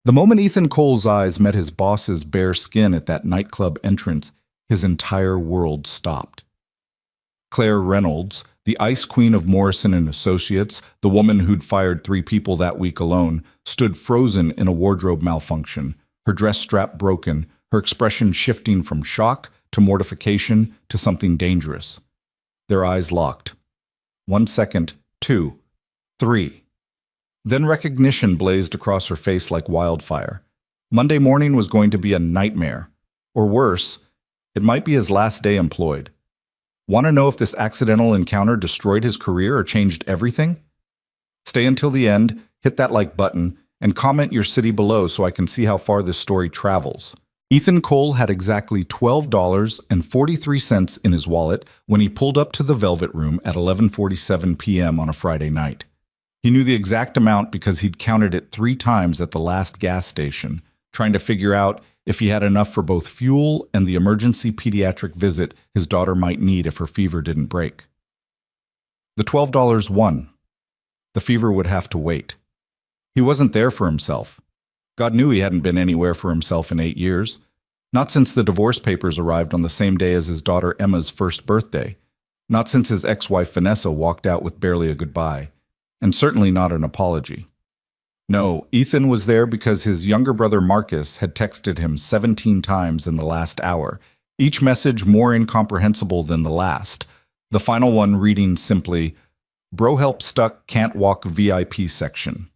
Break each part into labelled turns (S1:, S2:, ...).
S1: The moment Ethan Cole's eyes met his boss's bare skin at that nightclub entrance, his entire world stopped. Claire Reynolds, the ice queen of Morrison and Associates, the woman who'd fired 3 people that week alone, stood frozen in a wardrobe malfunction, her dress strap broken, her expression shifting from shock to mortification to something dangerous. Their eyes locked. 1 second, 2, 3. Then recognition blazed across her face like wildfire. Monday morning was going to be a nightmare. Or worse, it might be his last day employed. Want to know if this accidental encounter destroyed his career or changed everything? Stay until the end, hit that like button, and comment your city below so I can see how far this story travels. Ethan Cole had exactly $12.43 in his wallet when he pulled up to the Velvet Room at 11:47 p.m. on a Friday night. He knew the exact amount because he'd counted it 3 times at the last gas station, trying to figure out if he had enough for both fuel and the emergency pediatric visit his daughter might need if her fever didn't break. The $12 won. The fever would have to wait. He wasn't there for himself. God knew he hadn't been anywhere for himself in 8 years. Not since the divorce papers arrived on the same day as his daughter Emma's first birthday. Not since his ex-wife Vanessa walked out with barely a goodbye. And certainly not an apology. No, Ethan was there because his younger brother Marcus had texted him 17 times in the last hour, each message more incomprehensible than the last, the final one reading simply, "Bro help stuck, can't walk VIP section."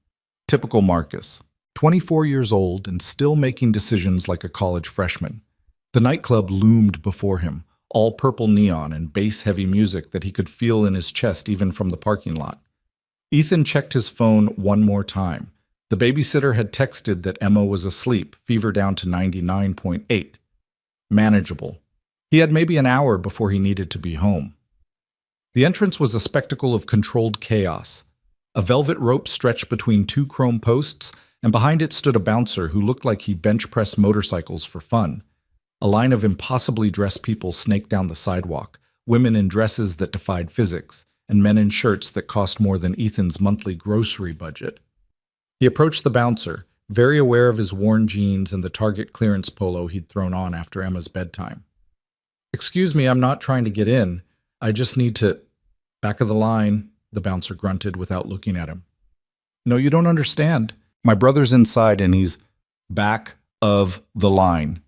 S1: Typical Marcus, 24 years old and still making decisions like a college freshman. The nightclub loomed before him, all purple neon and bass-heavy music that he could feel in his chest even from the parking lot. Ethan checked his phone one more time. The babysitter had texted that Emma was asleep, fever down to 99.8. Manageable. He had maybe an hour before he needed to be home. The entrance was a spectacle of controlled chaos. A velvet rope stretched between 2 chrome posts, and behind it stood a bouncer who looked like he bench-pressed motorcycles for fun. A line of impossibly dressed people snaked down the sidewalk, women in dresses that defied physics, and men in shirts that cost more than Ethan's monthly grocery budget. He approached the bouncer, very aware of his worn jeans and the Target clearance polo he'd thrown on after Emma's bedtime. "Excuse me, I'm not trying to get in. I just need to—" "Back of the line," the bouncer grunted without looking at him. "No, you don't understand. My brother's inside and he's back of the line."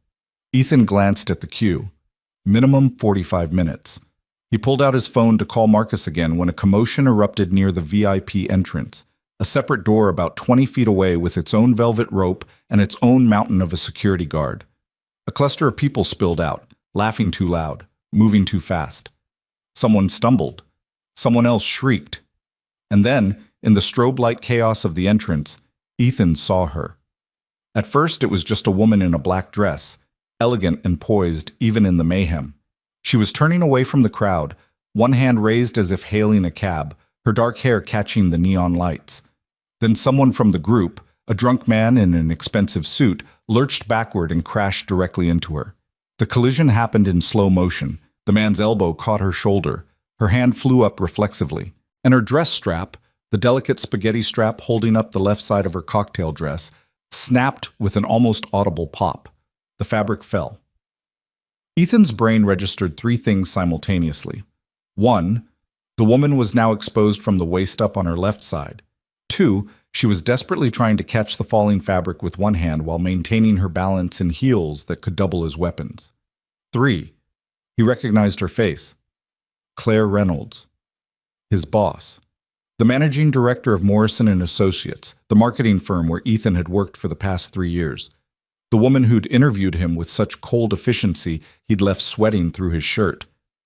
S1: Ethan glanced at the queue. Minimum 45 minutes. He pulled out his phone to call Marcus again when a commotion erupted near the VIP entrance. A separate door about 20 feet away with its own velvet rope and its own mountain of a security guard. A cluster of people spilled out, laughing too loud, moving too fast. Someone stumbled. Someone else shrieked. And then, in the strobe light chaos of the entrance, Ethan saw her. At first, it was just a woman in a black dress, elegant and poised even in the mayhem. She was turning away from the crowd, one hand raised as if hailing a cab, her dark hair catching the neon lights. Then someone from the group, a drunk man in an expensive suit, lurched backward and crashed directly into her. The collision happened in slow motion. The man's elbow caught her shoulder. Her hand flew up reflexively. And her dress strap, the delicate spaghetti strap holding up the left side of her cocktail dress, snapped with an almost audible pop. The fabric fell. Ethan's brain registered 3 things simultaneously. 1, the woman was now exposed from the waist up on her left side. 2, she was desperately trying to catch the falling fabric with one hand while maintaining her balance in heels that could double as weapons. 3, he recognized her face. Claire Reynolds, his boss. The managing director of Morrison and Associates, the marketing firm where Ethan had worked for the past 3 years. The woman who'd interviewed him with such cold efficiency he'd left sweating through his shirt.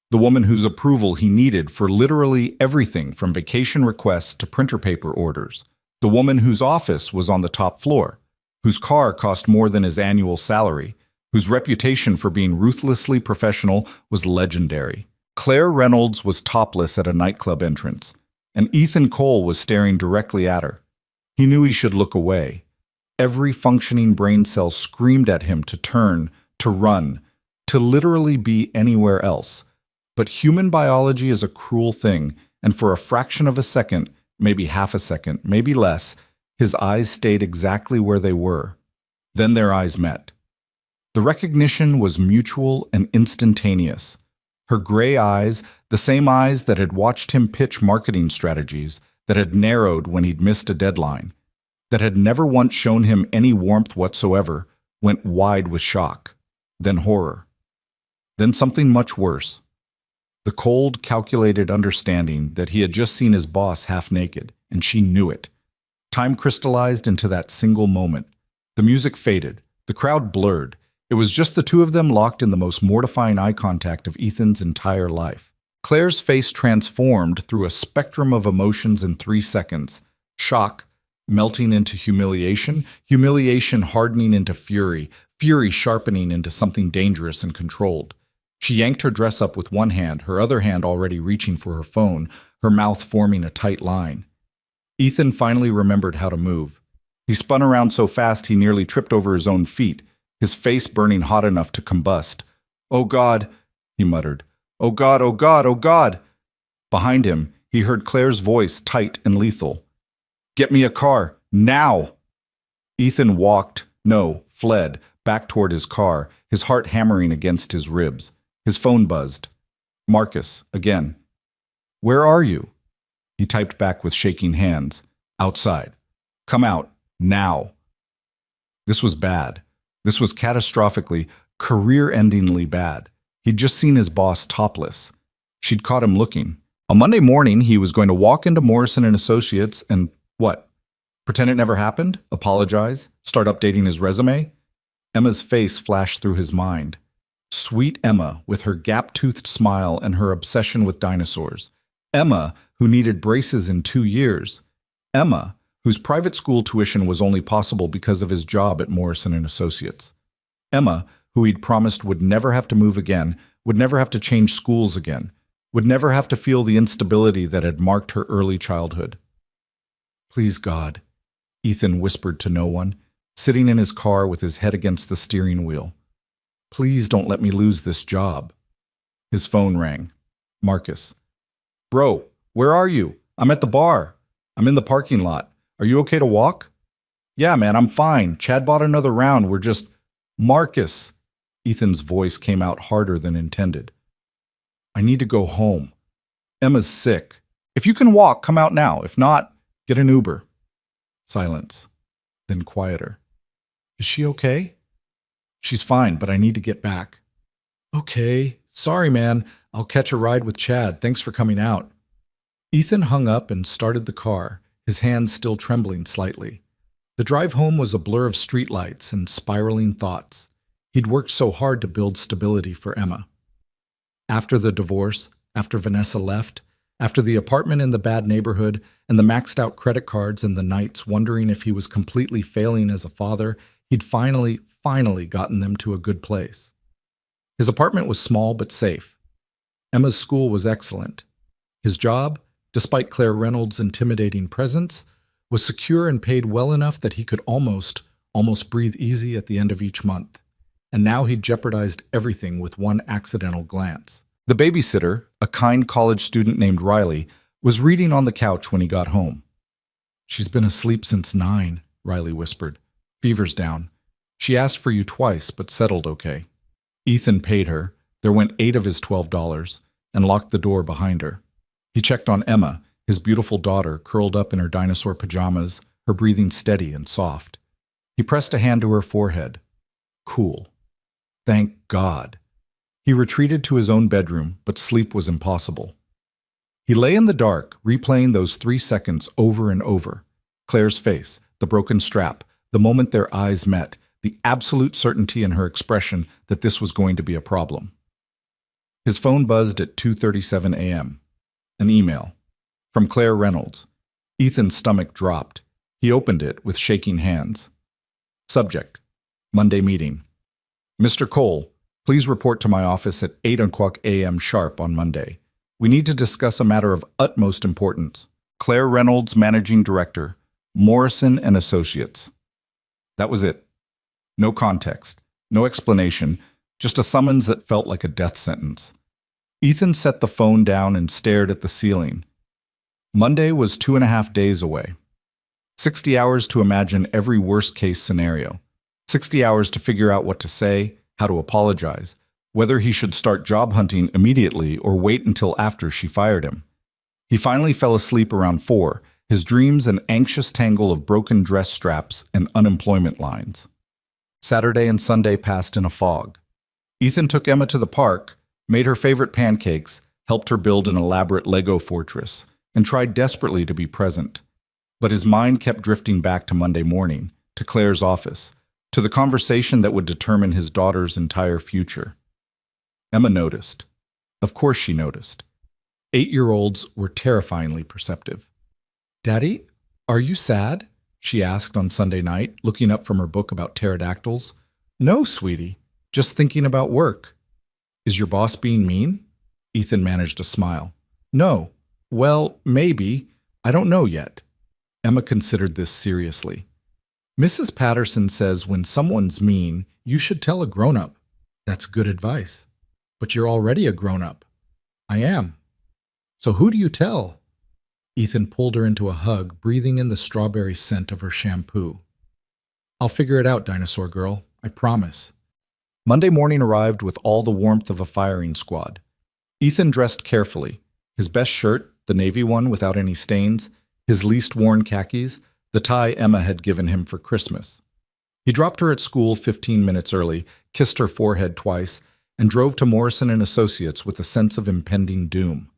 S1: The woman whose approval he needed for literally everything from vacation requests to printer paper orders. The woman whose office was on the top floor, whose car cost more than his annual salary, whose reputation for being ruthlessly professional was legendary. Claire Reynolds was topless at a nightclub entrance, and Ethan Cole was staring directly at her. He knew he should look away. Every functioning brain cell screamed at him to turn, to run, to literally be anywhere else. But human biology is a cruel thing, and for a fraction of a second, maybe half a second, maybe less, his eyes stayed exactly where they were, Then their eyes met. The recognition was mutual and instantaneous. Her gray eyes, the same eyes that had watched him pitch marketing strategies, that had narrowed when he'd missed a deadline, that had never once shown him any warmth whatsoever, went wide with shock, then horror, then something much worse. The cold, calculated understanding that he had just seen his boss half naked, and she knew it. Time crystallized into that single moment. The music faded. The crowd blurred. It was just the two of them locked in the most mortifying eye contact of Ethan's entire life. Claire's face transformed through a spectrum of emotions in 3 seconds. Shock, melting into humiliation, humiliation hardening into fury, fury sharpening into something dangerous and controlled. She yanked her dress up with one hand, her other hand already reaching for her phone, her mouth forming a tight line. Ethan finally remembered how to move. He spun around so fast he nearly tripped over his own feet, his face burning hot enough to combust. "Oh God," he muttered. "Oh God, oh God, oh God." Behind him, he heard Claire's voice, tight and lethal. "Get me a car, now!" Ethan fled, back toward his car, his heart hammering against his ribs. His phone buzzed. Marcus, again. "Where are you?" He typed back with shaking hands. "Outside. Come out, now." This was bad. This was catastrophically, career-endingly bad. He'd just seen his boss topless. She'd caught him looking. On Monday morning, he was going to walk into Morrison & Associates and, what? Pretend it never happened? Apologize? Start updating his resume? Emma's face flashed through his mind. Sweet Emma, with her gap-toothed smile and her obsession with dinosaurs. Emma, who needed braces in 2 years. Emma, whose private school tuition was only possible because of his job at Morrison & Associates. Emma, who he'd promised would never have to move again, would never have to change schools again, would never have to feel the instability that had marked her early childhood. "Please, God," Ethan whispered to no one, sitting in his car with his head against the steering wheel. "Please don't let me lose this job." His phone rang. Marcus. "Bro, where are you? I'm at the bar. I'm in the parking lot. Are you okay to walk?" "Yeah, man, I'm fine. Chad bought another round. We're just—" "Marcus!" Ethan's voice came out harder than intended. "I need to go home. Emma's sick. If you can walk, come out now. If not, get an Uber." Silence. Then quieter. "Is she okay?" "She's fine, but I need to get back." "Okay. Sorry, man. I'll catch a ride with Chad. Thanks for coming out." Ethan hung up and started the car, his hands still trembling slightly. The drive home was a blur of streetlights and spiraling thoughts. He'd worked so hard to build stability for Emma. After the divorce, after Vanessa left, after the apartment in the bad neighborhood and the maxed-out credit cards and the nights wondering if he was completely failing as a father, he'd finally gotten them to a good place. His apartment was small but safe. Emma's school was excellent. His job, despite Claire Reynolds' intimidating presence, was secure and paid well enough that he could almost breathe easy at the end of each month. And now he'd jeopardized everything with one accidental glance. The babysitter, a kind college student named Riley, was reading on the couch when he got home. "She's been asleep since 9, Riley whispered. "Fever's down. She asked for you twice, but settled okay." Ethan paid her. There went 8 of his $12, and locked the door behind her. He checked on Emma, his beautiful daughter, curled up in her dinosaur pajamas, her breathing steady and soft. He pressed a hand to her forehead. Cool. Thank God. He retreated to his own bedroom, but sleep was impossible. He lay in the dark, replaying those 3 seconds over and over. Claire's face, the broken strap, the moment their eyes met, the absolute certainty in her expression that this was going to be a problem. His phone buzzed at 2:37 a.m. An email. From Claire Reynolds. Ethan's stomach dropped. He opened it with shaking hands. Subject. Monday meeting. Mr. Cole, please report to my office at 8:00 a.m. sharp on Monday. We need to discuss a matter of utmost importance. Claire Reynolds, Managing Director, Morrison & Associates. That was it. No context, no explanation, just a summons that felt like a death sentence. Ethan set the phone down and stared at the ceiling. Monday was 2.5 days away. 60 hours to imagine every worst-case scenario. 60 hours to figure out what to say, how to apologize, whether he should start job hunting immediately or wait until after she fired him. He finally fell asleep around 4, his dreams an anxious tangle of broken dress straps and unemployment lines. Saturday and Sunday passed in a fog. Ethan took Emma to the park, made her favorite pancakes, helped her build an elaborate Lego fortress, and tried desperately to be present. But his mind kept drifting back to Monday morning, to Claire's office, to the conversation that would determine his daughter's entire future. Emma noticed. Of course she noticed. 8-year-olds were terrifyingly perceptive. "Daddy, are you sad?" she asked on Sunday night, looking up from her book about pterodactyls. "No, sweetie, just thinking about work." "Is your boss being mean?" Ethan managed a smile. "No. Well, maybe. I don't know yet." Emma considered this seriously. "Mrs. Patterson says when someone's mean, you should tell a grown-up." "That's good advice. But you're already a grown-up." "I am." "So who do you tell?" Ethan pulled her into a hug, breathing in the strawberry scent of her shampoo. "I'll figure it out, dinosaur girl. I promise." Monday morning arrived with all the warmth of a firing squad. Ethan dressed carefully. His best shirt, the navy one without any stains, his least worn khakis, the tie Emma had given him for Christmas. He dropped her at school 15 minutes early, kissed her forehead twice, and drove to Morrison & Associates with a sense of impending doom.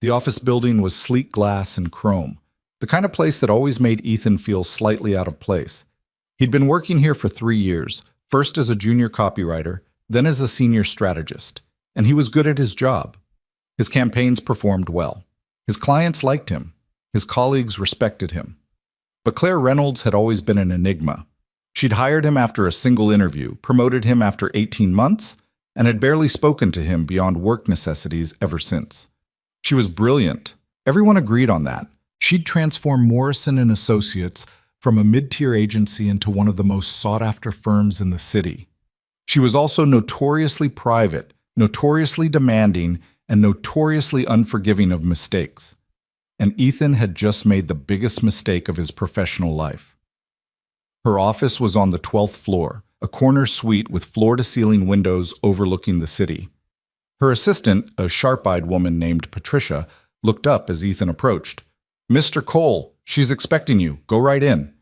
S1: The office building was sleek glass and chrome, the kind of place that always made Ethan feel slightly out of place. He'd been working here for 3 years, first as a junior copywriter, then as a senior strategist, and he was good at his job. His campaigns performed well. His clients liked him. His colleagues respected him. But Claire Reynolds had always been an enigma. She'd hired him after a single interview, promoted him after 18 months, and had barely spoken to him beyond work necessities ever since. She was brilliant. Everyone agreed on that. She'd transformed Morrison & Associates from a mid-tier agency into one of the most sought-after firms in the city. She was also notoriously private, notoriously demanding, and notoriously unforgiving of mistakes. And Ethan had just made the biggest mistake of his professional life. Her office was on the 12th floor, a corner suite with floor-to-ceiling windows overlooking the city. Her assistant, a sharp-eyed woman named Patricia, looked up as Ethan approached. "Mr. Cole, she's expecting you. Go right in."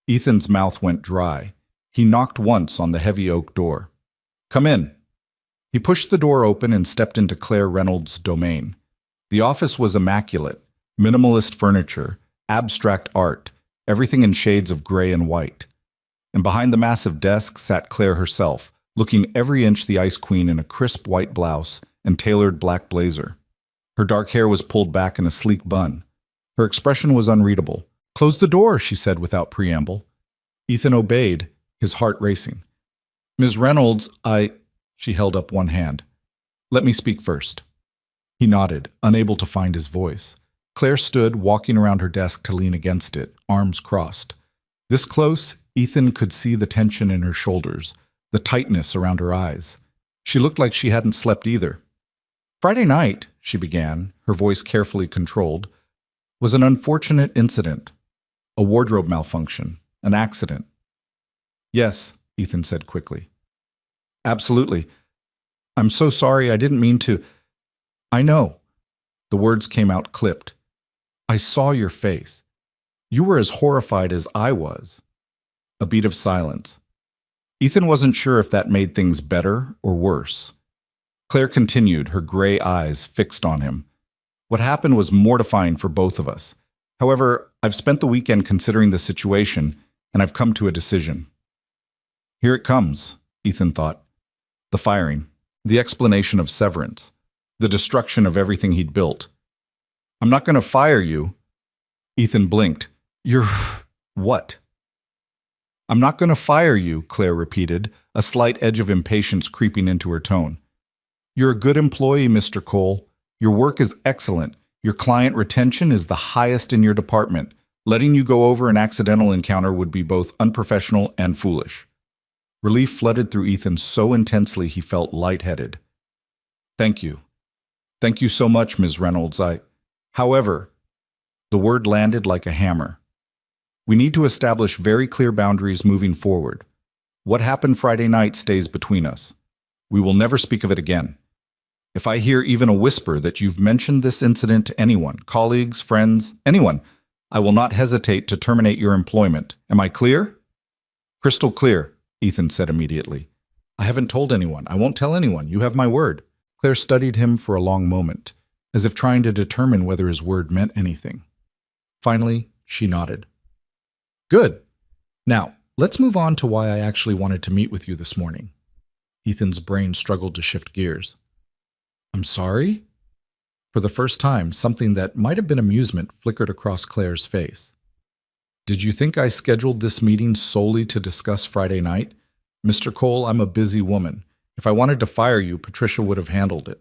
S1: Ethan's mouth went dry. He knocked once on the heavy oak door. "Come in." He pushed the door open and stepped into Claire Reynolds' domain. The office was immaculate. Minimalist furniture, abstract art, everything in shades of gray and white. And behind the massive desk sat Claire herself, looking every inch the Ice Queen in a crisp white blouse and tailored black blazer. Her dark hair was pulled back in a sleek bun. Her expression was unreadable. "Close the door," she said without preamble. Ethan obeyed, his heart racing. "Ms. Reynolds, She held up one hand. "Let me speak first." He nodded, unable to find his voice. Claire stood, walking around her desk to lean against it, arms crossed. This close, Ethan could see the tension in her shoulders, the tightness around her eyes. She looked like she hadn't slept either. "Friday night," she began, her voice carefully controlled, "was an unfortunate incident. A wardrobe malfunction, an accident." "Yes," Ethan said quickly. "Absolutely. I'm so sorry, I didn't mean to." "I know." The words came out clipped. "I saw your face. You were as horrified as I was." A beat of silence. Ethan wasn't sure if that made things better or worse. Claire continued, her gray eyes fixed on him. "What happened was mortifying for both of us. However, I've spent the weekend considering the situation, and I've come to a decision." Here it comes, Ethan thought. The firing, the explanation of severance, the destruction of everything he'd built. "I'm not going to fire you." Ethan blinked. "You're what?" "I'm not going to fire you," Claire repeated, a slight edge of impatience creeping into her tone. "You're a good employee, Mr. Cole. Your work is excellent. Your client retention is the highest in your department. Letting you go over an accidental encounter would be both unprofessional and foolish." Relief flooded through Ethan so intensely he felt lightheaded. "Thank you. Thank you so much, Ms. Reynolds. However," the word landed like a hammer. "We need to establish very clear boundaries moving forward. What happened Friday night stays between us. We will never speak of it again. If I hear even a whisper that you've mentioned this incident to anyone, colleagues, friends, anyone, I will not hesitate to terminate your employment. Am I clear? Crystal clear, Ethan said immediately. I haven't told anyone. I won't tell anyone. You have my word. Claire studied him for a long moment, as if trying to determine whether his word meant anything. Finally, she nodded. Good. Now, let's move on to why I actually wanted to meet with you this morning. Ethan's brain struggled to shift gears. I'm sorry? For the first time, something that might have been amusement flickered across Claire's face. Did you think I scheduled this meeting solely to discuss Friday night? Mr. Cole, I'm a busy woman. If I wanted to fire you, Patricia would have handled it.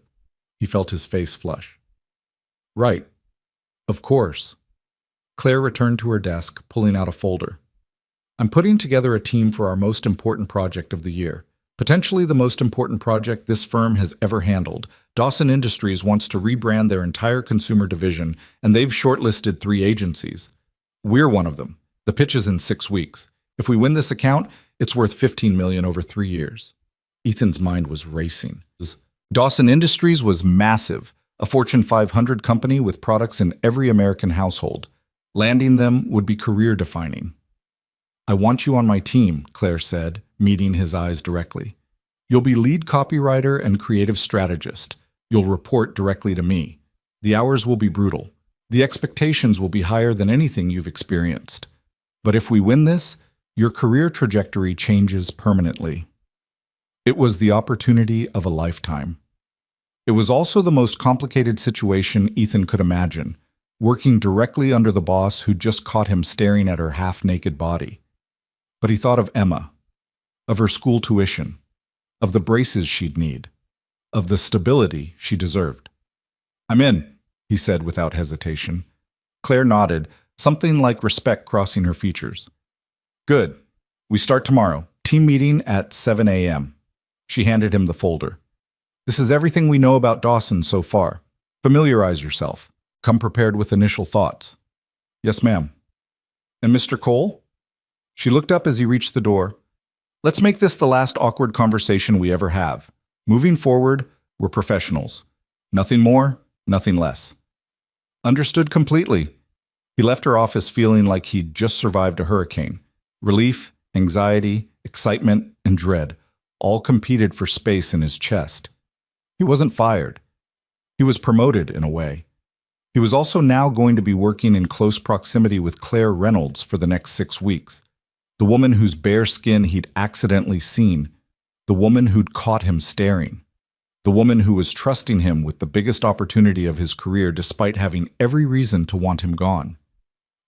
S1: He felt his face flush. Right. Of course. Claire returned to her desk, pulling out a folder. I'm putting together a team for our most important project of the year. Potentially the most important project this firm has ever handled. Dawson Industries wants to rebrand their entire consumer division, and they've shortlisted 3 agencies. We're one of them. The pitch is in 6 weeks. If we win this account, it's worth $15 million over 3 years. Ethan's mind was racing. Dawson Industries was massive, a Fortune 500 company with products in every American household. Landing them would be career-defining. I want you on my team, Claire said, meeting his eyes directly. You'll be lead copywriter and creative strategist. You'll report directly to me. The hours will be brutal. The expectations will be higher than anything you've experienced. But if we win this, your career trajectory changes permanently. It was the opportunity of a lifetime. It was also the most complicated situation Ethan could imagine, working directly under the boss who just caught him staring at her half-naked body. But he thought of Emma, of her school tuition, of the braces she'd need, of the stability she deserved. I'm in, he said without hesitation. Claire nodded, something like respect crossing her features. Good. We start tomorrow. Team meeting at 7 a.m. She handed him the folder. This is everything we know about Dawson so far. Familiarize yourself. Come prepared with initial thoughts. Yes, ma'am. And Mr. Cole? She looked up as he reached the door. Let's make this the last awkward conversation we ever have. Moving forward, we're professionals. Nothing more, nothing less. Understood completely. He left her office feeling like he'd just survived a hurricane. Relief, anxiety, excitement, and dread all competed for space in his chest. He wasn't fired. He was promoted in a way. He was also now going to be working in close proximity with Claire Reynolds for the next 6 weeks. The woman whose bare skin he'd accidentally seen. The woman who'd caught him staring. The woman who was trusting him with the biggest opportunity of his career despite having every reason to want him gone.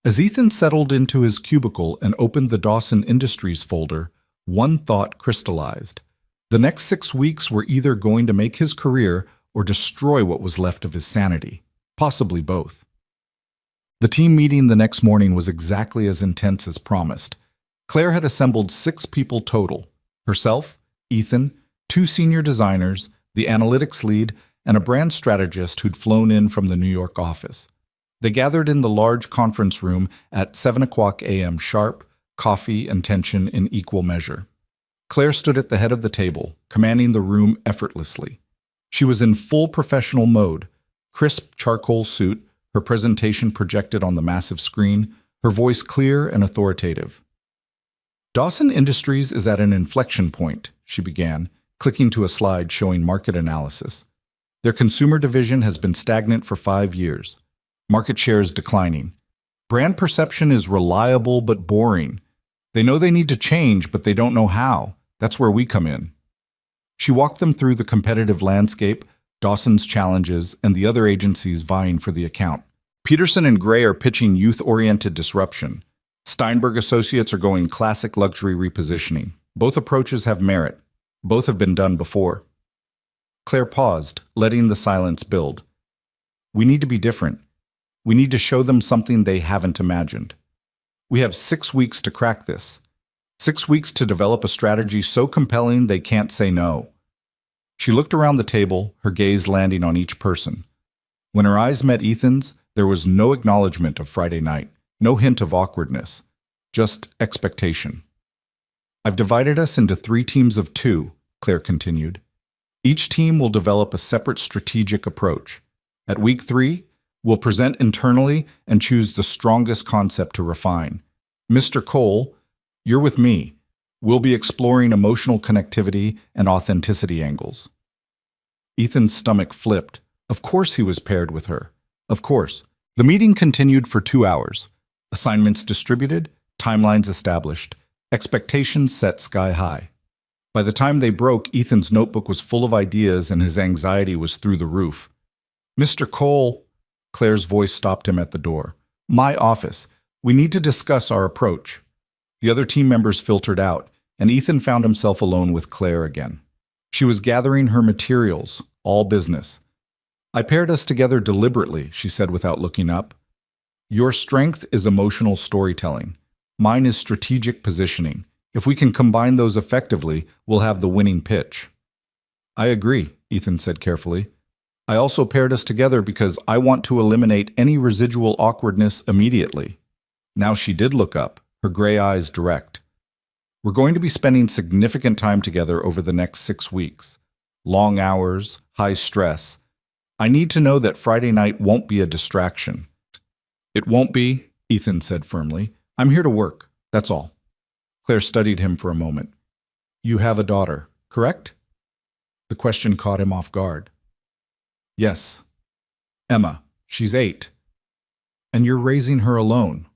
S1: As Ethan settled into his cubicle and opened the Dawson Industries folder, one thought crystallized. The next 6 weeks were either going to make his career or destroy what was left of his sanity, possibly both. The team meeting the next morning was exactly as intense as promised. Claire had assembled 6 people total: herself, Ethan, 2 senior designers, the analytics lead, and a brand strategist who'd flown in from the New York office. They gathered in the large conference room at 7 o'clock a.m. sharp, coffee and tension in equal measure. Claire stood at the head of the table, commanding the room effortlessly. She was in full professional mode, crisp charcoal suit, her presentation projected on the massive screen, her voice clear and authoritative. Dawson Industries is at an inflection point, she began, clicking to a slide showing market analysis. Their consumer division has been stagnant for 5 years. Market share is declining. Brand perception is reliable but boring. They know they need to change, but they don't know how. That's where we come in. She walked them through the competitive landscape, Dawson's challenges, and the other agencies vying for the account. Peterson and Gray are pitching youth-oriented disruption. Steinberg Associates are going classic luxury repositioning. Both approaches have merit. Both have been done before. Claire paused, letting the silence build. We need to be different. We need to show them something they haven't imagined. We have 6 weeks to crack this. 6 weeks to develop a strategy so compelling they can't say no. She looked around the table, her gaze landing on each person. When her eyes met Ethan's, there was no acknowledgement of Friday night, no hint of awkwardness, just expectation. I've divided us into 3 teams of 2, Claire continued. Each team will develop a separate strategic approach. At week 3, we'll present internally and choose the strongest concept to refine. Mr. Cole, you're with me. We'll be exploring emotional connectivity and authenticity angles. Ethan's stomach flipped. Of course he was paired with her. Of course. The meeting continued for 2 hours. Assignments distributed, timelines established, expectations set sky high. By the time they broke, Ethan's notebook was full of ideas and his anxiety was through the roof. Mr. Cole, Claire's voice stopped him at the door. My office. We need to discuss our approach. The other team members filtered out, and Ethan found himself alone with Claire again. She was gathering her materials, all business. I paired us together deliberately, she said without looking up. Your strength is emotional storytelling. Mine is strategic positioning. If we can combine those effectively, we'll have the winning pitch. I agree, Ethan said carefully. I also paired us together because I want to eliminate any residual awkwardness immediately. Now she did look up, her gray eyes direct. We're going to be spending significant time together over the next 6 weeks. Long hours, high stress. I need to know that Friday night won't be a distraction. It won't be, Ethan said firmly. I'm here to work, that's all. Claire studied him for a moment. You have a daughter, correct? The question caught him off guard. Yes. Emma, she's 8. And you're raising her alone.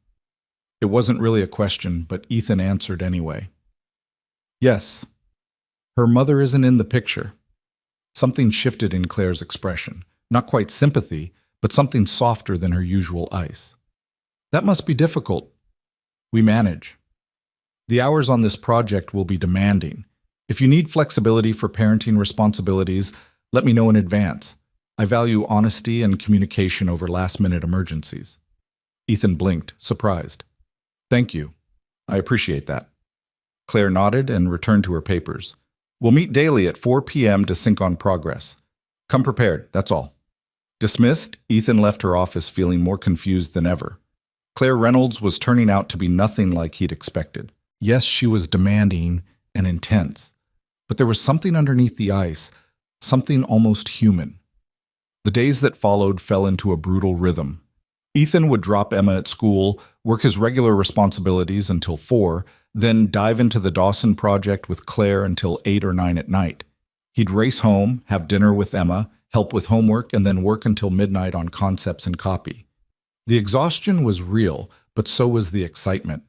S1: It wasn't really a question, but Ethan answered anyway. Yes. Her mother isn't in the picture. Something shifted in Claire's expression. Not quite sympathy, but something softer than her usual ice. That must be difficult. We manage. The hours on this project will be demanding. If you need flexibility for parenting responsibilities, let me know in advance. I value honesty and communication over last-minute emergencies. Ethan blinked, surprised. Thank you. I appreciate that. Claire nodded and returned to her papers. We'll meet daily at 4 p.m. to sync on progress. Come prepared, that's all. Dismissed, Ethan left her office feeling more confused than ever. Claire Reynolds was turning out to be nothing like he'd expected. Yes, she was demanding and intense, but there was something underneath the ice, something almost human. The days that followed fell into a brutal rhythm. Ethan would drop Emma at school, work his regular responsibilities until 4, then dive into the Dawson project with Claire until 8 or 9 at night. He'd race home, have dinner with Emma, help with homework, and then work until midnight on concepts and copy. The exhaustion was real, but so was the excitement.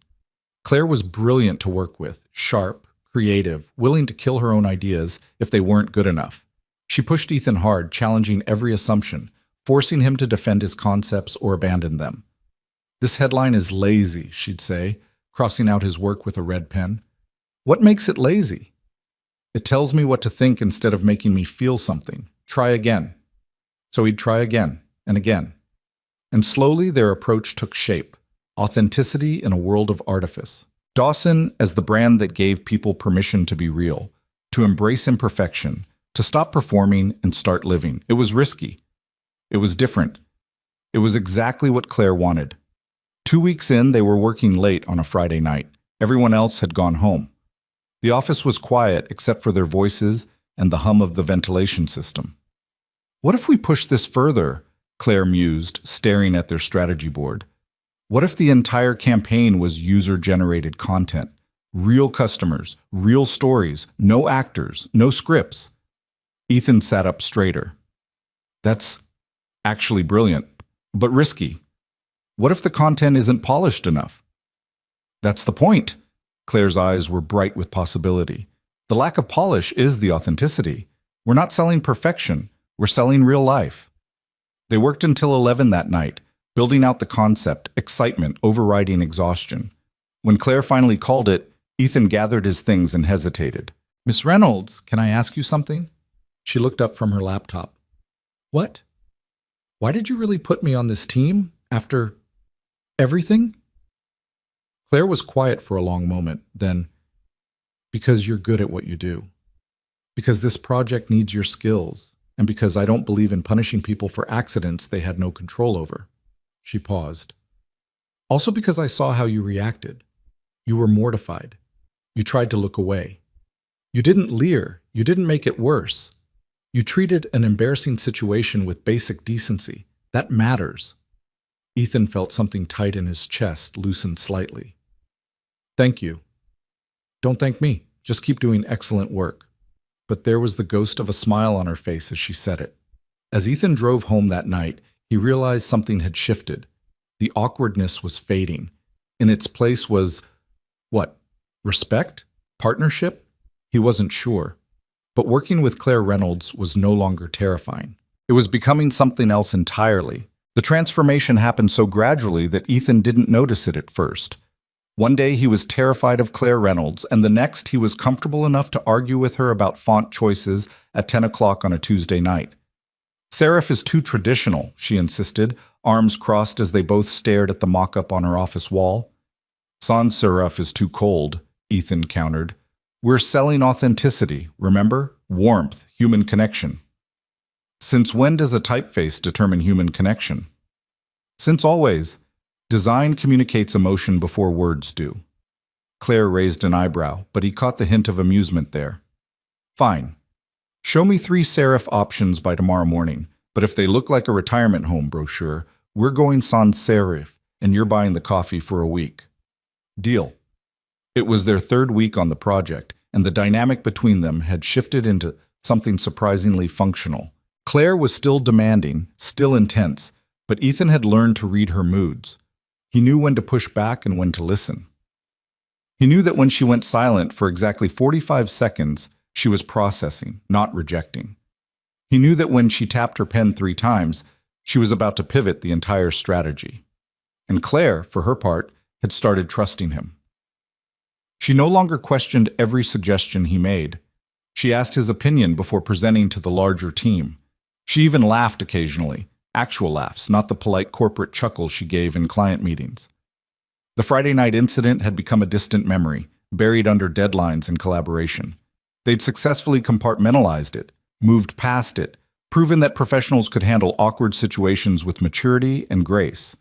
S1: Claire was brilliant to work with, sharp, creative, willing to kill her own ideas if they weren't good enough. She pushed Ethan hard, challenging every assumption, forcing him to defend his concepts or abandon them. This headline is lazy, she'd say, crossing out his work with a red pen. What makes it lazy? It tells me what to think instead of making me feel something. Try again. So he'd try again and again. And slowly their approach took shape. Authenticity in a world of artifice. Dawson as the brand that gave people permission to be real, to embrace imperfection, to stop performing and start living. It was risky. It was different. It was exactly what Claire wanted. 2 weeks in, they were working late on a Friday night. Everyone else had gone home. The office was quiet except for their voices and the hum of the ventilation system. What if we push this further? Claire mused, staring at their strategy board. What if the entire campaign was user-generated content? Real customers, real stories, no actors, no scripts. Ethan sat up straighter. That's actually brilliant, but risky. What if the content isn't polished enough? That's the point. Claire's eyes were bright with possibility. The lack of polish is the authenticity. We're not selling perfection, we're selling real life. They worked until 11 that night, building out the concept, excitement overriding exhaustion. When Claire finally called it, Ethan gathered his things and hesitated. Miss Reynolds, can I ask you something? She looked up from her laptop. What? Why did you really put me on this team after everything? Claire was quiet for a long moment, then, because you're good at what you do. Because this project needs your skills, and because I don't believe in punishing people for accidents they had no control over. She paused. Also because I saw how you reacted. You were mortified. You tried to look away. You didn't leer. You didn't make it worse. You treated an embarrassing situation with basic decency. That matters. Ethan felt something tight in his chest loosen slightly. Thank you. Don't thank me. Just keep doing excellent work. But there was the ghost of a smile on her face as she said it. As Ethan drove home that night, he realized something had shifted. The awkwardness was fading. In its place was, what? Respect? Partnership? He wasn't sure. But working with Claire Reynolds was no longer terrifying. It was becoming something else entirely. The transformation happened so gradually that Ethan didn't notice it at first. One day he was terrified of Claire Reynolds, and the next he was comfortable enough to argue with her about font choices at 10 o'clock on a Tuesday night. Serif is too traditional, she insisted, arms crossed as they both stared at the mock-up on her office wall. Sans serif is too cold, Ethan countered. We're selling authenticity, remember? Warmth, human connection. Since when does a typeface determine human connection? Since always. Design communicates emotion before words do. Claire raised an eyebrow, but he caught the hint of amusement there. Fine. Show me 3 serif options by tomorrow morning, but if they look like a retirement home brochure, we're going sans serif, and you're buying the coffee for a week. Deal. It was their 3rd week on the project, and the dynamic between them had shifted into something surprisingly functional. Claire was still demanding, still intense, but Ethan had learned to read her moods. He knew when to push back and when to listen. He knew that when she went silent for exactly 45 seconds, she was processing, not rejecting. He knew that when she tapped her pen 3 times, she was about to pivot the entire strategy. And Claire, for her part, had started trusting him. She no longer questioned every suggestion he made. She asked his opinion before presenting to the larger team. She even laughed occasionally, actual laughs, not the polite corporate chuckles she gave in client meetings. The Friday night incident had become a distant memory, buried under deadlines and collaboration. They'd successfully compartmentalized it, moved past it, proven that professionals could handle awkward situations with maturity and grace.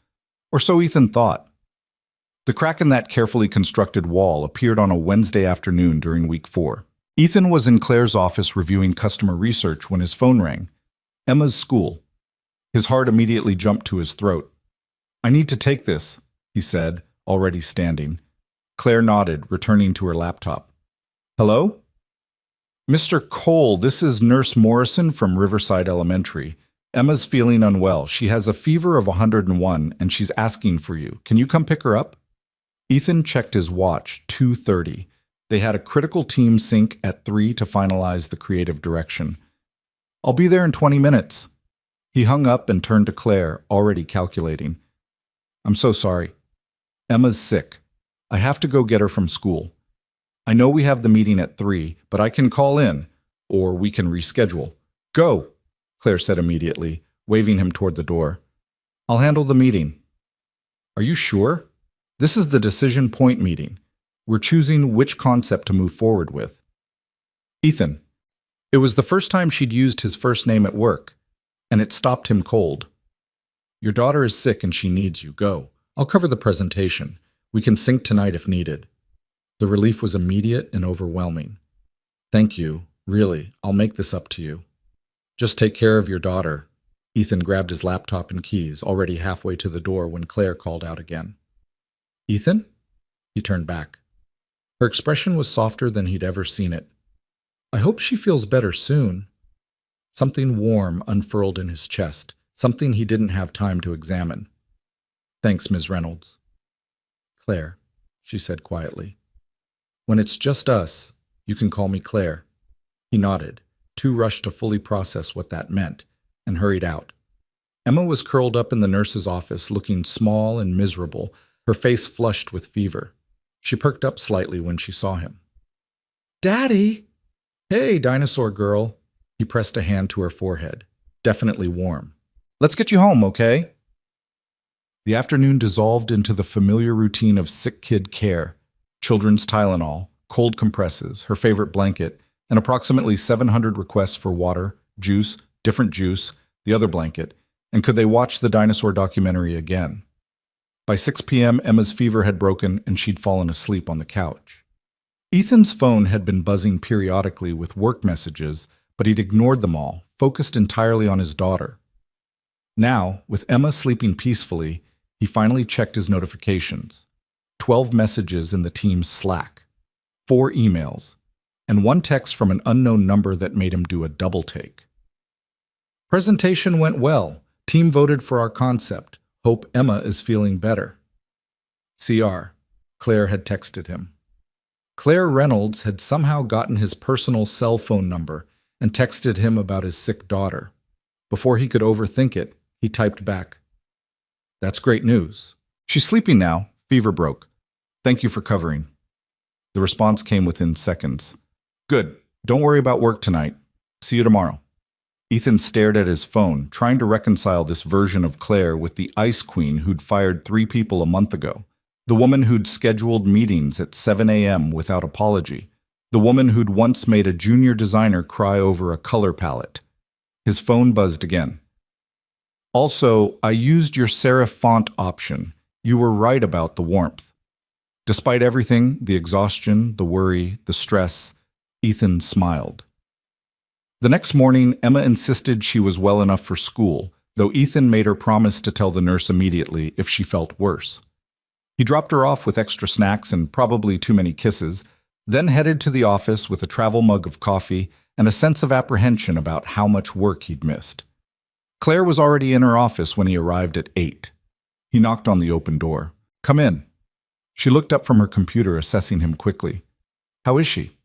S1: Or so Ethan thought. The crack in that carefully constructed wall appeared on a Wednesday afternoon during week 4. Ethan was in Claire's office reviewing customer research when his phone rang. Emma's school. His heart immediately jumped to his throat. I need to take this, he said, already standing. Claire nodded, returning to her laptop. Hello? Mr. Cole, this is Nurse Morrison from Riverside Elementary. Emma's feeling unwell. She has a fever of 101, and she's asking for you. Can you come pick her up? Ethan checked his watch, 2:30. They had a critical team sync at 3 to finalize the creative direction. I'll be there in 20 minutes. He hung up and turned to Claire, already calculating. I'm so sorry. Emma's sick. I have to go get her from school. I know we have the meeting at 3, but I can call in, or we can reschedule. Go, Claire said immediately, waving him toward the door. I'll handle the meeting. Are you sure? This is the decision point meeting. We're choosing which concept to move forward with. Ethan. It was the first time she'd used his first name at work, and it stopped him cold. Your daughter is sick and she needs you. Go. I'll cover the presentation. We can sync tonight if needed. The relief was immediate and overwhelming. Thank you. Really, I'll make this up to you. Just take care of your daughter. Ethan grabbed his laptop and keys, already halfway to the door when Claire called out again. Ethan? He turned back. Her expression was softer than he'd ever seen it. I hope she feels better soon. Something warm unfurled in his chest, something he didn't have time to examine. Thanks, Ms. Reynolds. Claire, she said quietly. When it's just us, you can call me Claire. He nodded, too rushed to fully process what that meant, and hurried out. Emma was curled up in the nurse's office, looking small and miserable, her face flushed with fever. She perked up slightly when she saw him. Daddy! Hey, dinosaur girl. He pressed a hand to her forehead, definitely warm. Let's get you home, okay? The afternoon dissolved into the familiar routine of sick kid care. Children's Tylenol, cold compresses, her favorite blanket, and approximately 700 requests for water, juice, different juice, the other blanket, and could they watch the dinosaur documentary again? By 6 p.m., Emma's fever had broken and she'd fallen asleep on the couch. Ethan's phone had been buzzing periodically with work messages, but he'd ignored them all, focused entirely on his daughter. Now, with Emma sleeping peacefully, he finally checked his notifications. 12 messages in the team's Slack, 4 emails, and 1 text from an unknown number that made him do a double take. Presentation went well. Team voted for our concept. Hope Emma is feeling better. CR. Claire had texted him. Claire Reynolds had somehow gotten his personal cell phone number and texted him about his sick daughter. Before he could overthink it, he typed back, "That's great news. She's sleeping now. Fever broke. Thank you for covering." The response came within seconds. "Good. Don't worry about work tonight. See you tomorrow." Ethan stared at his phone, trying to reconcile this version of Claire with the Ice Queen who'd fired 3 people a month ago. The woman who'd scheduled meetings at 7 a.m. without apology. The woman who'd once made a junior designer cry over a color palette. His phone buzzed again. "Also, I used your serif font option. You were right about the warmth." Despite everything, the exhaustion, the worry, the stress, Ethan smiled. The next morning, Emma insisted she was well enough for school, though Ethan made her promise to tell the nurse immediately if she felt worse. He dropped her off with extra snacks and probably too many kisses, then headed to the office with a travel mug of coffee and a sense of apprehension about how much work he'd missed. Claire was already in her office when he arrived at 8. He knocked on the open door. "Come in." She looked up from her computer, assessing him quickly. "How is she?"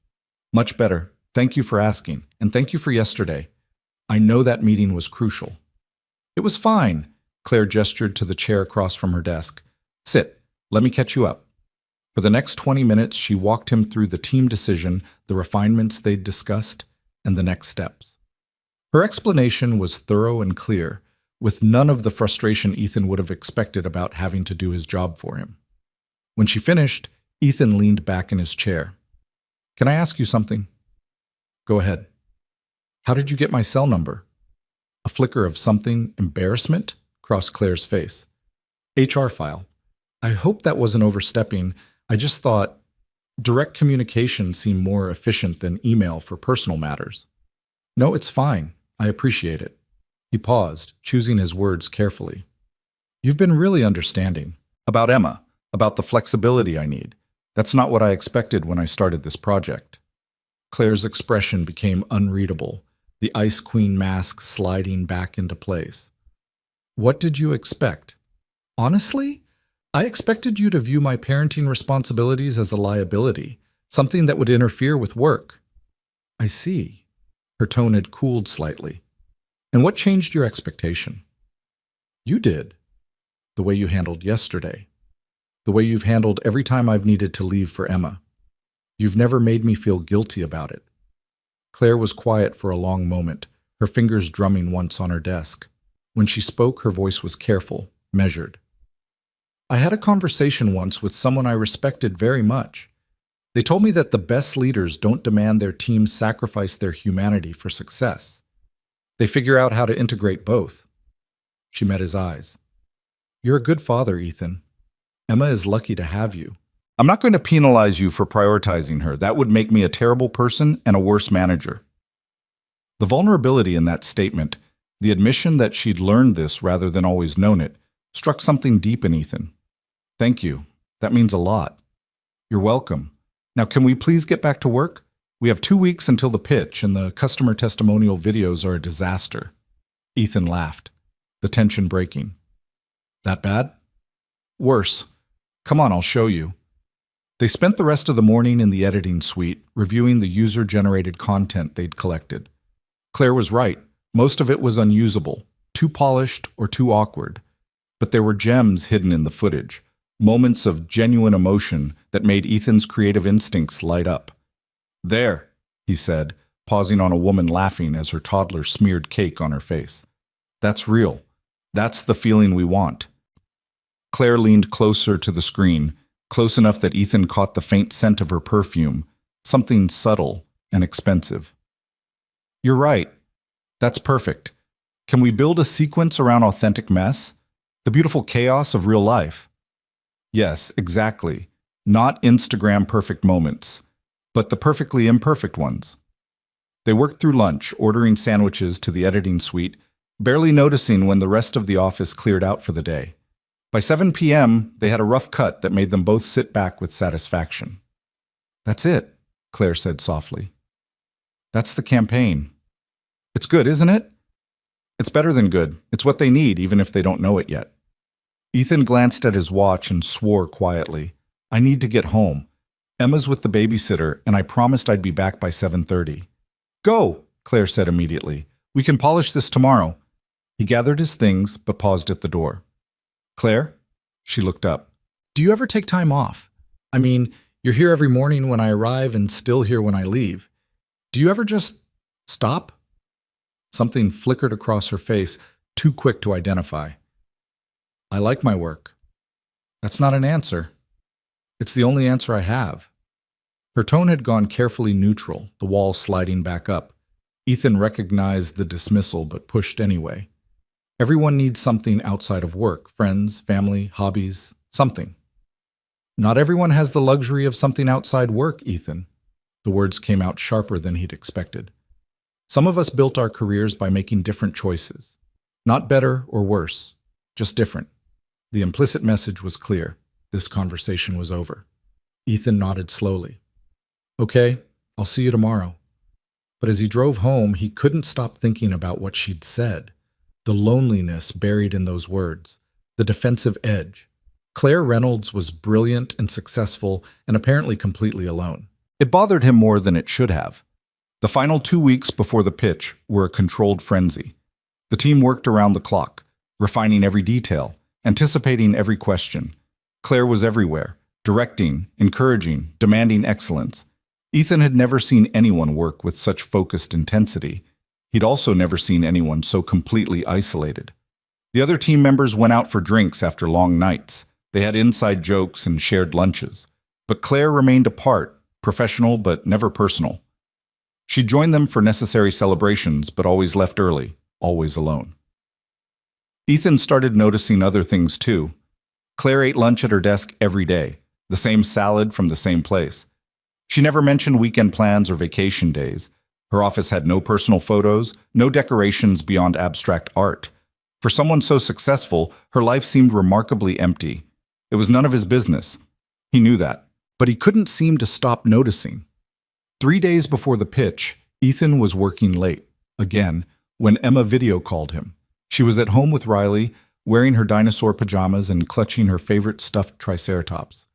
S1: "Much better. Thank you for asking, and thank you for yesterday. I know that meeting was crucial." "It was fine." Claire gestured to the chair across from her desk. "Sit. Let me catch you up." For the next 20 minutes, she walked him through the team decision, the refinements they'd discussed, and the next steps. Her explanation was thorough and clear, with none of the frustration Ethan would have expected about having to do his job for him. When she finished, Ethan leaned back in his chair. "Can I ask you something?" "Go ahead." "How did you get my cell number?" A flicker of something, embarrassment, crossed Claire's face. "HR file. I hope that wasn't overstepping. I just thought direct communication seemed more efficient than email for personal matters." "No, it's fine. I appreciate it." He paused, choosing his words carefully. "You've been really understanding. About Emma, about the flexibility I need. That's not what I expected when I started this project." Claire's expression became unreadable, the Ice Queen mask sliding back into place. "What did you expect?" "Honestly, I expected you to view my parenting responsibilities as a liability, something that would interfere with work." "I see." Her tone had cooled slightly. "And what changed your expectation?" "You did. The way you handled yesterday. The way you've handled every time I've needed to leave for Emma. You've never made me feel guilty about it." Claire was quiet for a long moment, her fingers drumming once on her desk. When she spoke, her voice was careful, measured. "I had a conversation once with someone I respected very much. They told me that the best leaders don't demand their teams sacrifice their humanity for success. They figure out how to integrate both." She met his eyes. "You're a good father, Ethan. Emma is lucky to have you." "I'm not going to penalize you for prioritizing her. That would make me a terrible person and a worse manager." The vulnerability in that statement, the admission that she'd learned this rather than always known it, struck something deep in Ethan. "Thank you. That means a lot." "You're welcome. Now can we please get back to work? We have 2 weeks until the pitch, and the customer testimonial videos are a disaster." Ethan laughed, the tension breaking. "That bad?" "Worse. Come on, I'll show you." They spent the rest of the morning in the editing suite, reviewing the user-generated content they'd collected. Claire was right. Most of it was unusable, too polished or too awkward. But there were gems hidden in the footage, moments of genuine emotion that made Ethan's creative instincts light up. "There," he said, pausing on a woman laughing as her toddler smeared cake on her face. "That's real. That's the feeling we want." Claire leaned closer to the screen, close enough that Ethan caught the faint scent of her perfume, something subtle and expensive. "You're right. That's perfect. Can we build a sequence around authentic mess? The beautiful chaos of real life?" "Yes, exactly. Not Instagram perfect moments. but the perfectly imperfect ones. They worked through lunch, ordering sandwiches to the editing suite, barely noticing when the rest of the office cleared out for the day. By 7 p.m., they had a rough cut that made them both sit back with satisfaction. "That's it," Claire said softly. "That's the campaign. It's good, isn't it?" "It's better than good. It's what they need, even if they don't know it yet." Ethan glanced at his watch and swore quietly. "I need to get home. Emma's with the babysitter, and I promised I'd be back by 7:30. "Go," Claire said immediately. "We can polish this tomorrow." He gathered his things, but paused at the door. "Claire?" She looked up. "Do you ever take time off? I mean, you're here every morning when I arrive and still here when I leave. Do you ever just stop?" Something flickered across her face, too quick to identify. "I like my work." "That's not an answer." "It's the only answer I have." Her tone had gone carefully neutral, the wall sliding back up. Ethan recognized the dismissal but pushed anyway. Everyone needs something outside of work, friends, family, hobbies, something. "Not everyone has the luxury of something outside work, Ethan." The words came out sharper than he'd expected. "Some of us built our careers by making different choices. Not better or worse, just different." The implicit message was clear. This conversation was over. Ethan nodded slowly. "Okay, I'll see you tomorrow." But as he drove home, he couldn't stop thinking about what she'd said. The loneliness buried in those words. The defensive edge. Claire Reynolds was brilliant and successful and apparently completely alone. It bothered him more than it should have. The final 2 weeks before the pitch were a controlled frenzy. The team worked around the clock, refining every detail, anticipating every question. Claire was everywhere, directing, encouraging, demanding excellence. Ethan had never seen anyone work with such focused intensity. He'd also never seen anyone so completely isolated. The other team members went out for drinks after long nights. They had inside jokes and shared lunches. But Claire remained apart, professional but never personal. She joined them for necessary celebrations, but always left early, always alone. Ethan started noticing other things too. Claire ate lunch at her desk every day, the same salad from the same place. She never mentioned weekend plans or vacation days. Her office had no personal photos, no decorations beyond abstract art. For someone so successful, her life seemed remarkably empty. It was none of his business. He knew that, but he couldn't seem to stop noticing. 3 days before the pitch, Ethan was working late, again, when Emma video called him. She was at home with Riley, wearing her dinosaur pajamas and clutching her favorite stuffed triceratops.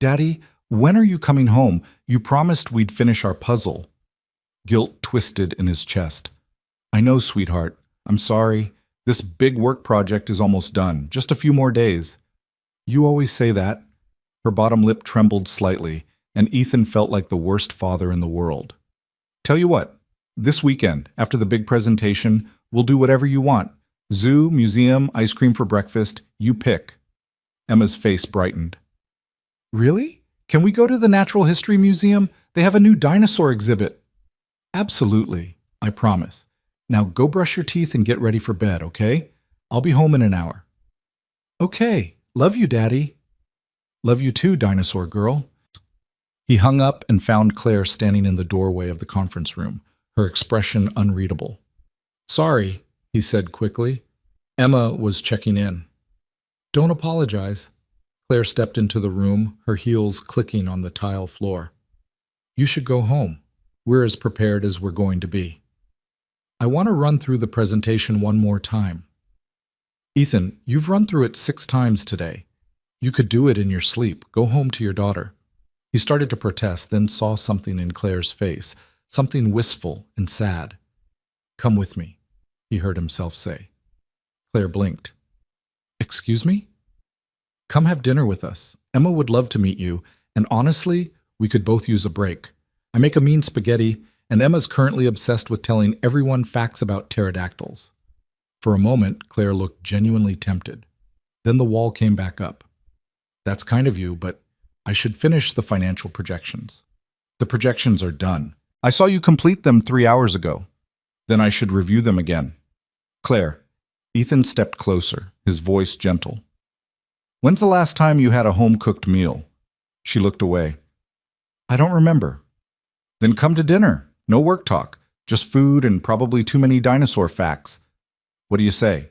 S1: "Daddy, when are you coming home? You promised we'd finish our puzzle." Guilt twisted in his chest. "I know, sweetheart. I'm sorry. This big work project is almost done. Just a few more days." "You always say that." Her bottom lip trembled slightly, and Ethan felt like the worst father in the world. "Tell you what, this weekend, after the big presentation, we'll do whatever you want. Zoo, museum, ice cream for breakfast, you pick." Emma's face brightened. "Really? Can we go to the Natural History Museum? They have a new dinosaur exhibit." "Absolutely, I promise. Now go brush your teeth and get ready for bed, okay? I'll be home in an hour." "Okay, love you, Daddy." "Love you too, dinosaur girl." He hung up and found Claire standing in the doorway of the conference room, her expression unreadable. "Sorry," he said quickly. Emma was checking in. "Don't apologize." Claire stepped into the room, her heels clicking on the tile floor. "You should go home. We're as prepared as we're going to be." "I want to run through the presentation one more time." "Ethan, you've run through it 6 times today. You could do it in your sleep. Go home to your daughter." He started to protest, then saw something in Claire's face, something wistful and sad. "Come with me," he heard himself say. Claire blinked. "Excuse me?" "Come have dinner with us. Emma would love to meet you, and honestly, we could both use a break. I make a mean spaghetti, and Emma's currently obsessed with telling everyone facts about pterodactyls." For a moment, Claire looked genuinely tempted. Then the wall came back up. "That's kind of you, but I should finish the financial projections." "The projections are done. I saw you complete them 3 hours ago. Then I should review them again." "Claire." Ethan stepped closer, his voice gentle. "When's the last time you had a home-cooked meal?" She looked away. "I don't remember." Then come to dinner. No work talk. Just food and probably too many dinosaur facts. What do you say?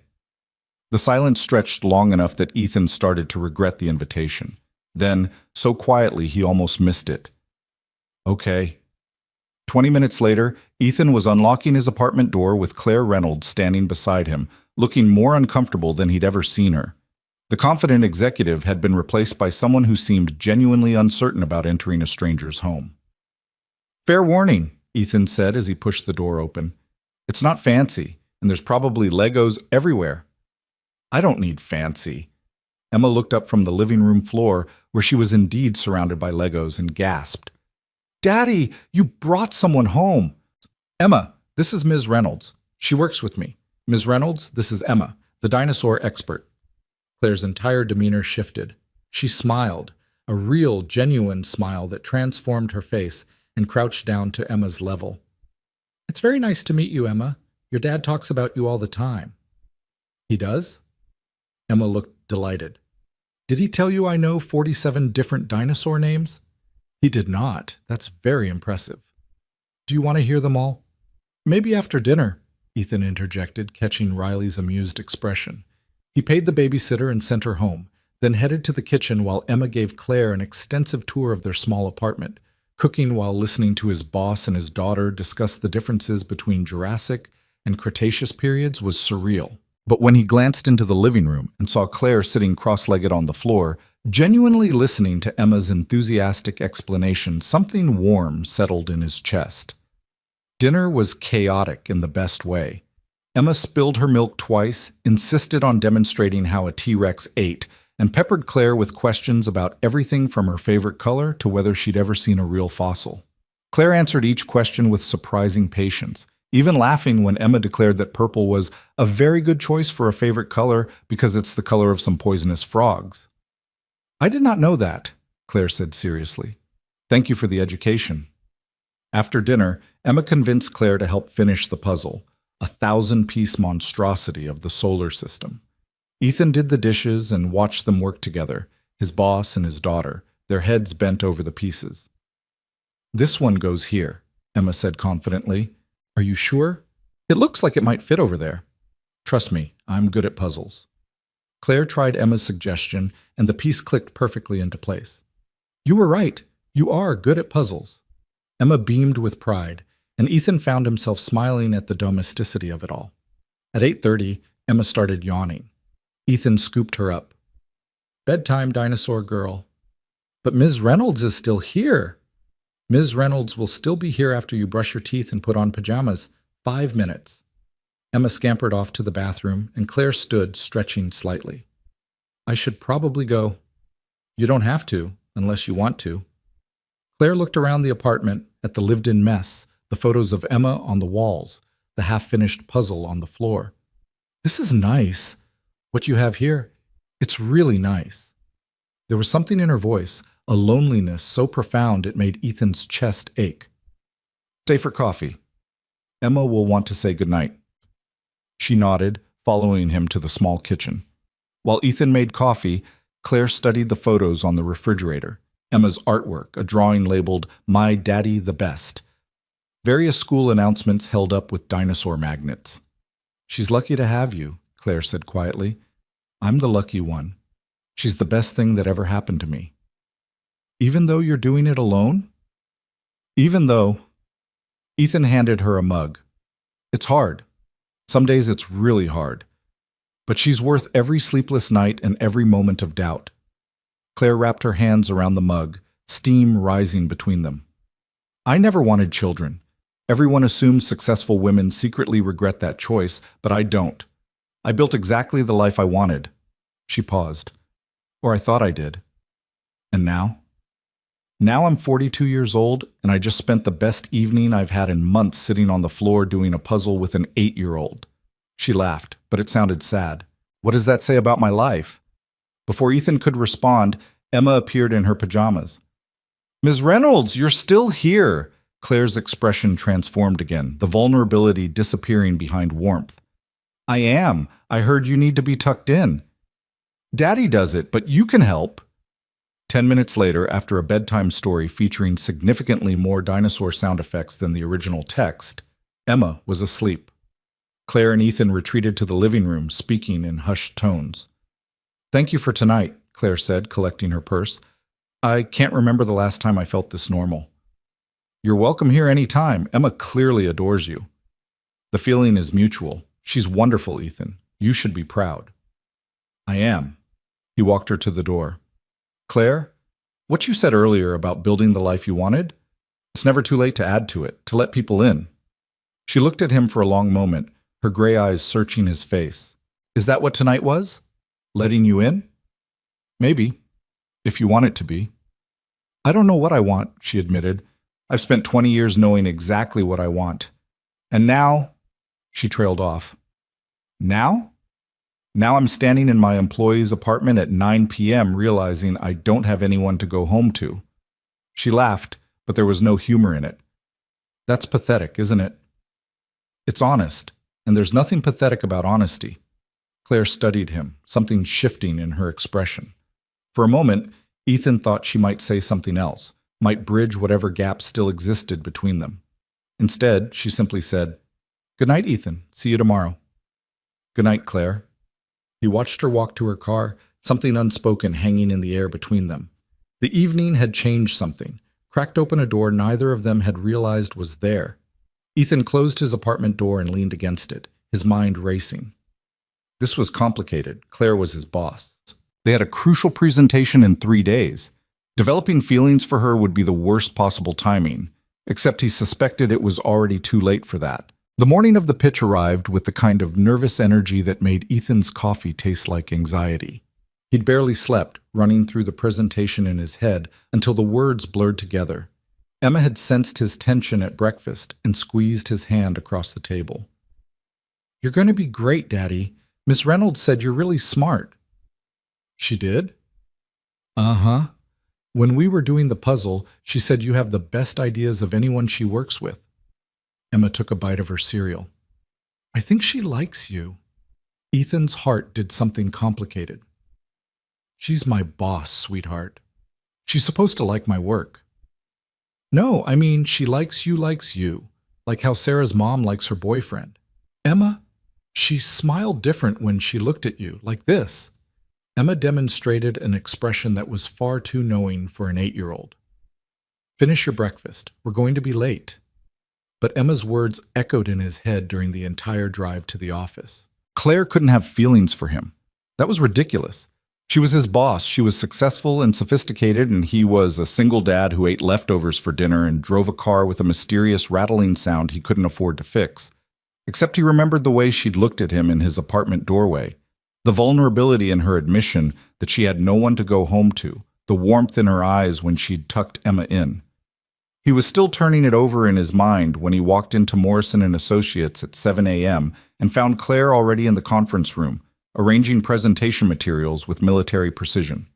S1: The silence stretched long enough that Ethan started to regret the invitation. Then, so quietly he almost missed it. Okay. 20 minutes later, Ethan was unlocking his apartment door with Claire Reynolds standing beside him, looking more uncomfortable than he'd ever seen her. The confident executive had been replaced by someone who seemed genuinely uncertain about entering a stranger's home. Fair warning, Ethan said as he pushed the door open. It's not fancy, and there's probably Legos everywhere. I don't need fancy. Emma looked up from the living room floor, where she was indeed surrounded by Legos, and gasped. Daddy, you brought someone home. Emma, this is Ms. Reynolds. She works with me. Ms. Reynolds, this is Emma, the dinosaur expert. Claire's entire demeanor shifted. She smiled, a real, genuine smile that transformed her face, and crouched down to Emma's level. It's very nice to meet you, Emma. Your dad talks about you all the time. He does? Emma looked delighted. Did he tell you I know 47 different dinosaur names? He did not. That's very impressive. Do you want to hear them all? Maybe after dinner, Ethan interjected, catching Riley's amused expression. He paid the babysitter and sent her home, then headed to the kitchen while Emma gave Claire an extensive tour of their small apartment, cooking while listening to his boss and his daughter discuss the differences between Jurassic and Cretaceous periods was surreal. But when he glanced into the living room and saw Claire sitting cross-legged on the floor, genuinely listening to Emma's enthusiastic explanation, something warm settled in his chest. Dinner was chaotic in the best way. Emma spilled her milk twice, insisted on demonstrating how a T-Rex ate, and peppered Claire with questions about everything from her favorite color to whether she'd ever seen a real fossil. Claire answered each question with surprising patience, even laughing when Emma declared that purple was a very good choice for a favorite color because it's the color of some poisonous frogs. I did not know that, Claire said seriously. Thank you for the education. After dinner, Emma convinced Claire to help finish the puzzle, a 1,000-piece monstrosity of the solar system. Ethan did the dishes and watched them work together, his boss and his daughter, their heads bent over the pieces. This one goes here, Emma said confidently. Are you sure? It looks like it might fit over there. Trust me, I'm good at puzzles. Claire tried Emma's suggestion, and the piece clicked perfectly into place. You were right. You are good at puzzles. Emma beamed with pride, and Ethan found himself smiling at the domesticity of it all. At 8:30, Emma started yawning. Ethan scooped her up. Bedtime, dinosaur girl. But Ms. Reynolds is still here. Ms. Reynolds will still be here after you brush your teeth and put on pajamas. 5 minutes. Emma scampered off to the bathroom, and Claire stood, stretching slightly. I should probably go. You don't have to, unless you want to. Claire looked around the apartment at the lived-in mess, the photos of Emma on the walls, the half-finished puzzle on the floor. This is nice. What you have here, it's really nice. There was something in her voice, a loneliness so profound it made Ethan's chest ache. Stay for coffee. Emma will want to say goodnight. She nodded, following him to the small kitchen. While Ethan made coffee, Claire studied the photos on the refrigerator, Emma's artwork, a drawing labeled, My Daddy the Best. Various school announcements held up with dinosaur magnets. She's lucky to have you, Claire said quietly. I'm the lucky one. She's the best thing that ever happened to me. Even though you're doing it alone? Even though... Ethan handed her a mug. It's hard. Some days it's really hard. But she's worth every sleepless night and every moment of doubt. Claire wrapped her hands around the mug, steam rising between them. I never wanted children. Everyone assumes successful women secretly regret that choice, but I don't. I built exactly the life I wanted. She paused. Or I thought I did. And now? Now I'm 42 years old, and I just spent the best evening I've had in months sitting on the floor doing a puzzle with an 8-year-old. She laughed, but it sounded sad. What does that say about my life? Before Ethan could respond, Emma appeared in her pajamas. Ms. Reynolds, you're still here! Claire's expression transformed again, the vulnerability disappearing behind warmth. I am. I heard you need to be tucked in. Daddy does it, but you can help. 10 minutes later, after a bedtime story featuring significantly more dinosaur sound effects than the original text, Emma was asleep. Claire and Ethan retreated to the living room, speaking in hushed tones. "Thank you for tonight," Claire said, collecting her purse. "I can't remember the last time I felt this normal." "You're welcome here any time. Emma clearly adores you." "The feeling is mutual. She's wonderful, Ethan. You should be proud." "I am." He walked her to the door. "Claire, what you said earlier about building the life you wanted? It's never too late to add to it, to let people in." She looked at him for a long moment, her gray eyes searching his face. "Is that what tonight was? Letting you in?" "Maybe, if you want it to be." "I don't know what I want," she admitted. "I've spent 20 years knowing exactly what I want. And now," she trailed off. "Now? Now I'm standing in my employee's apartment at 9 p.m. realizing I don't have anyone to go home to." She laughed, but there was no humor in it. "That's pathetic, isn't it?" "It's honest, and there's nothing pathetic about honesty." Claire studied him, something shifting in her expression. For a moment, Ethan thought she might say something else, might bridge whatever gap still existed between them. Instead, she simply said, "Good night, Ethan. See you tomorrow." "Good night, Claire." He watched her walk to her car, something unspoken hanging in the air between them. The evening had changed something, cracked open a door neither of them had realized was there. Ethan closed his apartment door and leaned against it, his mind racing. This was complicated. Claire was his boss. They had a crucial presentation in 3 days. Developing feelings for her would be the worst possible timing, except he suspected it was already too late for that. The morning of the pitch arrived with the kind of nervous energy that made Ethan's coffee taste like anxiety. He'd barely slept, running through the presentation in his head until the words blurred together. Emma had sensed his tension at breakfast and squeezed his hand across the table. "You're going to be great, Daddy. Miss Reynolds said you're really smart." "She did?" "Uh-huh. When we were doing the puzzle, she said you have the best ideas of anyone she works with." Emma took a bite of her cereal. "I think she likes you." Ethan's heart did something complicated. "She's my boss, sweetheart. She's supposed to like my work." "No, I mean she likes you, like how Sarah's mom likes her boyfriend." "Emma, she smiled different when she looked at you, like this." Emma demonstrated an expression that was far too knowing for an 8-year-old. "Finish your breakfast. We're going to be late." But Emma's words echoed in his head during the entire drive to the office. Claire couldn't have feelings for him. That was ridiculous. She was his boss. She was successful and sophisticated, and he was a single dad who ate leftovers for dinner and drove a car with a mysterious rattling sound he couldn't afford to fix. Except he remembered the way she'd looked at him in his apartment doorway, the vulnerability in her admission that she had no one to go home to, the warmth in her eyes when she'd tucked Emma in. He was still turning it over in his mind when he walked into Morrison & Associates at 7 a.m. and found Claire already in the conference room, arranging presentation materials with military precision.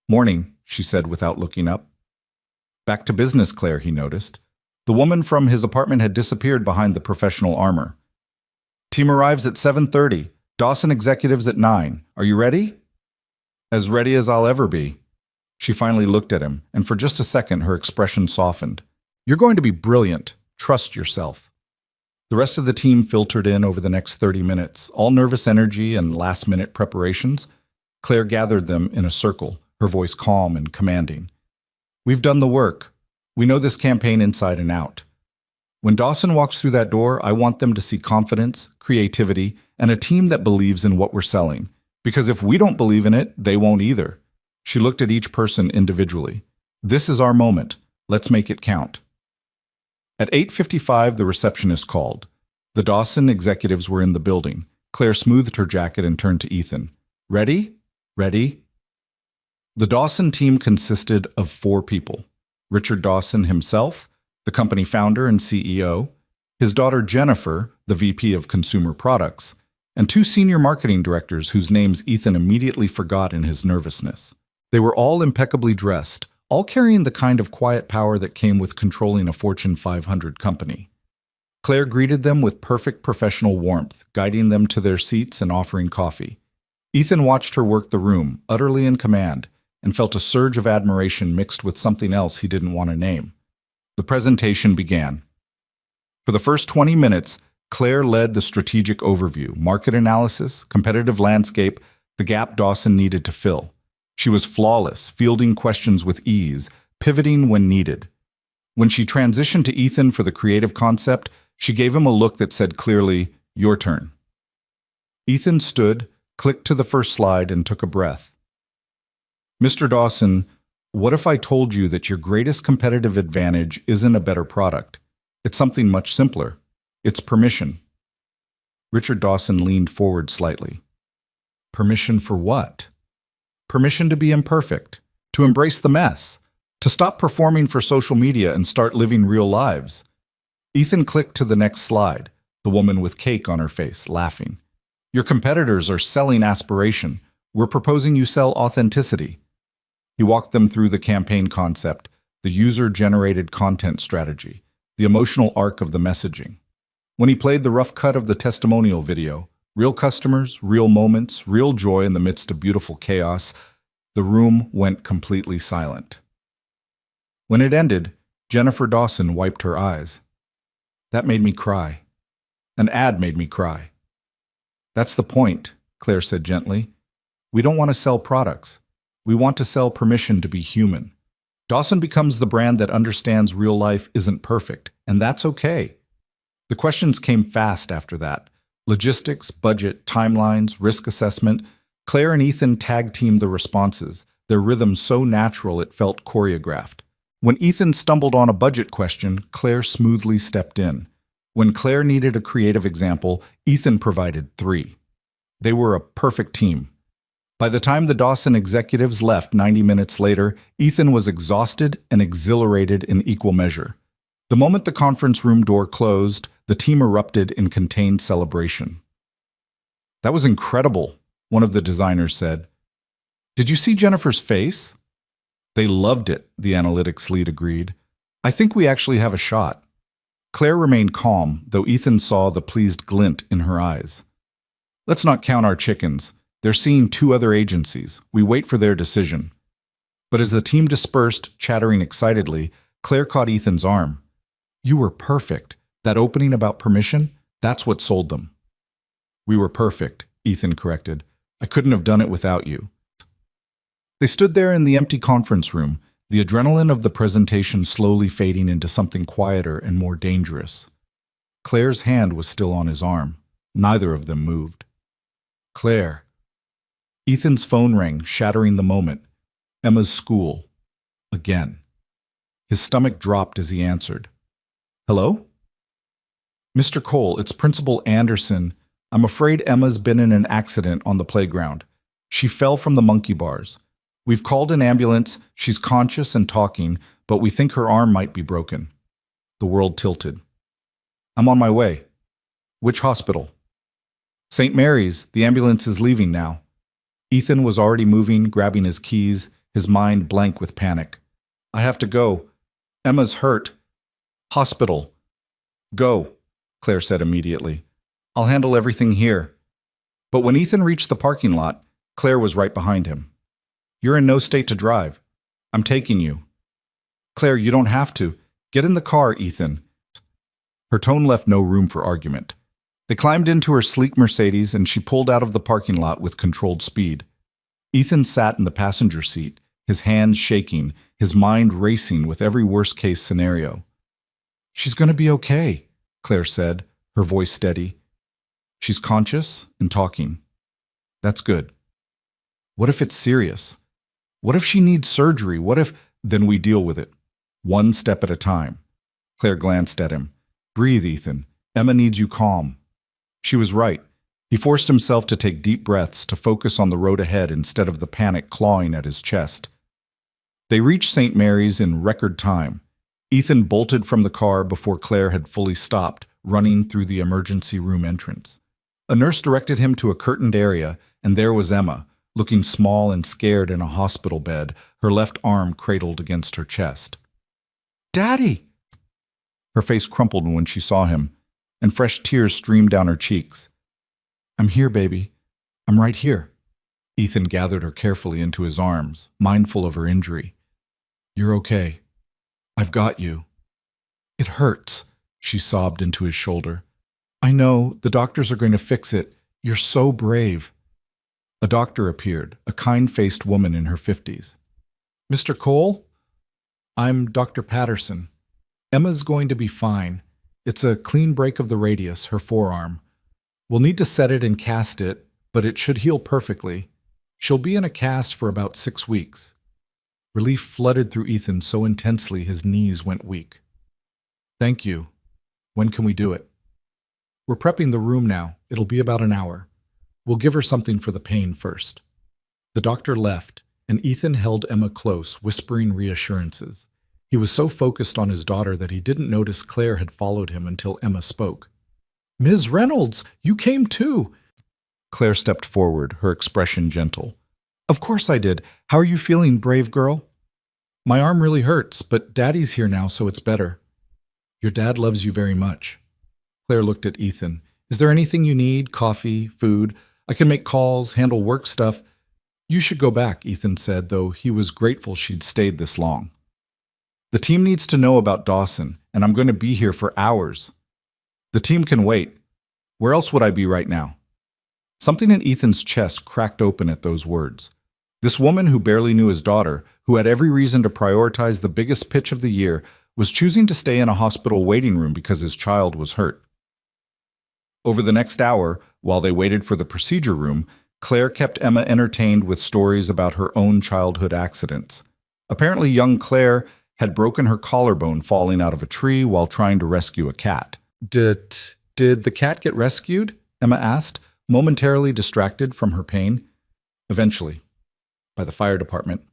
S1: "Morning," she said without looking up. "Back to business, Claire," he noticed. The woman from his apartment had disappeared behind the professional armor. "Team arrives at 7:30. Dawson executives at 9. Are you ready?" "As ready as I'll ever be." She finally looked at him, and for just a second her expression softened. "You're going to be brilliant. Trust yourself." The rest of the team filtered in over the next 30 minutes, all nervous energy and last-minute preparations. Claire gathered them in a circle, her voice calm and commanding. "We've done the work. We know this campaign inside and out. When Dawson walks through that door, I want them to see confidence, creativity, and a team that believes in what we're selling. Because if we don't believe in it, they won't either." She looked at each person individually. "This is our moment. Let's make it count." At 8:55, the receptionist called. The Dawson executives were in the building. Claire smoothed her jacket and turned to Ethan. "Ready? Ready?" The Dawson team consisted of 4 people. Richard Dawson himself, the company founder and CEO, his daughter Jennifer, the VP of Consumer Products, and 2 senior marketing directors whose names Ethan immediately forgot in his nervousness. They were all impeccably dressed, all carrying the kind of quiet power that came with controlling a Fortune 500 company. Claire greeted them with perfect professional warmth, guiding them to their seats and offering coffee. Ethan watched her work the room, utterly in command, and felt a surge of admiration mixed with something else he didn't want to name. The presentation began. For the first 20 minutes, Claire led the strategic overview, market analysis, competitive landscape, the gap Dawson needed to fill. She was flawless, fielding questions with ease, pivoting when needed. When she transitioned to Ethan for the creative concept, she gave him a look that said clearly, "Your turn." Ethan stood, clicked to the first slide, and took a breath. "Mr. Dawson, what if I told you that your greatest competitive advantage isn't a better product? It's something much simpler. It's permission." Richard Dawson leaned forward slightly. "Permission for what?" "Permission to be imperfect, to embrace the mess, to stop performing for social media and start living real lives." Ethan clicked to the next slide, the woman with cake on her face, laughing. "Your competitors are selling aspiration. We're proposing you sell authenticity." He walked them through the campaign concept, the user-generated content strategy, the emotional arc of the messaging. When he played the rough cut of the testimonial video, real customers, real moments, real joy in the midst of beautiful chaos, the room went completely silent. When it ended, Jennifer Dawson wiped her eyes. "That made me cry. An ad made me cry." "That's the point," Claire said gently. "We don't want to sell products. We want to sell permission to be human." Dawson becomes the brand that understands real life isn't perfect, and that's okay. The questions came fast after that. Logistics, budget, timelines, risk assessment. Claire and Ethan tag-teamed the responses, their rhythm so natural it felt choreographed. When Ethan stumbled on a budget question, Claire smoothly stepped in. When Claire needed a creative example, Ethan provided 3. They were a perfect team. By the time the Dawson executives left 90 minutes later, Ethan was exhausted and exhilarated in equal measure. The moment the conference room door closed, the team erupted in contained celebration. "That was incredible," one of the designers said. "Did you see Jennifer's face?" "They loved it," the analytics lead agreed. "I think we actually have a shot." Claire remained calm, though Ethan saw the pleased glint in her eyes. "Let's not count our chickens. They're seeing 2 other agencies. We wait for their decision." But as the team dispersed, chattering excitedly, Claire caught Ethan's arm. "You were perfect. That opening about permission, that's what sold them." "We were perfect," Ethan corrected. "I couldn't have done it without you." They stood there in the empty conference room, the adrenaline of the presentation slowly fading into something quieter and more dangerous. Claire's hand was still on his arm. Neither of them moved. "Claire." Ethan's phone rang, shattering the moment. Emma's school. Again. His stomach dropped as he answered. "Hello?" "Mr. Cole, it's Principal Anderson. I'm afraid Emma's been in an accident on the playground. She fell from the monkey bars. We've called an ambulance. She's conscious and talking, but we think her arm might be broken." The world tilted. "I'm on my way." "Which hospital?" "St. Mary's. The ambulance is leaving now." Ethan was already moving, grabbing his keys, his mind blank with panic. "I have to go. Emma's hurt. Hospital." "Go," Claire said immediately. "I'll handle everything here." But when Ethan reached the parking lot, Claire was right behind him. "You're in no state to drive. I'm taking you." "Claire, you don't have to. Get in the car, Ethan." Her tone left no room for argument. They climbed into her sleek Mercedes and she pulled out of the parking lot with controlled speed. Ethan sat in the passenger seat, his hands shaking, his mind racing with every worst-case scenario. "She's going to be okay," Claire said, her voice steady. "She's conscious and talking. That's good. What if it's serious? What if she needs surgery? What if—" "Then we deal with it. One step at a time." Claire glanced at him. "Breathe, Ethan. Emma needs you calm." She was right. He forced himself to take deep breaths to focus on the road ahead instead of the panic clawing at his chest. They reached St. Mary's in record time. Ethan bolted from the car before Claire had fully stopped, running through the emergency room entrance. A nurse directed him to a curtained area, and there was Emma, looking small and scared in a hospital bed, her left arm cradled against her chest. "Daddy!" Her face crumpled when she saw him, and fresh tears streamed down her cheeks. "I'm here, baby. I'm right here." Ethan gathered her carefully into his arms, mindful of her injury. "You're okay. I've got you." "It hurts," she sobbed into his shoulder. "I know, the doctors are going to fix it. You're so brave." A doctor appeared, a kind-faced woman in her 50s. "Mr. Cole?" "I'm Dr. Patterson. Emma's going to be fine. It's a clean break of the radius, her forearm. We'll need to set it and cast it, but it should heal perfectly. She'll be in a cast for about 6 weeks." Relief flooded through Ethan so intensely his knees went weak. "Thank you. When can we do it?" "We're prepping the room now. It'll be about an hour. We'll give her something for the pain first." The doctor left, and Ethan held Emma close, whispering reassurances. He was so focused on his daughter that he didn't notice Claire had followed him until Emma spoke. "Ms. Reynolds, you came too." Claire stepped forward, her expression gentle. "Of course I did. How are you feeling, brave girl?" "My arm really hurts, but Daddy's here now, so it's better." "Your dad loves you very much." Claire looked at Ethan. "Is there anything you need? Coffee, food? I can make calls, handle work stuff." "You should go back," Ethan said, though he was grateful she'd stayed this long. "The team needs to know about Dawson, and I'm going to be here for hours." "The team can wait. Where else would I be right now?" Something in Ethan's chest cracked open at those words. This woman who barely knew his daughter, who had every reason to prioritize the biggest pitch of the year, was choosing to stay in a hospital waiting room because his child was hurt. Over the next hour, while they waited for the procedure room, Claire kept Emma entertained with stories about her own childhood accidents. Apparently, young Claire had broken her collarbone falling out of a tree while trying to rescue a cat. Did the cat get rescued?" Emma asked, momentarily distracted from her pain. "Eventually, by the fire department.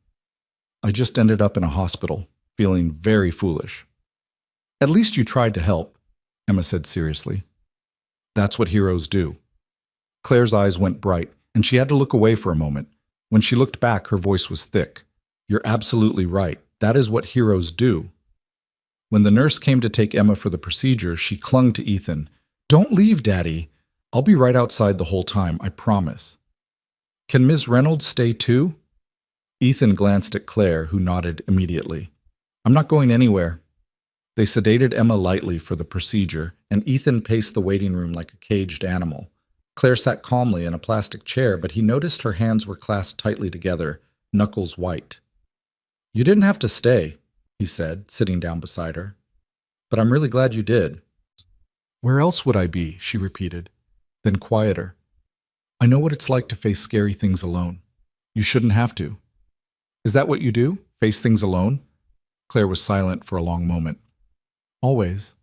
S1: I just ended up in a hospital, feeling very foolish." "At least you tried to help," Emma said seriously. "That's what heroes do." Claire's eyes went bright, and she had to look away for a moment. When she looked back, her voice was thick. "You're absolutely right. That is what heroes do." When the nurse came to take Emma for the procedure, she clung to Ethan. "Don't leave, Daddy. I'll be right outside the whole time, I promise." "Can Ms. Reynolds stay too?" Ethan glanced at Claire, who nodded immediately. "I'm not going anywhere." They sedated Emma lightly for the procedure, and Ethan paced the waiting room like a caged animal. Claire sat calmly in a plastic chair, but he noticed her hands were clasped tightly together, knuckles white. "You didn't have to stay," he said, sitting down beside her. "But I'm really glad you did." "Where else would I be?" she repeated, then quieter. "I know what it's like to face scary things alone. You shouldn't have to." "Is that what you do? Face things alone?" Claire was silent for a long moment. "Always.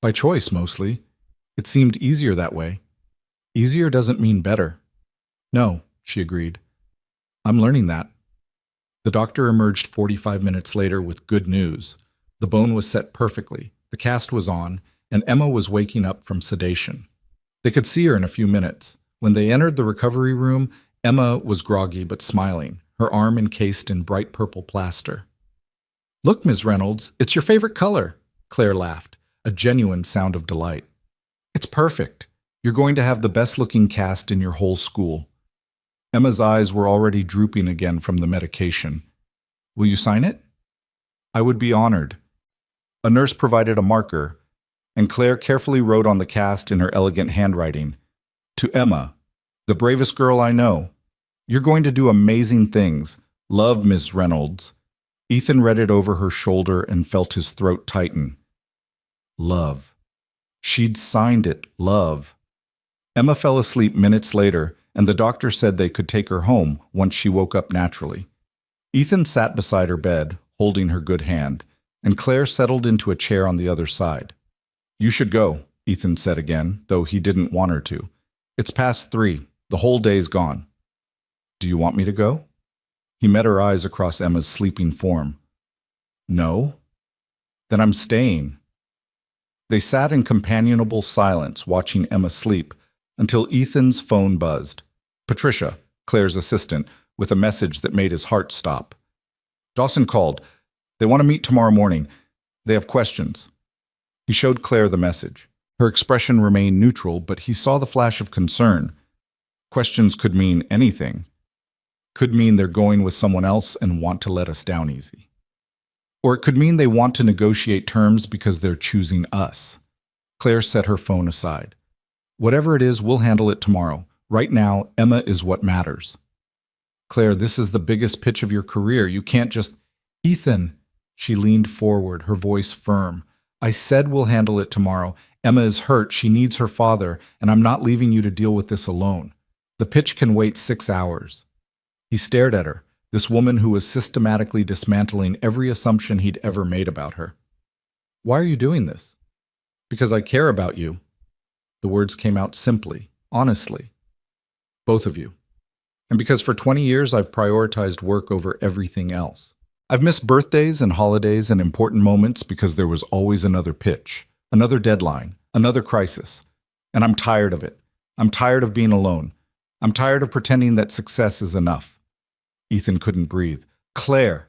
S1: By choice, mostly. It seemed easier that way." "Easier doesn't mean better." "No," she agreed. "I'm learning that." The doctor emerged 45 minutes later with good news. The bone was set perfectly, the cast was on, and Emma was waking up from sedation. They could see her in a few minutes. When they entered the recovery room, Emma was groggy but smiling, her arm encased in bright purple plaster. "Look, Ms. Reynolds, it's your favorite color," Claire laughed, a genuine sound of delight. "It's perfect. You're going to have the best-looking cast in your whole school." Emma's eyes were already drooping again from the medication. "Will you sign it?" "I would be honored." A nurse provided a marker, and Claire carefully wrote on the cast in her elegant handwriting, "To Emma, the bravest girl I know. You're going to do amazing things. Love, Ms. Reynolds." Ethan read it over her shoulder and felt his throat tighten. Love. She'd signed it, love. Emma fell asleep minutes later, and the doctor said they could take her home once she woke up naturally. Ethan sat beside her bed, holding her good hand, and Claire settled into a chair on the other side. "You should go," Ethan said again, though he didn't want her to. "It's past 3. The whole day's gone." "Do you want me to go?" He met her eyes across Emma's sleeping form. "No?" "Then I'm staying." They sat in companionable silence, watching Emma sleep, until Ethan's phone buzzed. Patricia, Claire's assistant, with a message that made his heart stop. "Dawson called. They want to meet tomorrow morning. They have questions." He showed Claire the message. Her expression remained neutral, but he saw the flash of concern. Questions could mean anything. Could mean they're going with someone else and want to let us down easy. Or it could mean they want to negotiate terms because they're choosing us. Claire set her phone aside. Whatever it is, we'll handle it tomorrow. Right now, Emma is what matters. Claire, this is the biggest pitch of your career. You can't just... Ethan, she leaned forward, her voice firm. I said we'll handle it tomorrow. Emma is hurt. She needs her father, and I'm not leaving you to deal with this alone. The pitch can wait 6 hours. He stared at her, this woman who was systematically dismantling every assumption he'd ever made about her. Why are you doing this? Because I care about you. The words came out simply, honestly. Both of you. And because for 20 years I've prioritized work over everything else. I've missed birthdays and holidays and important moments because there was always another pitch, another deadline, another crisis. And I'm tired of it. I'm tired of being alone. I'm tired of pretending that success is enough. Ethan couldn't breathe. Claire,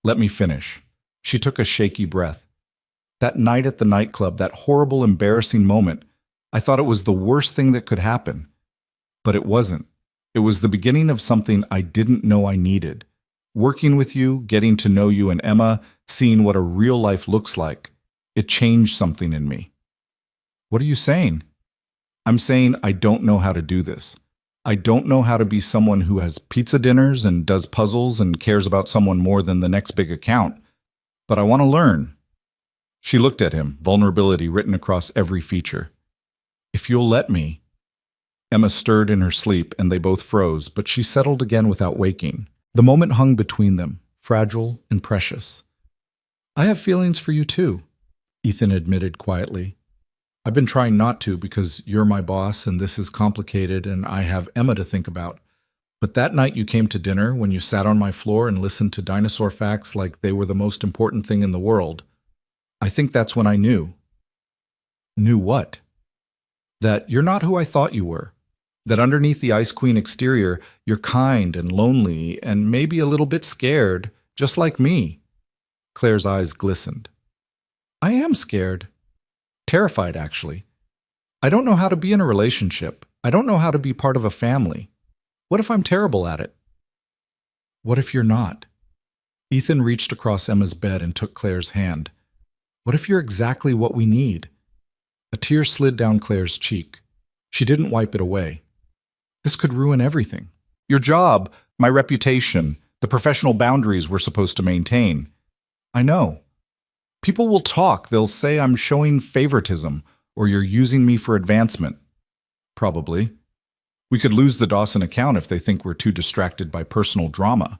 S1: let me finish. She took a shaky breath. That night at the nightclub, that horrible, embarrassing moment, I thought it was the worst thing that could happen. But it wasn't. It was the beginning of something I didn't know I needed. Working with you, getting to know you and Emma, seeing what a real life looks like, it changed something in me. What are you saying? I'm saying I don't know how to do this. I don't know how to be someone who has pizza dinners and does puzzles and cares about someone more than the next big account. But I want to learn. She looked at him, vulnerability written across every feature. If you'll let me. Emma stirred in her sleep and they both froze, but she settled again without waking. The moment hung between them, fragile and precious. I have feelings for you too, Ethan admitted quietly. I've been trying not to because you're my boss and this is complicated and I have Emma to think about. But that night you came to dinner, when you sat on my floor and listened to dinosaur facts like they were the most important thing in the world, I think that's when I knew. Knew what? That you're not who I thought you were. That underneath the Ice Queen exterior, you're kind and lonely and maybe a little bit scared, just like me. Claire's eyes glistened. I am scared. Terrified, actually. I don't know how to be in a relationship. I don't know how to be part of a family. What if I'm terrible at it? What if you're not? Ethan reached across Emma's bed and took Claire's hand. What if you're exactly what we need? A tear slid down Claire's cheek. She didn't wipe it away. This could ruin everything. Your job, my reputation, the professional boundaries we're supposed to maintain. I know. People will talk. They'll say I'm showing favoritism or you're using me for advancement. Probably. We could lose the Dawson account if they think we're too distracted by personal drama.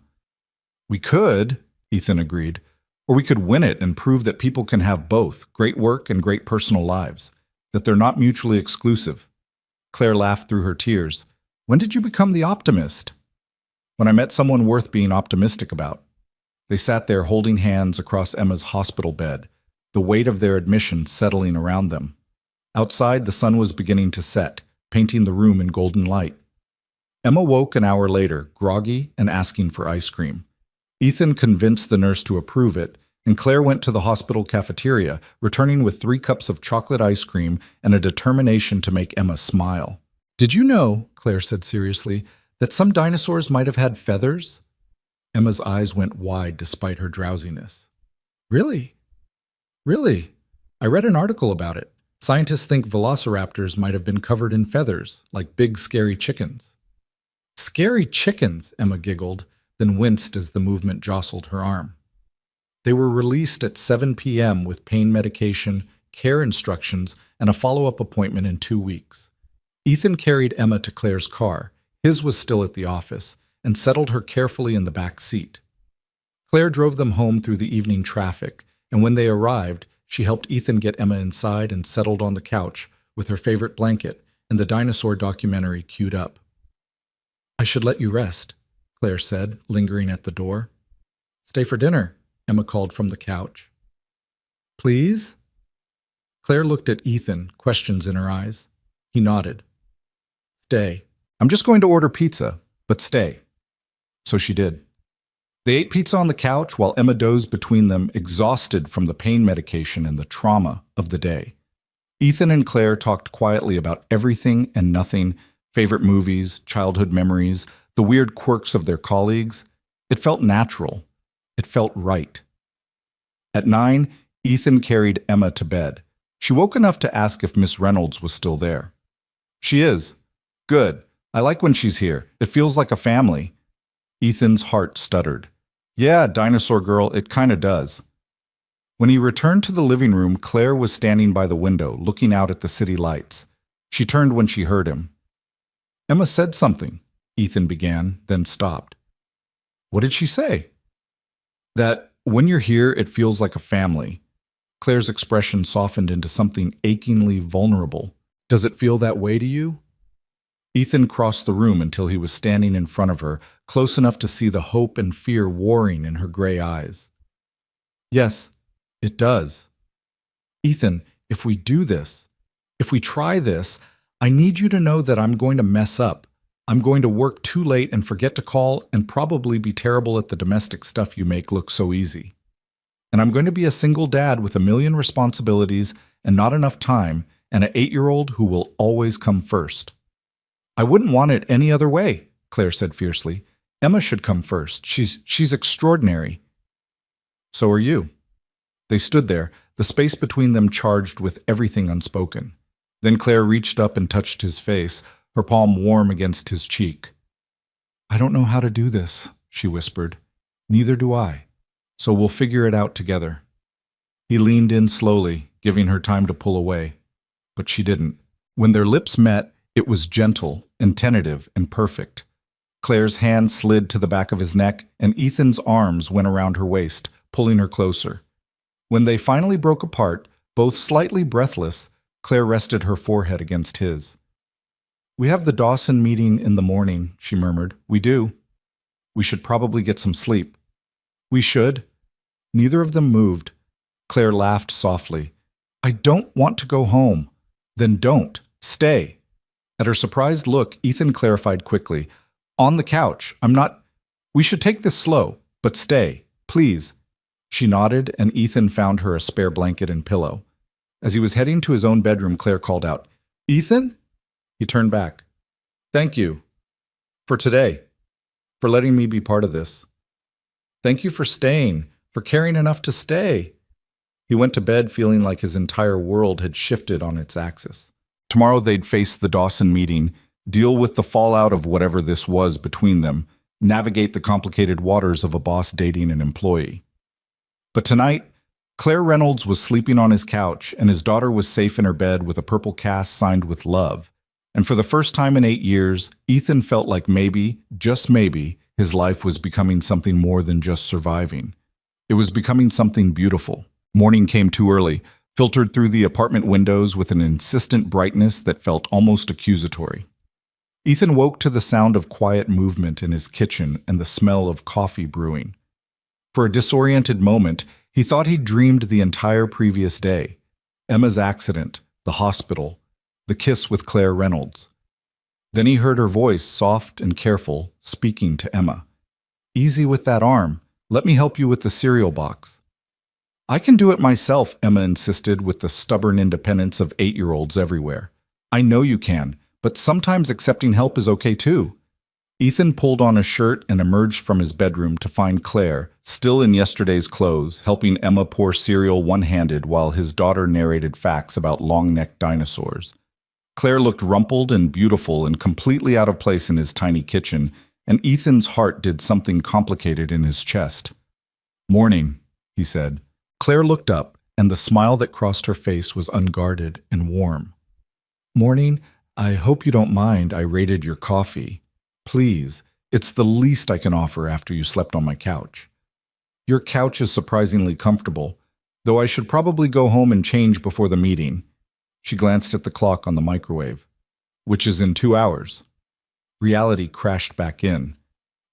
S1: We could, Ethan agreed, or we could win it and prove that people can have both, great work and great personal lives, that they're not mutually exclusive. Claire laughed through her tears. When did you become the optimist? When I met someone worth being optimistic about. They sat there holding hands across Emma's hospital bed, the weight of their admission settling around them. Outside, the sun was beginning to set, painting the room in golden light. Emma woke an hour later, groggy and asking for ice cream. Ethan convinced the nurse to approve it, and Claire went to the hospital cafeteria, returning with 3 cups of chocolate ice cream and a determination to make Emma smile. Did you know, Claire said seriously, that some dinosaurs might have had feathers? Emma's eyes went wide despite her drowsiness. Really? Really? I read an article about it. Scientists think velociraptors might have been covered in feathers, like big scary chickens. Scary chickens, Emma giggled, then winced as the movement jostled her arm. They were released at 7 p.m. with pain medication, care instructions, and a follow-up appointment in 2 weeks. Ethan carried Emma to Claire's car. His was still at the office, and settled her carefully in the back seat. Claire drove them home through the evening traffic, and when they arrived, she helped Ethan get Emma inside and settled on the couch with her favorite blanket and the dinosaur documentary queued up. I should let you rest, Claire said, lingering at the door. Stay for dinner, Emma called from the couch. Please? Claire looked at Ethan, questions in her eyes. He nodded. Stay. I'm just going to order pizza, but stay. So she did. They ate pizza on the couch while Emma dozed between them, exhausted from the pain medication and the trauma of the day. Ethan and Claire talked quietly about everything and nothing, favorite movies, childhood memories, the weird quirks of their colleagues. It felt natural. It felt right. At 9, Ethan carried Emma to bed. She woke enough to ask if Miss Reynolds was still there. She is. Good. I like when she's here. It feels like a family. Ethan's heart stuttered. Yeah, dinosaur girl, it kinda does. When he returned to the living room, Claire was standing by the window, looking out at the city lights. She turned when she heard him. Emma said something, Ethan began, then stopped. What did she say? That when you're here, it feels like a family. Claire's expression softened into something achingly vulnerable. Does it feel that way to you? Ethan crossed the room until he was standing in front of her, close enough to see the hope and fear warring in her gray eyes. Yes, it does. Ethan, if we do this, if we try this, I need you to know that I'm going to mess up. I'm going to work too late and forget to call and probably be terrible at the domestic stuff you make look so easy. And I'm going to be a single dad with a million responsibilities and not enough time, and an 8-year-old who will always come first. I wouldn't want it any other way, Claire said fiercely. Emma should come first. She's extraordinary. So are you. They stood there, the space between them charged with everything unspoken. Then Claire reached up and touched his face, her palm warm against his cheek. I don't know how to do this, she whispered. Neither do I. So we'll figure it out together. He leaned in slowly, giving her time to pull away. But she didn't. When their lips met, it was gentle and tentative and perfect. Claire's hand slid to the back of his neck, and Ethan's arms went around her waist, pulling her closer. When they finally broke apart, both slightly breathless, Claire rested her forehead against his. We have the Dawson meeting in the morning, she murmured. We do. We should probably get some sleep. We should. Neither of them moved. Claire laughed softly. I don't want to go home. Then don't. Stay. At her surprised look, Ethan clarified quickly. On the couch. I'm not... We should take this slow, but stay. Please. She nodded, and Ethan found her a spare blanket and pillow. As he was heading to his own bedroom, Claire called out, Ethan? He turned back. Thank you. For today. For letting me be part of this. Thank you for staying, for caring enough to stay. He went to bed feeling like his entire world had shifted on its axis. Tomorrow they'd face the Dawson meeting, deal with the fallout of whatever this was between them, navigate the complicated waters of a boss dating an employee. But tonight, Claire Reynolds was sleeping on his couch, and his daughter was safe in her bed with a purple cast signed with love. And for the first time in 8 years, Ethan felt like maybe, just maybe, his life was becoming something more than just surviving. It was becoming something beautiful. Morning came too early, filtered through the apartment windows with an insistent brightness that felt almost accusatory. Ethan woke to the sound of quiet movement in his kitchen and the smell of coffee brewing. For a disoriented moment, he thought he'd dreamed the entire previous day. Emma's accident, the hospital, the kiss with Claire Reynolds. Then he heard her voice, soft and careful, speaking to Emma. Easy with that arm. Let me help you with the cereal box. I can do it myself, Emma insisted with the stubborn independence of 8-year-olds everywhere. I know you can, but sometimes accepting help is okay too. Ethan pulled on a shirt and emerged from his bedroom to find Claire, still in yesterday's clothes, helping Emma pour cereal one-handed while his daughter narrated facts about long-necked dinosaurs. Claire looked rumpled and beautiful and completely out of place in his tiny kitchen, and Ethan's heart did something complicated in his chest. Morning, he said. Claire looked up, and the smile that crossed her face was unguarded and warm. Morning, I hope you don't mind I raided your coffee. Please, it's the least I can offer after you slept on my couch. Your couch is surprisingly comfortable, though I should probably go home and change before the meeting. She glanced at the clock on the microwave. Which is in 2 hours. Reality crashed back in.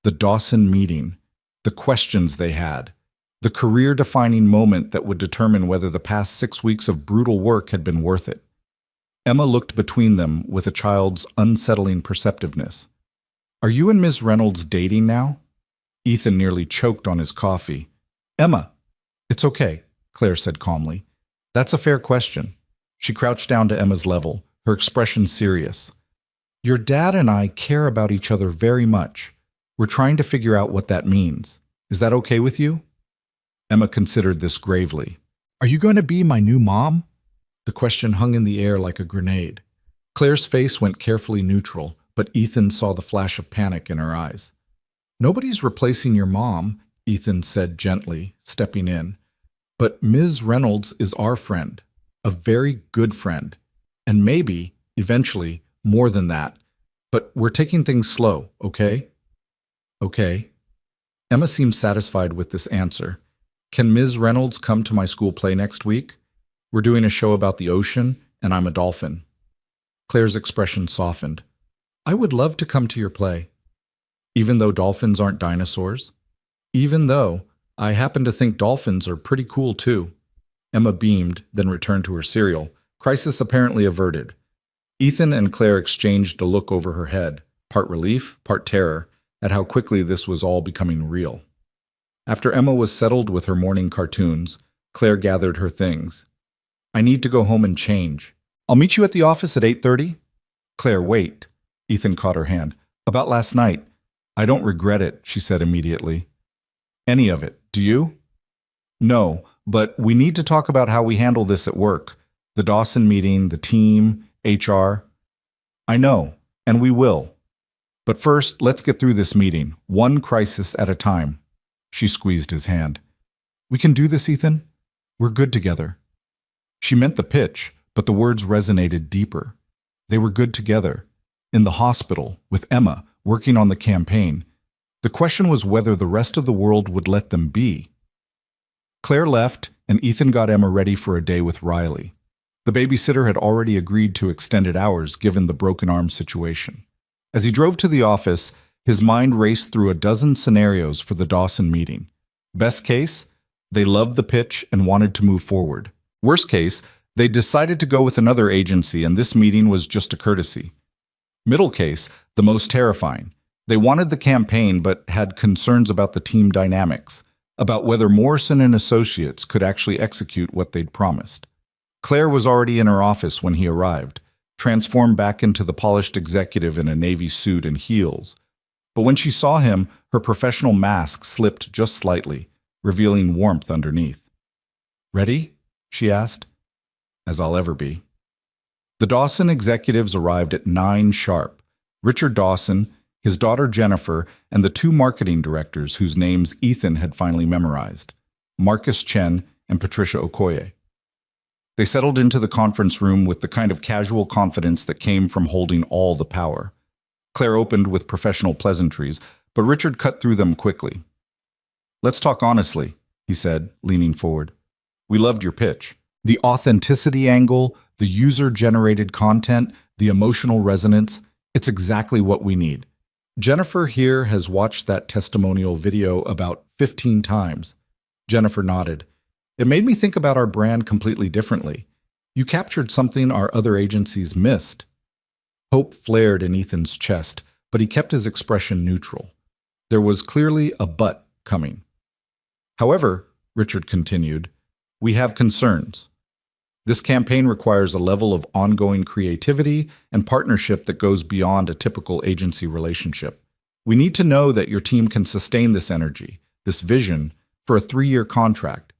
S1: The Dawson meeting. The questions they had. The career-defining moment that would determine whether the past 6 weeks of brutal work had been worth it. Emma looked between them with a child's unsettling perceptiveness. Are you and Ms. Reynolds dating now? Ethan nearly choked on his coffee. Emma. It's okay, Claire said calmly. That's a fair question. She crouched down to Emma's level, her expression serious. Your dad and I care about each other very much. We're trying to figure out what that means. Is that okay with you? Emma considered this gravely. Are you going to be my new mom? The question hung in the air like a grenade. Claire's face went carefully neutral, but Ethan saw the flash of panic in her eyes. Nobody's replacing your mom, Ethan said gently, stepping in. But Ms. Reynolds is our friend, a very good friend, and maybe, eventually, more than that. But we're taking things slow, okay? Okay. Emma seemed satisfied with this answer. Can Ms. Reynolds come to my school play next week? We're doing a show about the ocean, and I'm a dolphin. Claire's expression softened. I would love to come to your play. Even though dolphins aren't dinosaurs? Even though I happen to think dolphins are pretty cool too. Emma beamed, then returned to her cereal, crisis apparently averted. Ethan and Claire exchanged a look over her head, part relief, part terror, at how quickly this was all becoming real. After Emma was settled with her morning cartoons, Claire gathered her things. I need to go home and change. I'll meet you at the office at 8:30. Claire, wait. Ethan caught her hand. About last night. I don't regret it, she said immediately. Any of it, do you? No, but we need to talk about how we handle this at work. The Dawson meeting, the team, HR. I know, and we will. But first, let's get through this meeting, one crisis at a time. She squeezed his hand. We can do this, Ethan. We're good together. She meant the pitch, but the words resonated deeper. They were good together. In the hospital, with Emma, working on the campaign. The question was whether the rest of the world would let them be. Claire left, and Ethan got Emma ready for a day with Riley. The babysitter had already agreed to extended hours given the broken arm situation. As he drove to the office, his mind raced through a dozen scenarios for the Dawson meeting. Best case, they loved the pitch and wanted to move forward. Worst case, they decided to go with another agency and this meeting was just a courtesy. Middle case, the most terrifying. They wanted the campaign but had concerns about the team dynamics, about whether Morrison and Associates could actually execute what they'd promised. Claire was already in her office when he arrived, transformed back into the polished executive in a navy suit and heels. But when she saw him, her professional mask slipped just slightly, revealing warmth underneath. Ready? She asked. As I'll ever be. The Dawson executives arrived at 9 sharp. Richard Dawson, his daughter Jennifer, and the 2 marketing directors whose names Ethan had finally memorized, Marcus Chen and Patricia Okoye. They settled into the conference room with the kind of casual confidence that came from holding all the power. Claire opened with professional pleasantries, but Richard cut through them quickly. Let's talk honestly, he said, leaning forward. We loved your pitch. The authenticity angle, the user-generated content, the emotional resonance, it's exactly what we need. Jennifer here has watched that testimonial video about 15 times. Jennifer nodded. It made me think about our brand completely differently. You captured something our other agencies missed. Hope flared in Ethan's chest, but he kept his expression neutral. There was clearly a but coming. However, Richard continued, we have concerns. This campaign requires a level of ongoing creativity and partnership that goes beyond a typical agency relationship. We need to know that your team can sustain this energy, this vision, for a 3-year contract,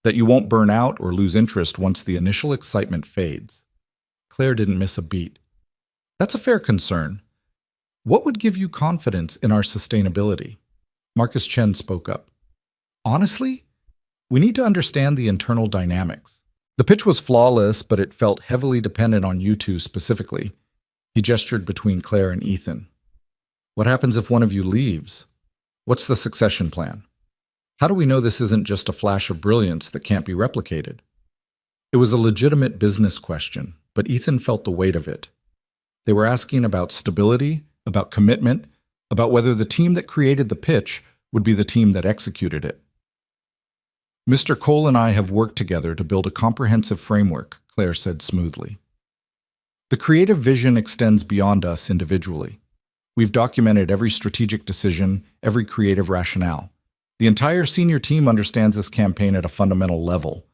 S1: that you won't burn out or lose interest once the initial excitement fades. Claire didn't miss a beat. That's a fair concern. What would give you confidence in our sustainability? Marcus Chen spoke up. Honestly, we need to understand the internal dynamics. The pitch was flawless, but it felt heavily dependent on you two specifically. He gestured between Claire and Ethan. What happens if one of you leaves? What's the succession plan? How do we know this isn't just a flash of brilliance that can't be replicated? It was a legitimate business question, but Ethan felt the weight of it. They were asking about stability, about commitment, about whether the team that created the pitch would be the team that executed it. Mr. Cole and I have worked together to build a comprehensive framework, Claire said smoothly. The creative vision extends beyond us individually. We've documented every strategic decision, every creative rationale. The entire senior team understands this campaign at a fundamental level.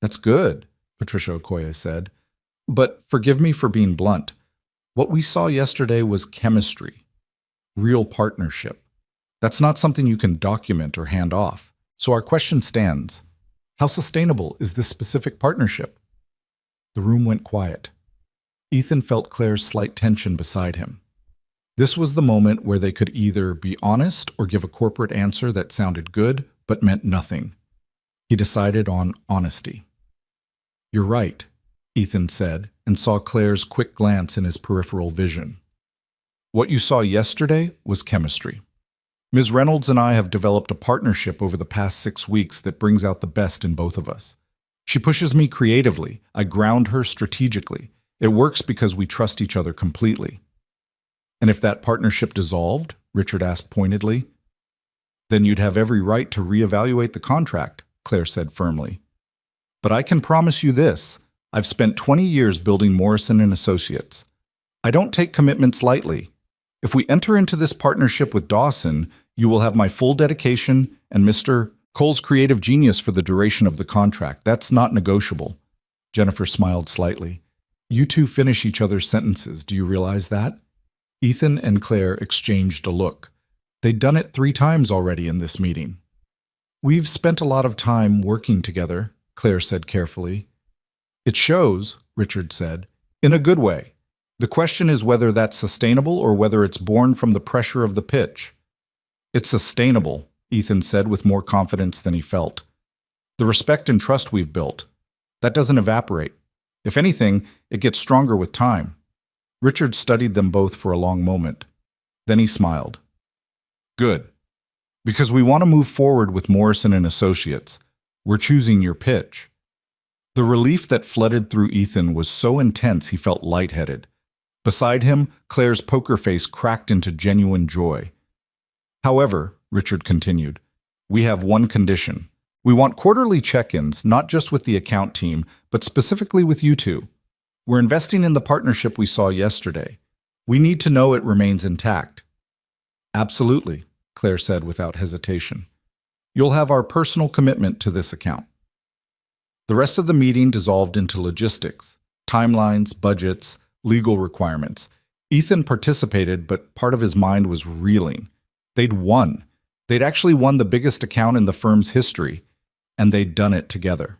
S1: That's good, Patricia Okoye said. But forgive me for being blunt. What we saw yesterday was chemistry, real partnership. That's not something you can document or hand off. So our question stands. How sustainable is this specific partnership? The room went quiet. Ethan felt Claire's slight tension beside him. This was the moment where they could either be honest or give a corporate answer that sounded good but meant nothing. He decided on honesty. "You're right," Ethan said, and saw Claire's quick glance in his peripheral vision. "What you saw yesterday was chemistry. Ms. Reynolds and I have developed a partnership over the past 6 weeks that brings out the best in both of us. She pushes me creatively. I ground her strategically. It works because we trust each other completely." "And if that partnership dissolved," Richard asked pointedly, "then you'd have every right to reevaluate the contract," Claire said firmly. "But I can promise you this. I've spent 20 years building Morrison & Associates. I don't take commitments lightly. If we enter into this partnership with Dawson, you will have my full dedication and Mr. Cole's creative genius for the duration of the contract. That's not negotiable." Jennifer smiled slightly. "You two finish each other's sentences. Do you realize that?" Ethan and Claire exchanged a look. They'd done it 3 times already in this meeting. "We've spent a lot of time working together," Claire said carefully. "It shows," Richard said, "in a good way. The question is whether that's sustainable or whether it's born from the pressure of the pitch." "It's sustainable," Ethan said with more confidence than he felt. "The respect and trust we've built, that doesn't evaporate. If anything, it gets stronger with time." Richard studied them both for a long moment. Then he smiled. "Good. Because we want to move forward with Morrison & Associates. We're choosing your pitch." The relief that flooded through Ethan was so intense he felt lightheaded. Beside him, Claire's poker face cracked into genuine joy. "However," Richard continued, "we have one condition. We want quarterly check-ins, not just with the account team, but specifically with you two. We're investing in the partnership we saw yesterday. We need to know it remains intact." "Absolutely," Claire said without hesitation. "You'll have our personal commitment to this account." The rest of the meeting dissolved into logistics, timelines, budgets, legal requirements. Ethan participated, but part of his mind was reeling. They'd won. They'd actually won the biggest account in the firm's history, and they'd done it together.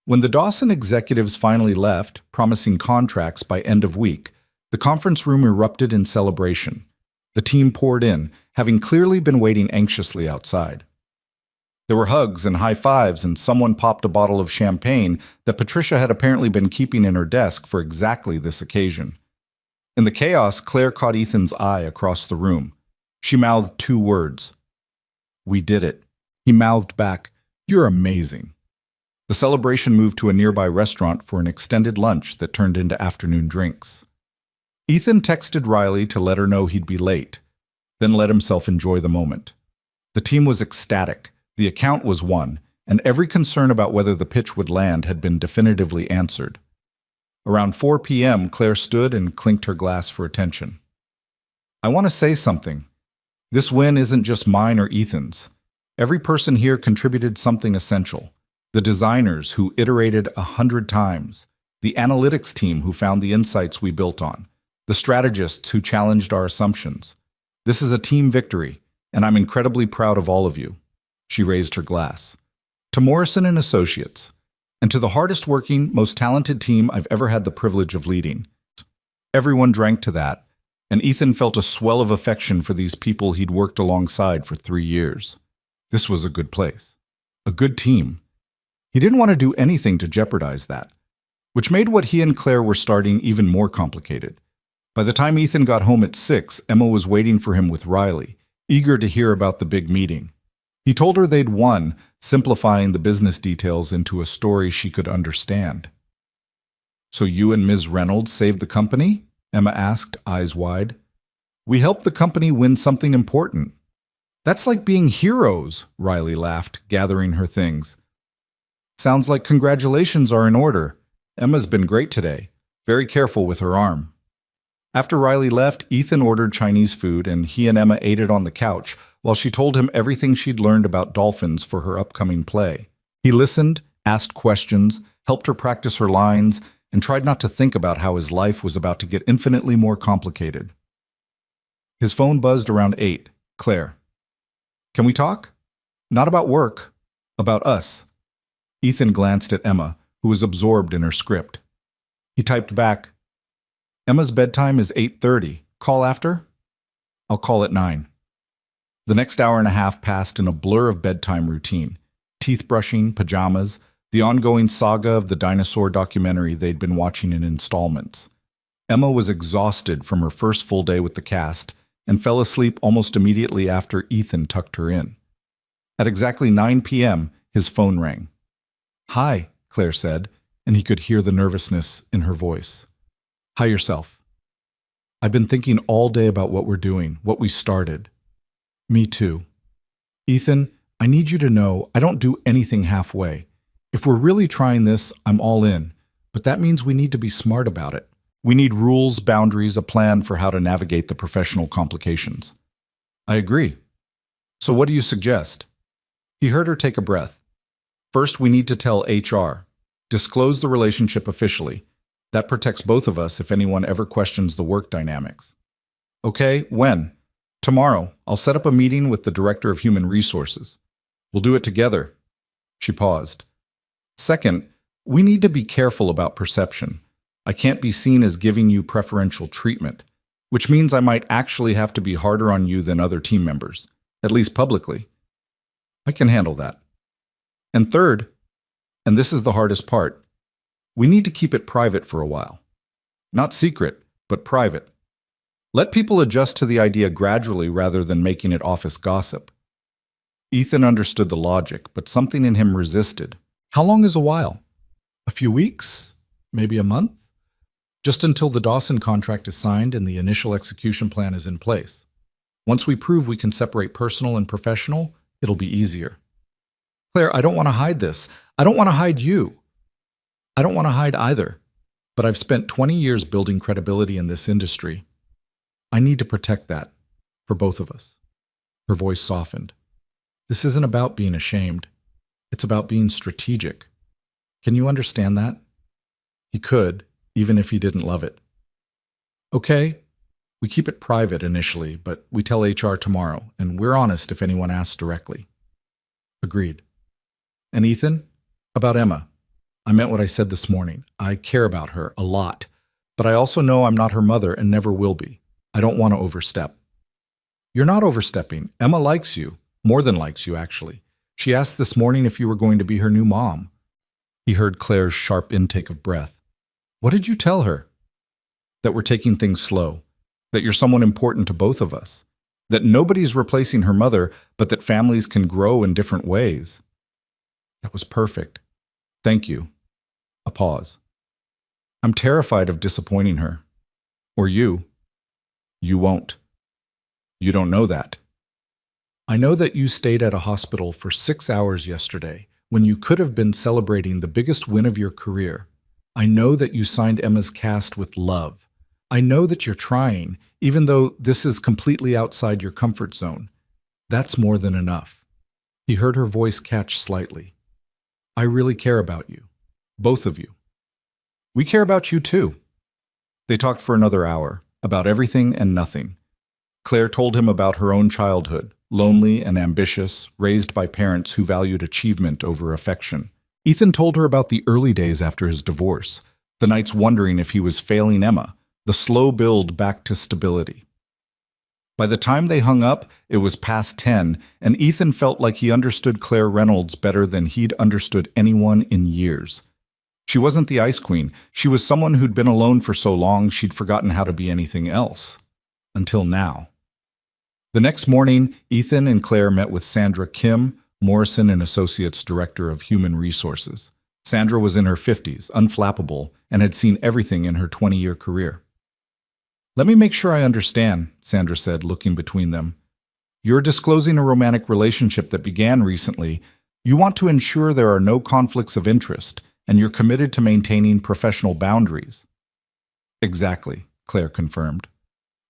S1: When the Dawson executives finally left, promising contracts by end of week, the conference room erupted in celebration. The team poured in, having clearly been waiting anxiously outside. There were hugs and high fives, and someone popped a bottle of champagne that Patricia had apparently been keeping in her desk for exactly this occasion. In the chaos, Claire caught Ethan's eye across the room. She mouthed 2 words. "We did it." He mouthed back, "You're amazing." The celebration moved to a nearby restaurant for an extended lunch that turned into afternoon drinks. Ethan texted Riley to let her know he'd be late, then let himself enjoy the moment. The team was ecstatic, the account was won, and every concern about whether the pitch would land had been definitively answered. Around 4 p.m., Claire stood and clinked her glass for attention. "I want to say something. This win isn't just mine or Ethan's. Every person here contributed something essential. The designers who iterated 100 times, the analytics team who found the insights we built on, the strategists who challenged our assumptions. This is a team victory, and I'm incredibly proud of all of you." She raised her glass. "To Morrison & Associates, and to the hardest-working, most talented team I've ever had the privilege of leading." Everyone drank to that, and Ethan felt a swell of affection for these people he'd worked alongside for 3 years. This was a good place. A good team. He didn't want to do anything to jeopardize that, which made what he and Claire were starting even more complicated. By the time Ethan got home at 6, Emma was waiting for him with Riley, eager to hear about the big meeting. He told her they'd won, simplifying the business details into a story she could understand. "So you and Ms. Reynolds saved the company?" Emma asked, eyes wide. "We helped the company win something important." "That's like being heroes," Riley laughed, gathering her things. "Sounds like congratulations are in order. Emma's been great today. Very careful with her arm." After Riley left, Ethan ordered Chinese food, and he and Emma ate it on the couch while she told him everything she'd learned about dolphins for her upcoming play. He listened, asked questions, helped her practice her lines, and tried not to think about how his life was about to get infinitely more complicated. His phone buzzed around 8. Claire. Can we talk? Not about work, about us. Ethan glanced at Emma, who was absorbed in her script. He typed back, Emma's bedtime is 8:30. Call after? I'll call at 9. The next hour and a half passed in a blur of bedtime routine. Teeth brushing, pajamas, the ongoing saga of the dinosaur documentary they'd been watching in installments. Emma was exhausted from her first full day with the cast and fell asleep almost immediately after Ethan tucked her in. At exactly 9 p.m., his phone rang. Hi, Claire said, and he could hear the nervousness in her voice. Hi yourself. I've been thinking all day about what we're doing, what we started. Me too. Ethan, I need you to know I don't do anything halfway. If we're really trying this, I'm all in, but that means we need to be smart about it. We need rules, boundaries, a plan for how to navigate the professional complications. I agree. So what do you suggest? He heard her take a breath. First, we need to tell HR. Disclose the relationship officially. That protects both of us if anyone ever questions the work dynamics. Okay, when? Tomorrow. I'll set up a meeting with the Director of Human Resources. We'll do it together. She paused. Second, we need to be careful about perception. I can't be seen as giving you preferential treatment, which means I might actually have to be harder on you than other team members, at least publicly. I can handle that. And third, and this is the hardest part, we need to keep it private for a while. Not secret, but private. Let people adjust to the idea gradually rather than making it office gossip. Ethan understood the logic, but something in him resisted. How long is a while? A few weeks? Maybe a month? Just until the Dawson contract is signed and the initial execution plan is in place. Once we prove we can separate personal and professional, it'll be easier. Claire, I don't want to hide this. I don't want to hide you. I don't want to hide either. But I've spent 20 years building credibility in this industry. I need to protect that, for both of us. Her voice softened. This isn't about being ashamed. It's about being strategic. Can you understand that? He could, even if he didn't love it. Okay, we keep it private initially, but we tell HR tomorrow, and we're honest if anyone asks directly. Agreed. And Ethan? About Emma. I meant what I said this morning. I care about her a lot, but I also know I'm not her mother and never will be. I don't want to overstep. You're not overstepping. Emma likes you. More than likes you, actually. She asked this morning if you were going to be her new mom. He heard Claire's sharp intake of breath. What did you tell her? That we're taking things slow. That you're someone important to both of us. That nobody's replacing her mother, but that families can grow in different ways. That was perfect. Thank you. A pause. I'm terrified of disappointing her. Or you. You won't. You don't know that. I know that you stayed at a hospital for 6 hours yesterday when you could have been celebrating the biggest win of your career. I know that you signed Emma's cast with love. I know that you're trying, even though this is completely outside your comfort zone. That's more than enough. He heard her voice catch slightly. I really care about you. Both of you. We care about you too. They talked for another hour, about everything and nothing. Claire told him about her own childhood, lonely and ambitious, raised by parents who valued achievement over affection. Ethan told her about the early days after his divorce, the nights wondering if he was failing Emma, the slow build back to stability. By the time they hung up, it was past 10, and Ethan felt like he understood Claire Reynolds better than he'd understood anyone in years. She wasn't the ice queen. She was someone who'd been alone for so long she'd forgotten how to be anything else. Until now. The next morning, Ethan and Claire met with Sandra Kim, Morrison and Associates Director of Human Resources. Sandra was in her 50s, unflappable, and had seen everything in her 20-year career. Let me make sure I understand, Sandra said, looking between them. You're disclosing a romantic relationship that began recently. You want to ensure there are no conflicts of interest, and you're committed to maintaining professional boundaries. Exactly, Claire confirmed.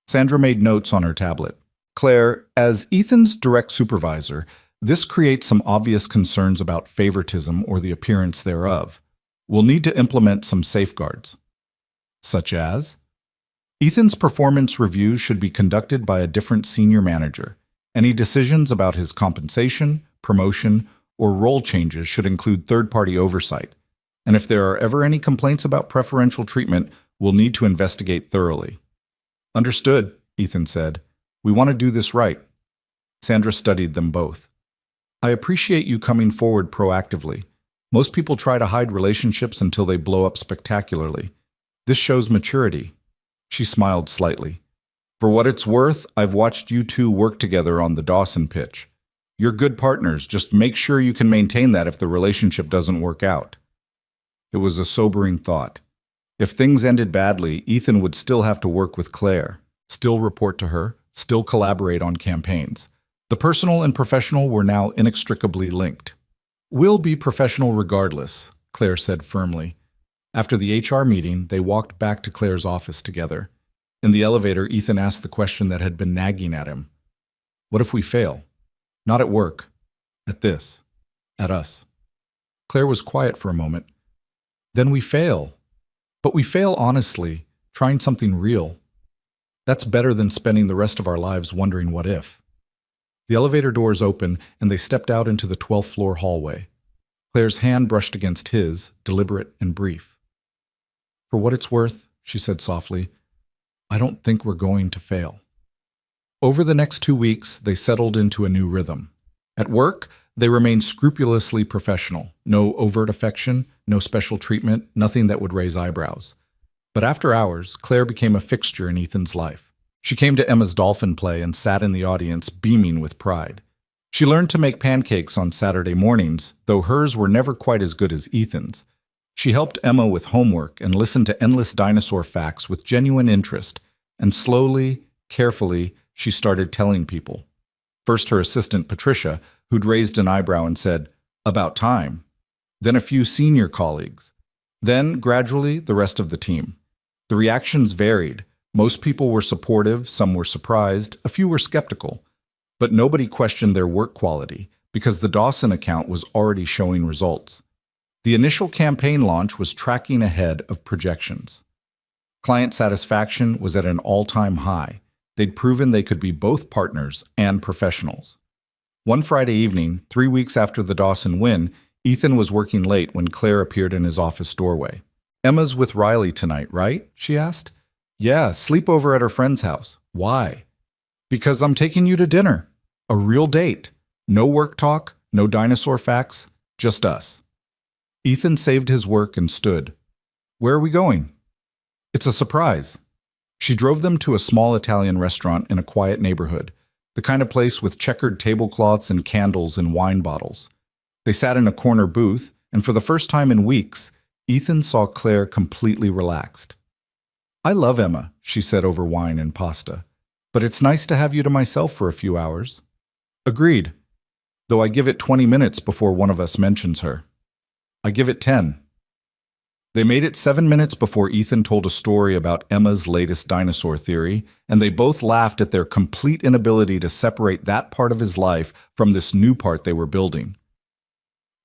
S1: Sandra made notes on her tablet. Claire, as Ethan's direct supervisor, this creates some obvious concerns about favoritism or the appearance thereof. we'll need to implement some safeguards. Such as? Ethan's performance reviews should be conducted by a different senior manager. Any decisions about his compensation, promotion, or role changes should include third-party oversight. And if there are ever any complaints about preferential treatment, we'll need to investigate thoroughly. Understood, Ethan said. We want to do this right. Sandra studied them both. I appreciate you coming forward proactively. Most people try to hide relationships until they blow up spectacularly. This shows maturity. She smiled slightly. For what it's worth, I've watched you two work together on the Dawson pitch. You're good partners, just make sure you can maintain that if the relationship doesn't work out. It was a sobering thought. If things ended badly, Ethan would still have to work with Claire, still report to her, still collaborate on campaigns. The personal and professional were now inextricably linked. We'll be professional regardless, Claire said firmly. After the HR meeting, they walked back to Claire's office together. In the elevator, Ethan asked the question that had been nagging at him. What if we fail? Not at work. At this. At us. Claire was quiet for a moment. Then we fail. But we fail honestly, trying something real. That's better than spending the rest of our lives wondering what if. The elevator doors opened, and they stepped out into the 12th floor hallway. Claire's hand brushed against his, deliberate and brief. For what it's worth, she said softly, I don't think we're going to fail. Over the next 2 weeks, they settled into a new rhythm. At work, they remained scrupulously professional. No overt affection, no special treatment, nothing that would raise eyebrows. But after hours, Claire became a fixture in Ethan's life. She came to Emma's dolphin play and sat in the audience, beaming with pride. She learned to make pancakes on Saturday mornings, though hers were never quite as good as Ethan's. She helped Emma with homework and listened to endless dinosaur facts with genuine interest, and slowly, carefully, she started telling people. First her assistant, Patricia, who'd raised an eyebrow and said, "About time." Then a few senior colleagues. Then, gradually, the rest of the team. The reactions varied. Most people were supportive, some were surprised, a few were skeptical. But nobody questioned their work quality, because the Dawson account was already showing results. The initial campaign launch was tracking ahead of projections. Client satisfaction was at an all-time high. They'd proven they could be both partners and professionals. One Friday evening, 3 weeks after the Dawson win, Ethan was working late when Claire appeared in his office doorway. Emma's with Riley tonight, right? She asked. Yeah, sleepover at her friend's house. Why? Because I'm taking you to dinner. A real date. No work talk, no dinosaur facts, just us. Ethan saved his work and stood. Where are we going? It's a surprise. She drove them to a small Italian restaurant in a quiet neighborhood, the kind of place with checkered tablecloths and candles and wine bottles. They sat in a corner booth, and for the first time in weeks, Ethan saw Claire completely relaxed. I love Emma, she said over wine and pasta, but it's nice to have you to myself for a few hours. Agreed, though I give it 20 minutes before one of us mentions her. I give it 10. They made it 7 minutes before Ethan told a story about Emma's latest dinosaur theory, and they both laughed at their complete inability to separate that part of his life from this new part they were building.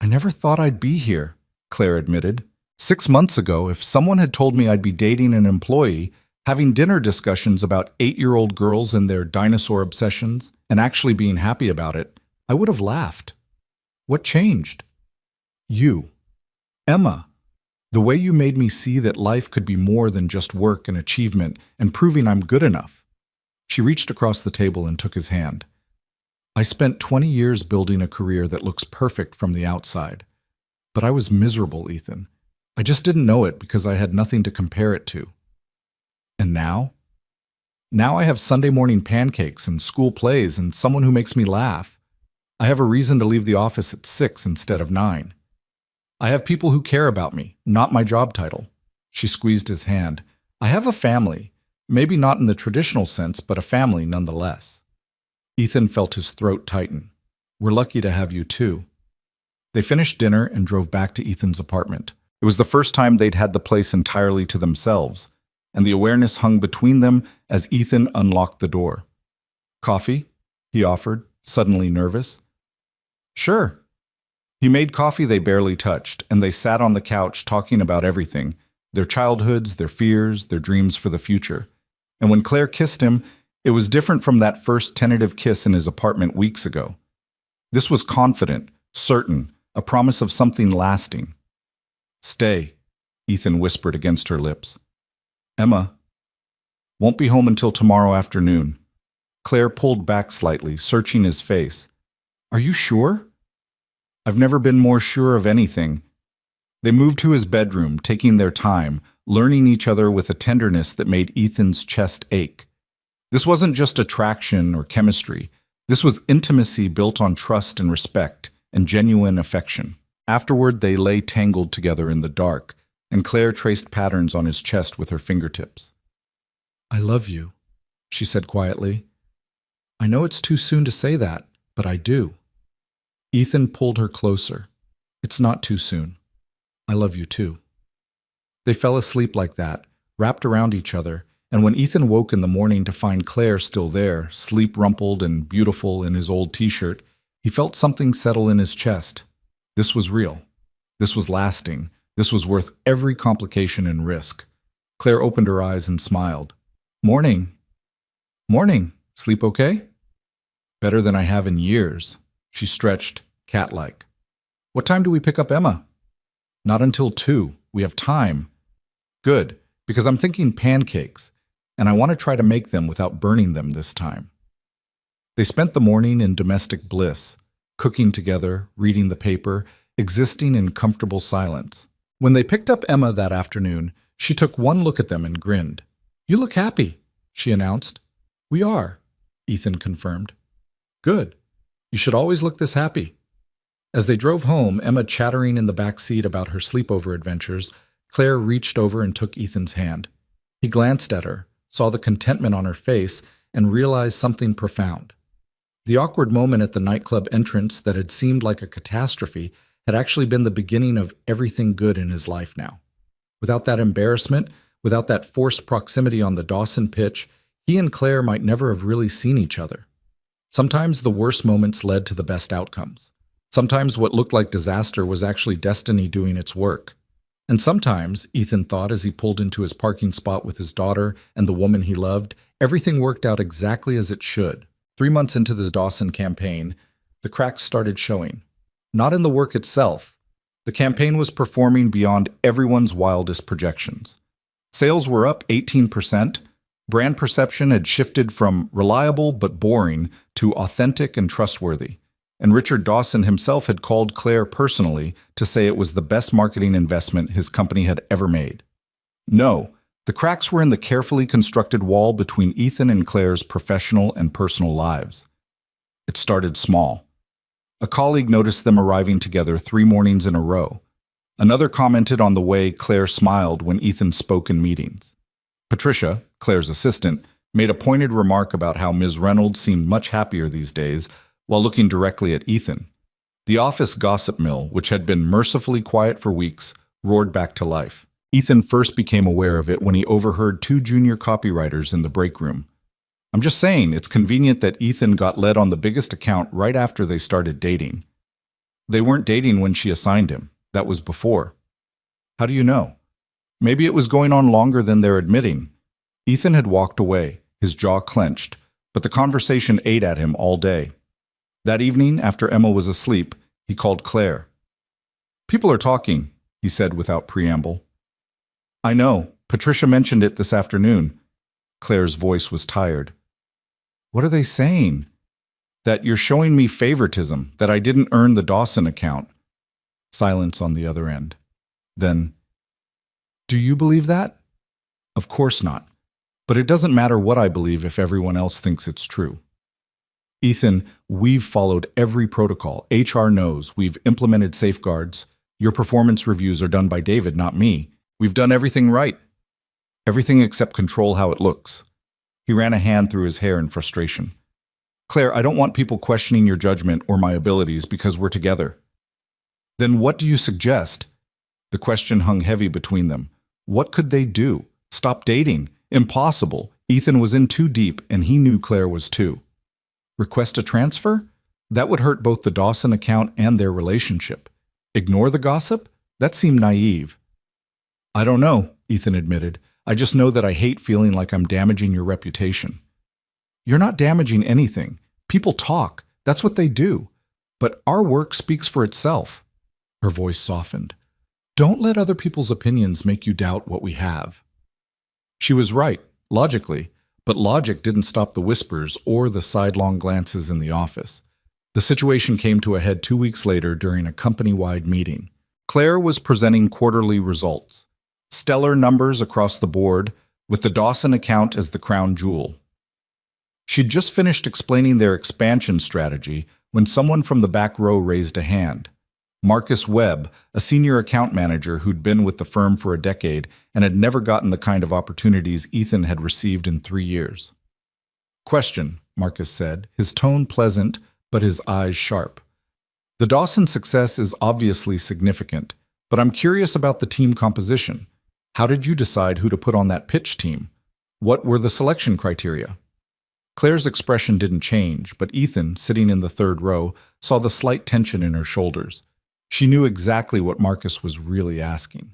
S1: I never thought I'd be here, Claire admitted. 6 months ago, if someone had told me I'd be dating an employee, having dinner discussions about 8-year-old girls and their dinosaur obsessions, and actually being happy about it, I would have laughed. What changed? You. Emma. The way you made me see that life could be more than just work and achievement and proving I'm good enough. She reached across the table and took his hand. I spent 20 years building a career that looks perfect from the outside. But I was miserable, Ethan. I just didn't know it because I had nothing to compare it to. And now? Now I have Sunday morning pancakes and school plays and someone who makes me laugh. I have a reason to leave the office at 6 instead of 9. I have people who care about me, not my job title. She squeezed his hand. I have a family, maybe not in the traditional sense, but a family nonetheless. Ethan felt his throat tighten. We're lucky to have you too. They finished dinner and drove back to Ethan's apartment. It was the first time they'd had the place entirely to themselves, and the awareness hung between them as Ethan unlocked the door. Coffee? He offered, suddenly nervous. Sure. He made coffee they barely touched, and they sat on the couch talking about everything, their childhoods, their fears, their dreams for the future. And when Claire kissed him, it was different from that first tentative kiss in his apartment weeks ago. This was confident, certain, a promise of something lasting. "Stay," Ethan whispered against her lips. "Emma won't be home until tomorrow afternoon." Claire pulled back slightly, searching his face. "Are you sure?" "I've never been more sure of anything." They moved to his bedroom, taking their time, learning each other with a tenderness that made Ethan's chest ache. This wasn't just attraction or chemistry. This was intimacy built on trust and respect and genuine affection. Afterward, they lay tangled together in the dark, and Claire traced patterns on his chest with her fingertips. "I love you," she said quietly. "I know it's too soon to say that, but I do." Ethan pulled her closer. "It's not too soon. I love you too." They fell asleep like that, wrapped around each other, and when Ethan woke in the morning to find Claire still there, sleep-rumpled and beautiful in his old t-shirt, he felt something settle in his chest. This was real. This was lasting. This was worth every complication and risk. Claire opened her eyes and smiled. "Morning." "Morning. Sleep okay?" "Better than I have in years." She stretched, cat-like. "What time do we pick up Emma?" "Not until 2. We have time." "Good, because I'm thinking pancakes, and I want to try to make them without burning them this time." They spent the morning in domestic bliss, cooking together, reading the paper, existing in comfortable silence. When they picked up Emma that afternoon, she took one look at them and grinned. "You look happy," she announced. "We are," Ethan confirmed. "Good. You should always look this happy." As they drove home, Emma chattering in the back seat about her sleepover adventures, Claire reached over and took Ethan's hand. He glanced at her, saw the contentment on her face, and realized something profound. The awkward moment at the nightclub entrance that had seemed like a catastrophe had actually been the beginning of everything good in his life now. Without that embarrassment, without that forced proximity on the Dawson pitch, he and Claire might never have really seen each other. Sometimes the worst moments led to the best outcomes. Sometimes what looked like disaster was actually destiny doing its work. And sometimes, Ethan thought as he pulled into his parking spot with his daughter and the woman he loved, everything worked out exactly as it should. 3 months into the Dawson campaign, the cracks started showing. Not in the work itself. The campaign was performing beyond everyone's wildest projections. Sales were up 18%. Brand perception had shifted from reliable but boring to authentic and trustworthy. And Richard Dawson himself had called Claire personally to say it was the best marketing investment his company had ever made. No, the cracks were in the carefully constructed wall between Ethan and Claire's professional and personal lives. It started small. A colleague noticed them arriving together 3 mornings in a row. Another commented on the way Claire smiled when Ethan spoke in meetings. Patricia, Claire's assistant, made a pointed remark about how Ms. Reynolds seemed much happier these days, while looking directly at Ethan. The office gossip mill, which had been mercifully quiet for weeks, roared back to life. Ethan first became aware of it when he overheard 2 junior copywriters in the break room. "I'm just saying, it's convenient that Ethan got led on the biggest account right after they started dating." "They weren't dating when she assigned him. That was before." "How do you know?" "Maybe it was going on longer than they're admitting." Ethan had walked away, his jaw clenched, but the conversation ate at him all day. That evening, after Emma was asleep, he called Claire. "People are talking," he said without preamble. "I know. Patricia mentioned it this afternoon." Claire's voice was tired. "What are they saying?" "That you're showing me favoritism, that I didn't earn the Dawson account." Silence on the other end. Then, "Do you believe that?" "Of course not. But it doesn't matter what I believe if everyone else thinks it's true." "Ethan, we've followed every protocol. HR knows. We've implemented safeguards. Your performance reviews are done by David, not me. We've done everything right. Everything except control how it looks." He ran a hand through his hair in frustration. "Claire, I don't want people questioning your judgment or my abilities because we're together." "Then what do you suggest?" The question hung heavy between them. What could they do? Stop dating? Impossible. Ethan was in too deep, and he knew Claire was too. "Request a transfer?" That would hurt both the Dawson account and their relationship. Ignore the gossip? That seemed naive. I don't know, Ethan admitted. I just know that I hate feeling like I'm damaging your reputation. You're not damaging anything. People talk. That's what they do. But our work speaks for itself. Her voice softened. Don't let other people's opinions make you doubt what we have. She was right, logically, but logic didn't stop the whispers or the sidelong glances in the office. The situation came to a head 2 weeks later during a company-wide meeting. Claire was presenting quarterly results. Stellar numbers across the board, with the Dawson account as the crown jewel. She'd just finished explaining their expansion strategy when someone from the back row raised a hand. Marcus Webb, a senior account manager who'd been with the firm for a decade and had never gotten the kind of opportunities Ethan had received in 3 years. Question, Marcus said, his tone pleasant, but his eyes sharp. The Dawson success is obviously significant, but I'm curious about the team composition. How did you decide who to put on that pitch team? What were the selection criteria? Claire's expression didn't change, but Ethan, sitting in the third row, saw the slight tension in her shoulders. She knew exactly what Marcus was really asking.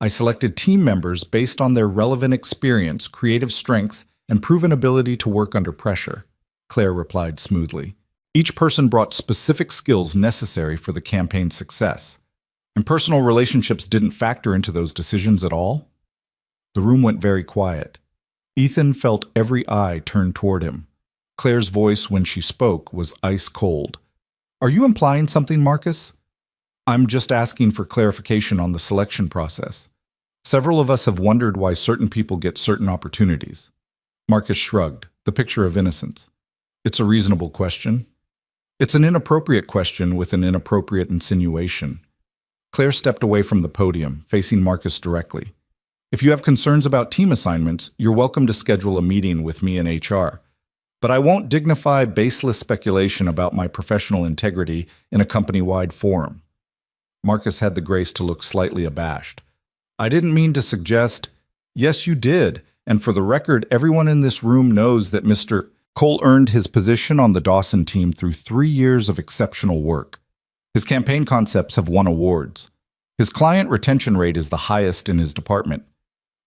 S1: I selected team members based on their relevant experience, creative strength, and proven ability to work under pressure, Claire replied smoothly. Each person brought specific skills necessary for the campaign's success. And personal relationships didn't factor into those decisions at all? The room went very quiet. Ethan felt every eye turn toward him. Claire's voice, when she spoke, was ice cold. Are you implying something, Marcus? I'm just asking for clarification on the selection process. Several of us have wondered why certain people get certain opportunities. Marcus shrugged, the picture of innocence. It's a reasonable question. It's an inappropriate question with an inappropriate insinuation. Claire stepped away from the podium, facing Marcus directly. If you have concerns about team assignments, you're welcome to schedule a meeting with me in HR. But I won't dignify baseless speculation about my professional integrity in a company-wide forum. Marcus had the grace to look slightly abashed. I didn't mean to suggest— Yes, you did. And for the record, everyone in this room knows that Mr. Cole earned his position on the Dawson team through 3 years of exceptional work. His campaign concepts have won awards. His client retention rate is the highest in his department.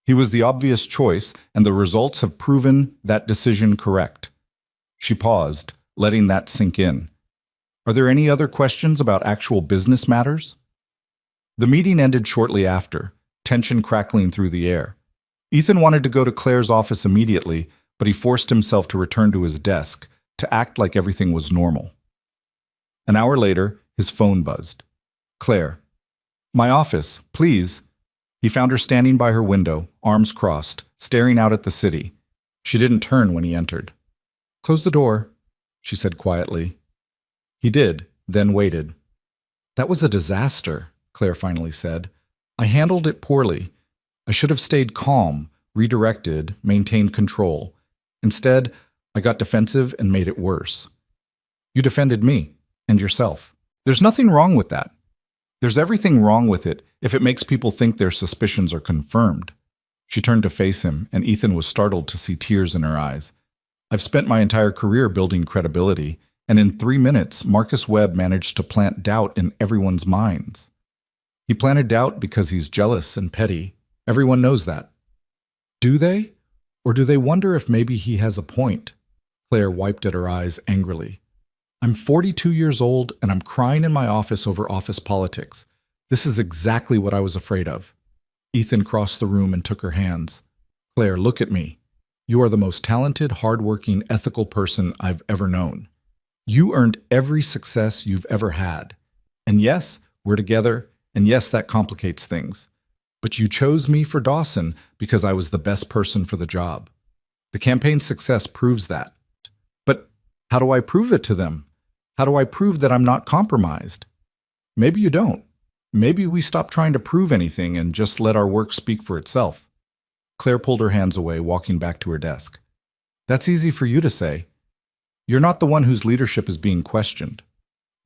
S1: He was the obvious choice, and the results have proven that decision correct. She paused, letting that sink in. Are there any other questions about actual business matters? The meeting ended shortly after, tension crackling through the air. Ethan wanted to go to Claire's office immediately, but he forced himself to return to his desk, to act like everything was normal. An hour later, his phone buzzed. Claire. My office, please. He found her standing by her window, arms crossed, staring out at the city. She didn't turn when he entered. Close the door, she said quietly. He did, then waited. That was a disaster, Claire finally said. I handled it poorly. I should have stayed calm, redirected, maintained control. Instead, I got defensive and made it worse. You defended me, and yourself. There's nothing wrong with that. There's everything wrong with it if it makes people think their suspicions are confirmed. She turned to face him, and Ethan was startled to see tears in her eyes. I've spent my entire career building credibility, and in 3 minutes, Marcus Webb managed to plant doubt in everyone's minds. He planted doubt because he's jealous and petty. Everyone knows that. Do they? Or do they wonder if maybe he has a point? Claire wiped at her eyes angrily. I'm 42 years old, and I'm crying in my office over office politics. This is exactly what I was afraid of. Ethan crossed the room and took her hands. Claire, look at me. You are the most talented, hardworking, ethical person I've ever known. You earned every success you've ever had. And yes, we're together, and yes, that complicates things. But you chose me for Dawson because I was the best person for the job. The campaign's success proves that. But how do I prove it to them? How do I prove that I'm not compromised? Maybe you don't. Maybe we stop trying to prove anything and just let our work speak for itself. Claire pulled her hands away, walking back to her desk. That's easy for you to say. You're not the one whose leadership is being questioned.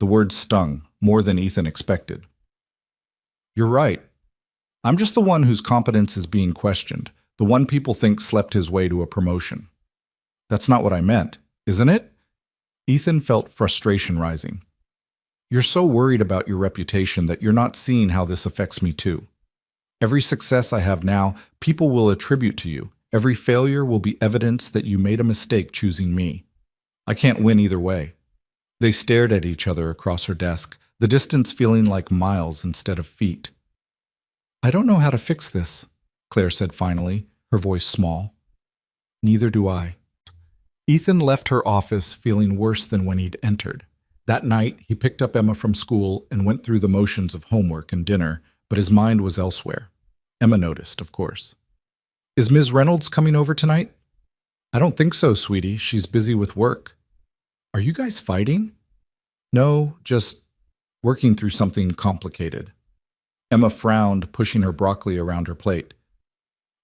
S1: The words stung, more than Ethan expected. You're right. I'm just the one whose competence is being questioned, the one people think slept his way to a promotion. That's not what I meant, isn't it? Ethan felt frustration rising. You're so worried about your reputation that you're not seeing how this affects me too. Every success I have now, people will attribute to you. Every failure will be evidence that you made a mistake choosing me. I can't win either way. They stared at each other across her desk, the distance feeling like miles instead of feet. I don't know how to fix this, Claire said finally, her voice small. Neither do I. Ethan left her office feeling worse than when he'd entered. That night, he picked up Emma from school and went through the motions of homework and dinner, but his mind was elsewhere. Emma noticed, of course. Is Ms. Reynolds coming over tonight? I don't think so, sweetie. She's busy with work. Are you guys fighting? No, just working through something complicated. Emma frowned, pushing her broccoli around her plate.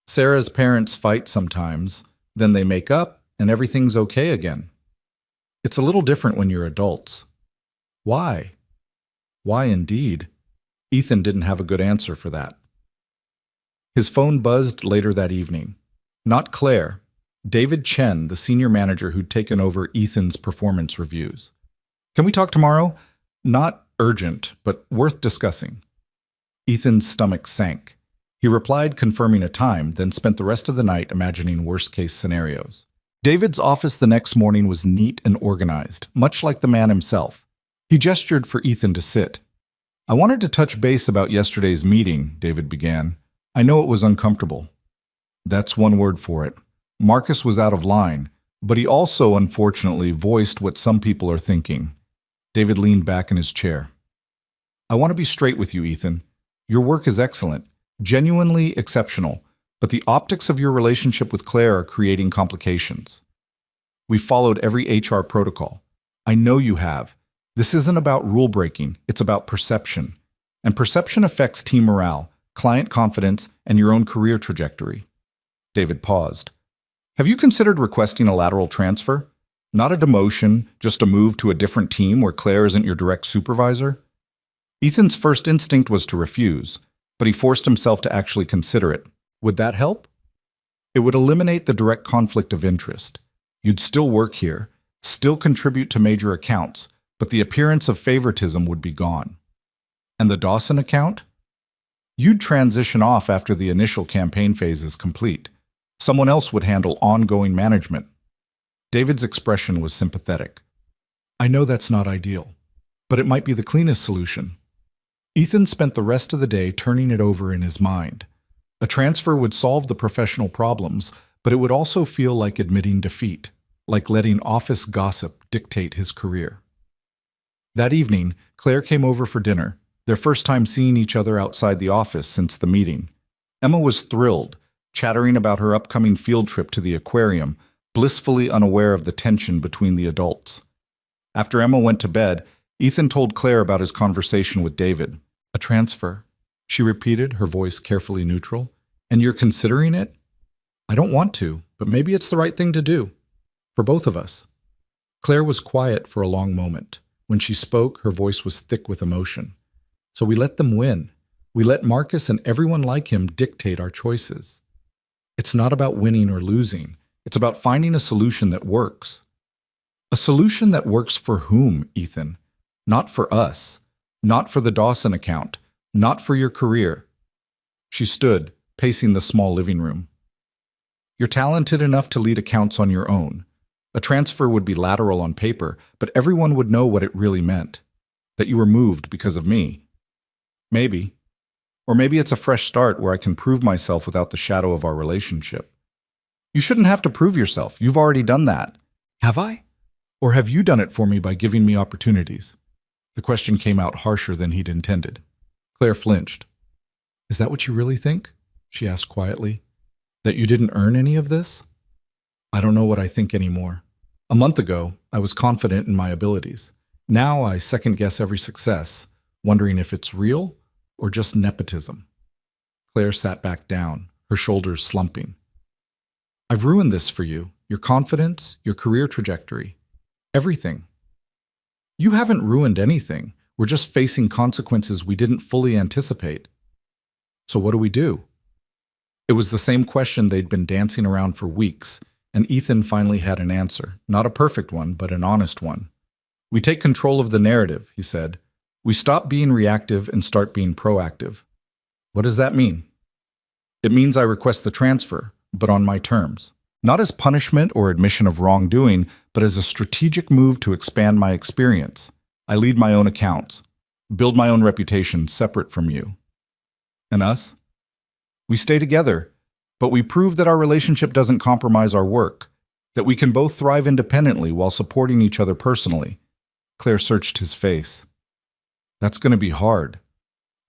S1: Sarah's parents fight sometimes, then they make up, and everything's okay again. It's a little different when you're adults. Why? Why indeed? Ethan didn't have a good answer for that. His phone buzzed later that evening. Not Claire. David Chen, the senior manager who'd taken over Ethan's performance reviews. Can we talk tomorrow? Not urgent, but worth discussing. Ethan's stomach sank. He replied, confirming a time, then spent the rest of the night imagining worst-case scenarios. David's office the next morning was neat and organized, much like the man himself. He gestured for Ethan to sit. I wanted to touch base about yesterday's meeting, David began. I know it was uncomfortable. That's one word for it. Marcus was out of line, but he also, unfortunately, voiced what some people are thinking. David leaned back in his chair. I want to be straight with you, Ethan. Your work is excellent, genuinely exceptional, but the optics of your relationship with Claire are creating complications. We've followed every HR protocol. I know you have. This isn't about rule breaking, it's about perception. And perception affects team morale, client confidence, and your own career trajectory. David paused. Have you considered requesting a lateral transfer? Not a demotion, just a move to a different team where Claire isn't your direct supervisor? Ethan's first instinct was to refuse, but he forced himself to actually consider it. Would that help? It would eliminate the direct conflict of interest. You'd still work here, still contribute to major accounts, but the appearance of favoritism would be gone. And the Dawson account? You'd transition off after the initial campaign phase is complete. Someone else would handle ongoing management. David's expression was sympathetic. I know that's not ideal, but it might be the cleanest solution. Ethan spent the rest of the day turning it over in his mind. A transfer would solve the professional problems, but it would also feel like admitting defeat, like letting office gossip dictate his career. That evening, Claire came over for dinner, their first time seeing each other outside the office since the meeting. Emma was thrilled, chattering about her upcoming field trip to the aquarium, blissfully unaware of the tension between the adults. After Emma went to bed, Ethan told Claire about his conversation with David. A transfer, she repeated, her voice carefully neutral. And you're considering it? I don't want to, but maybe it's the right thing to do. For both of us. Claire was quiet for a long moment. When she spoke, her voice was thick with emotion. So we let them win. We let Marcus and everyone like him dictate our choices. It's not about winning or losing. It's about finding a solution that works. A solution that works for whom, Ethan? Not for us. Not for the Dawson account. Not for your career. She stood, pacing the small living room. You're talented enough to lead accounts on your own. A transfer would be lateral on paper, but everyone would know what it really meant. That you were moved because of me. Maybe. Or maybe it's a fresh start where I can prove myself without the shadow of our relationship. You shouldn't have to prove yourself. You've already done that. Have I? Or have you done it for me by giving me opportunities? The question came out harsher than he'd intended. Claire flinched. Is that what you really think? She asked quietly. That you didn't earn any of this? I don't know what I think anymore. A month ago, I was confident in my abilities. Now I second-guess every success, wondering if it's real or just nepotism. Claire sat back down, her shoulders slumping. I've ruined this for you, your confidence, your career trajectory, everything. You haven't ruined anything. We're just facing consequences we didn't fully anticipate. So what do we do? It was the same question they'd been dancing around for weeks, And Ethan finally had an answer. Not a perfect one, but an honest one. We take control of the narrative, he said. We stop being reactive and start being proactive. What does that mean? It means I request the transfer, but on my terms. Not as punishment or admission of wrongdoing, but as a strategic move to expand my experience. I lead my own accounts, build my own reputation separate from you. And us? We stay together, but we prove that our relationship doesn't compromise our work, that we can both thrive independently while supporting each other personally. Claire searched his face. That's going to be hard.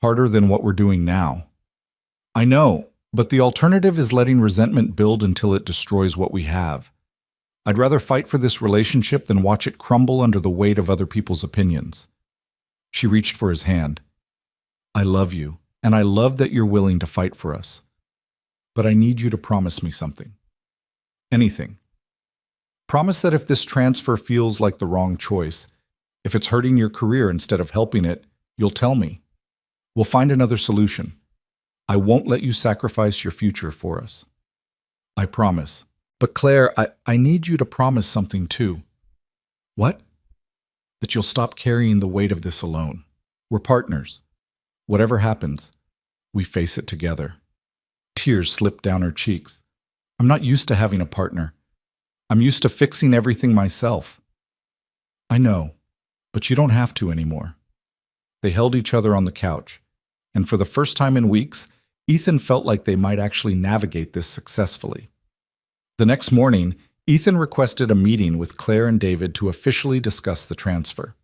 S1: Harder than what we're doing now. I know, but the alternative is letting resentment build until it destroys what we have. I'd rather fight for this relationship than watch it crumble under the weight of other people's opinions. She reached for his hand. I love you, and I love that you're willing to fight for us. But I need you to promise me something. Anything. Promise that if this transfer feels like the wrong choice, if it's hurting your career instead of helping it, you'll tell me. We'll find another solution. I won't let you sacrifice your future for us. I promise. But Claire, I need you to promise something too. What? That you'll stop carrying the weight of this alone. We're partners. Whatever happens, we face it together. Tears slipped down her cheeks. I'm not used to having a partner. I'm used to fixing everything myself. I know, but you don't have to anymore. They held each other on the couch, and for the first time in weeks, Ethan felt like they might actually navigate this successfully. The next morning, Ethan requested a meeting with Claire and David to officially discuss the transfer.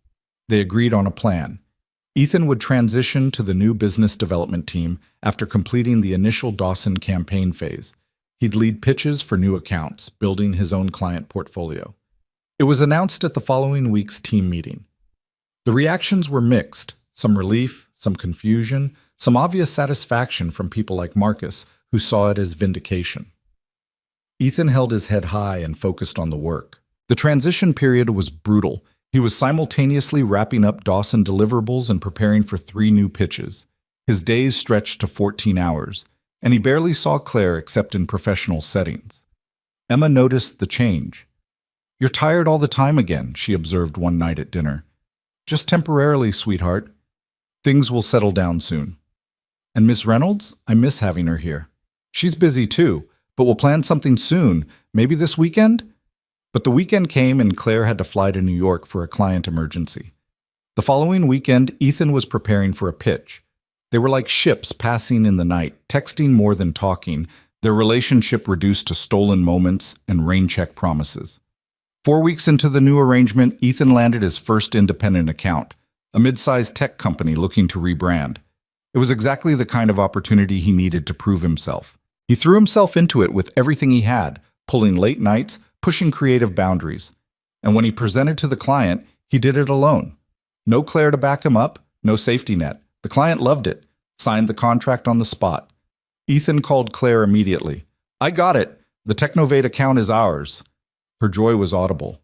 S1: They agreed on a plan. Ethan would transition to the new business development team after completing the initial Dawson campaign phase. He'd lead pitches for new accounts, building his own client portfolio. It was announced at the following week's team meeting. The reactions were mixed, some relief, some confusion, some obvious satisfaction from people like Marcus, who saw it as vindication. Ethan held his head high and focused on the work. The transition period was brutal. He was simultaneously wrapping up Dawson deliverables and preparing for 3 new pitches. His days stretched to 14 hours, and he barely saw Claire except in professional settings. Emma noticed the change. You're tired all the time again, she observed one night at dinner. Just temporarily, sweetheart. Things will settle down soon. And Miss Reynolds? I miss having her here. She's busy too, but we'll plan something soon, maybe this weekend? But the weekend came and Claire had to fly to New York for a client emergency. The following weekend, Ethan was preparing for a pitch. They were like ships passing in the night, texting more than talking, their relationship reduced to stolen moments and rain-check promises. 4 weeks into the new arrangement, Ethan landed his first independent account, a mid-sized tech company looking to rebrand. It was exactly the kind of opportunity he needed to prove himself. He threw himself into it with everything he had, pulling late nights, pushing creative boundaries. And when he presented to the client, he did it alone. No Claire to back him up, no safety net. The client loved it, signed the contract on the spot. Ethan called Claire immediately. I got it. The Technovate account is ours. Her joy was audible.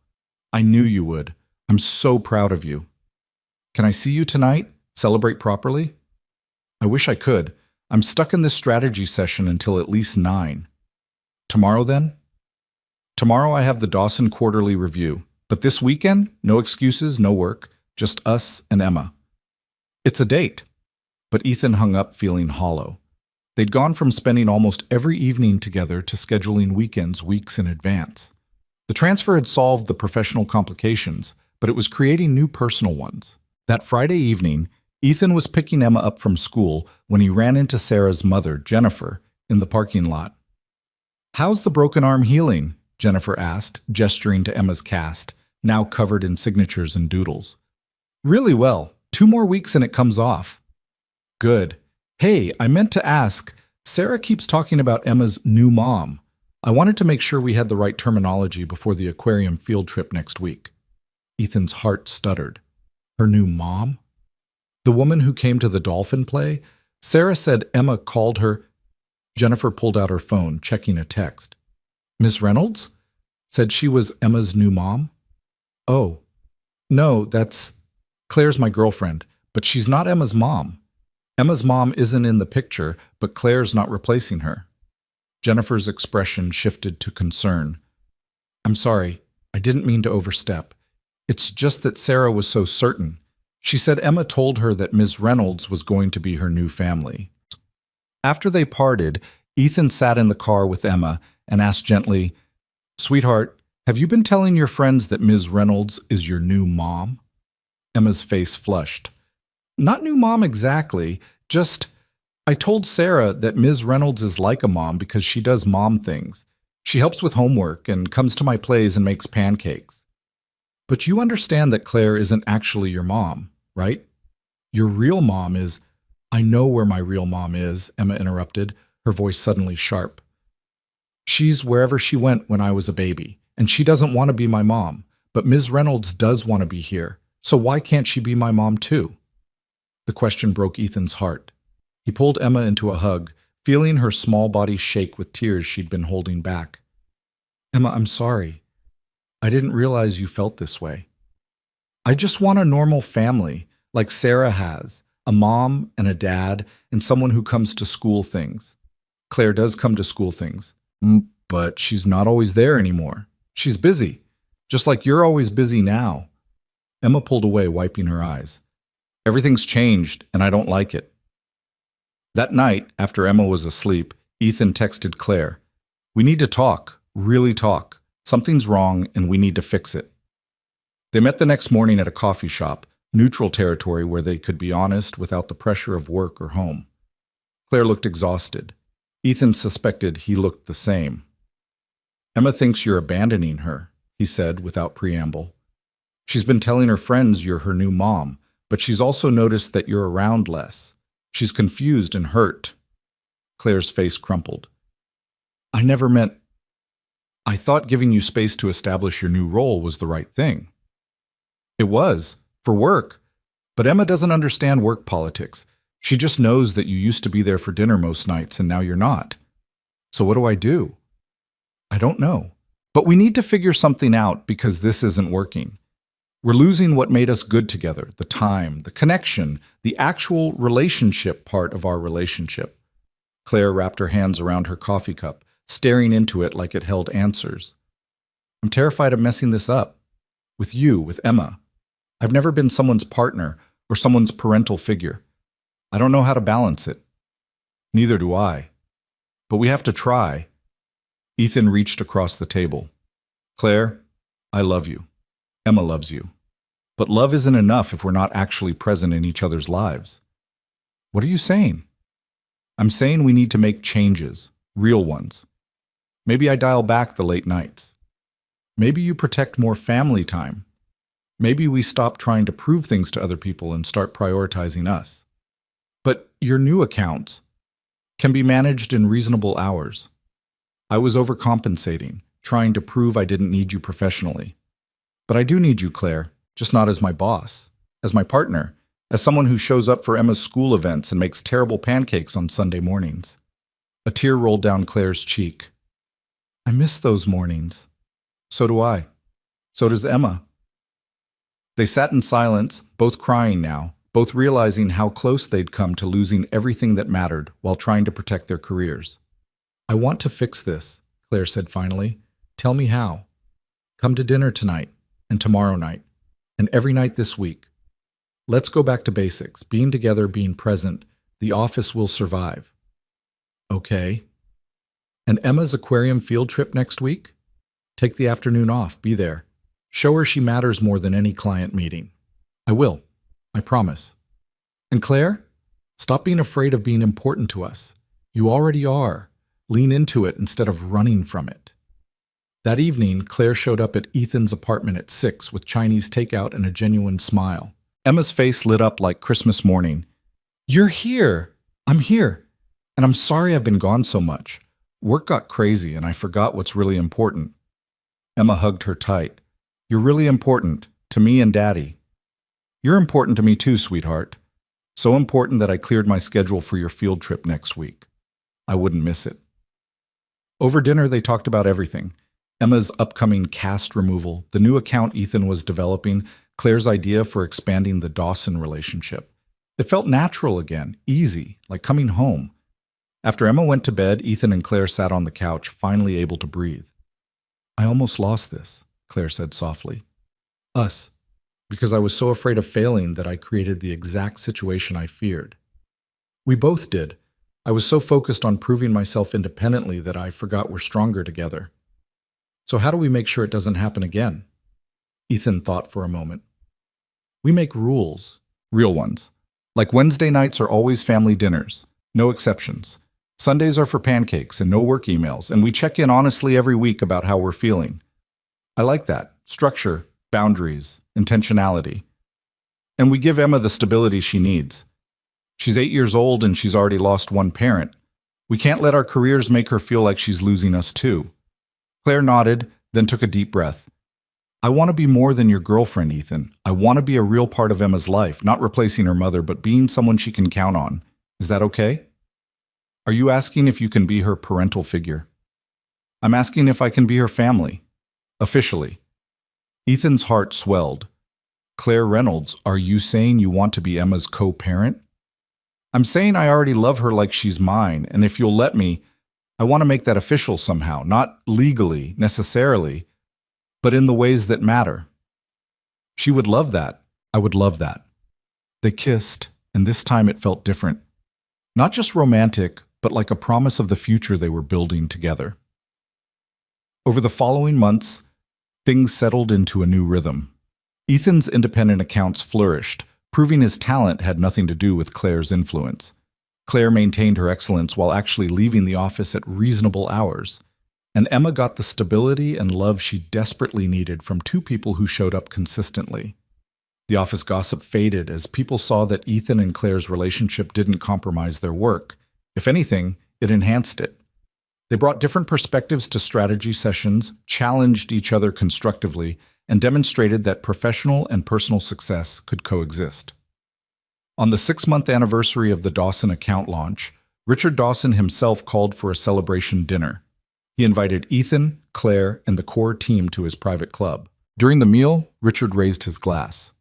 S1: I knew you would. I'm so proud of you. Can I see you tonight? Celebrate properly? I wish I could. I'm stuck in this strategy session until at least 9. Tomorrow then? Tomorrow I have the Dawson quarterly review. But this weekend, no excuses, no work, just us and Emma. It's a date. But Ethan hung up feeling hollow. They'd gone from spending almost every evening together to scheduling weekends weeks in advance. The transfer had solved the professional complications, but it was creating new personal ones. That Friday evening, Ethan was picking Emma up from school when he ran into Sarah's mother, Jennifer, in the parking lot. How's the broken arm healing? Jennifer asked, gesturing to Emma's cast, now covered in signatures and doodles. Really well. 2 more weeks and it comes off. Good. Hey, I meant to ask, Sarah keeps talking about Emma's new mom. I wanted to make sure we had the right terminology before the aquarium field trip next week. Ethan's heart stuttered. Her new mom? The woman who came to the dolphin play? Sarah said Emma called her. Jennifer pulled out her phone, checking a text. Miss Reynolds? Said she was Emma's new mom? Oh. No, that's... Claire's my girlfriend, but she's not Emma's mom. Emma's mom isn't in the picture, but Claire's not replacing her. Jennifer's expression shifted to concern. I'm sorry. I didn't mean to overstep. It's just that Sarah was so certain. She said Emma told her that Ms. Reynolds was going to be her new family. After they parted, Ethan sat in the car with Emma and asked gently, "Sweetheart, have you been telling your friends that Ms. Reynolds is your new mom?" Emma's face flushed. "Not new mom exactly, just I told Sarah that Ms. Reynolds is like a mom because she does mom things. She helps with homework and comes to my plays and makes pancakes." "But you understand that Claire isn't actually your mom, right? Your real mom is—" "I know where my real mom is," Emma interrupted, her voice suddenly sharp. "She's wherever she went when I was a baby, and she doesn't want to be my mom, but Ms. Reynolds does want to be here, so why can't she be my mom too?" The question broke Ethan's heart. He pulled Emma into a hug, feeling her small body shake with tears she'd been holding back. "Emma, I'm sorry. I didn't realize you felt this way. I just want a normal family, like Sarah has, a mom and a dad, and someone who comes to school things. Claire does come to school things, but she's not always there anymore. She's busy, just like you're always busy now." Emma pulled away, wiping her eyes. "Everything's changed, and I don't like it." That night, after Emma was asleep, Ethan texted Claire, "We need to talk, really talk. Something's wrong, and we need to fix it." They met the next morning at a coffee shop, neutral territory where they could be honest without the pressure of work or home. Claire looked exhausted. Ethan suspected he looked the same. "Emma thinks you're abandoning her," he said without preamble. "She's been telling her friends you're her new mom, but she's also noticed that you're around less. She's confused and hurt." Claire's face crumpled. "I never meant— I thought giving you space to establish your new role was the right thing." "It was, for work. But Emma doesn't understand work politics. She just knows that you used to be there for dinner most nights and now you're not. So what do I do?" "I don't know. But we need to figure something out because this isn't working. We're losing what made us good together, the time, the connection, the actual relationship part of our relationship." Claire wrapped her hands around her coffee cup, staring into it like it held answers. "I'm terrified of messing this up. With you, with Emma. I've never been someone's partner or someone's parental figure. I don't know how to balance it." "Neither do I. But we have to try." Ethan reached across the table. "Claire, I love you. Emma loves you. But love isn't enough if we're not actually present in each other's lives." "What are you saying?" "I'm saying we need to make changes, real ones. Maybe I dial back the late nights. Maybe you protect more family time. Maybe we stop trying to prove things to other people and start prioritizing us. But your new accounts can be managed in reasonable hours. I was overcompensating, trying to prove I didn't need you professionally. But I do need you, Claire, just not as my boss, as my partner, as someone who shows up for Emma's school events and makes terrible pancakes on Sunday mornings." A tear rolled down Claire's cheek. "I miss those mornings." "So do I. So does Emma." They sat in silence, both crying now, both realizing how close they'd come to losing everything that mattered while trying to protect their careers. "I want to fix this," Claire said finally. "Tell me how. Come to dinner tonight, and tomorrow night, and every night this week. Let's go back to basics, being together, being present. The office will survive." "Okay." "And Emma's aquarium field trip next week? Take the afternoon off, be there. Show her she matters more than any client meeting." "I will. I promise." "And Claire, stop being afraid of being important to us. You already are. Lean into it instead of running from it." That evening, Claire showed up at Ethan's apartment at 6 with Chinese takeout and a genuine smile. Emma's face lit up like Christmas morning. "You're here. I'm here. And I'm sorry I've been gone so much. Work got crazy and I forgot what's really important." Emma hugged her tight. "You're really important, to me and Daddy. You're important to me too, sweetheart. So important that I cleared my schedule for your field trip next week. I wouldn't miss it." Over dinner, they talked about everything. Emma's upcoming cast removal, the new account Ethan was developing, Claire's idea for expanding the Dawson relationship. It felt natural again, easy, like coming home. After Emma went to bed, Ethan and Claire sat on the couch, finally able to breathe. "I almost lost this, Claire said softly. Us. Because I was so afraid of failing that I created the exact situation I feared. We both did. I was so focused on proving myself independently that I forgot we're stronger together. So how do we make sure it doesn't happen again? Ethan thought for a moment. We make rules. Real ones. Like Wednesday nights are always family dinners. No exceptions. Sundays are for pancakes and no work emails, and we check in honestly every week about how we're feeling. I like that. Structure, boundaries, intentionality. And we give Emma the stability she needs. She's 8 years old and she's already lost one parent. We can't let our careers make her feel like she's losing us too. Claire nodded, then took a deep breath. I want to be more than your girlfriend, Ethan. I want to be a real part of Emma's life, not replacing her mother, but being someone she can count on. Is that okay? Are you asking if you can be her parental figure? I'm asking if I can be her family. Officially. Ethan's heart swelled. Claire Reynolds, are you saying you want to be Emma's co-parent? I'm saying I already love her like she's mine, and if you'll let me, I want to make that official somehow, not legally, necessarily, but in the ways that matter. She would love that. I would love that. They kissed, and this time it felt different. Not just romantic, but like a promise of the future they were building together. Over the following months, things settled into a new rhythm. Ethan's independent accounts flourished, proving his talent had nothing to do with Claire's influence. Claire maintained her excellence while actually leaving the office at reasonable hours. And Emma got the stability and love she desperately needed from two people who showed up consistently. The office gossip faded as people saw that Ethan and Claire's relationship didn't compromise their work. If anything, it enhanced it. They brought different perspectives to strategy sessions, challenged each other constructively, and demonstrated that professional and personal success could coexist. On the 6-month anniversary of the Dawson account launch, Richard Dawson himself called for a celebration dinner. He invited Ethan, Claire, and the core team to his private club. During the meal, Richard raised his glass.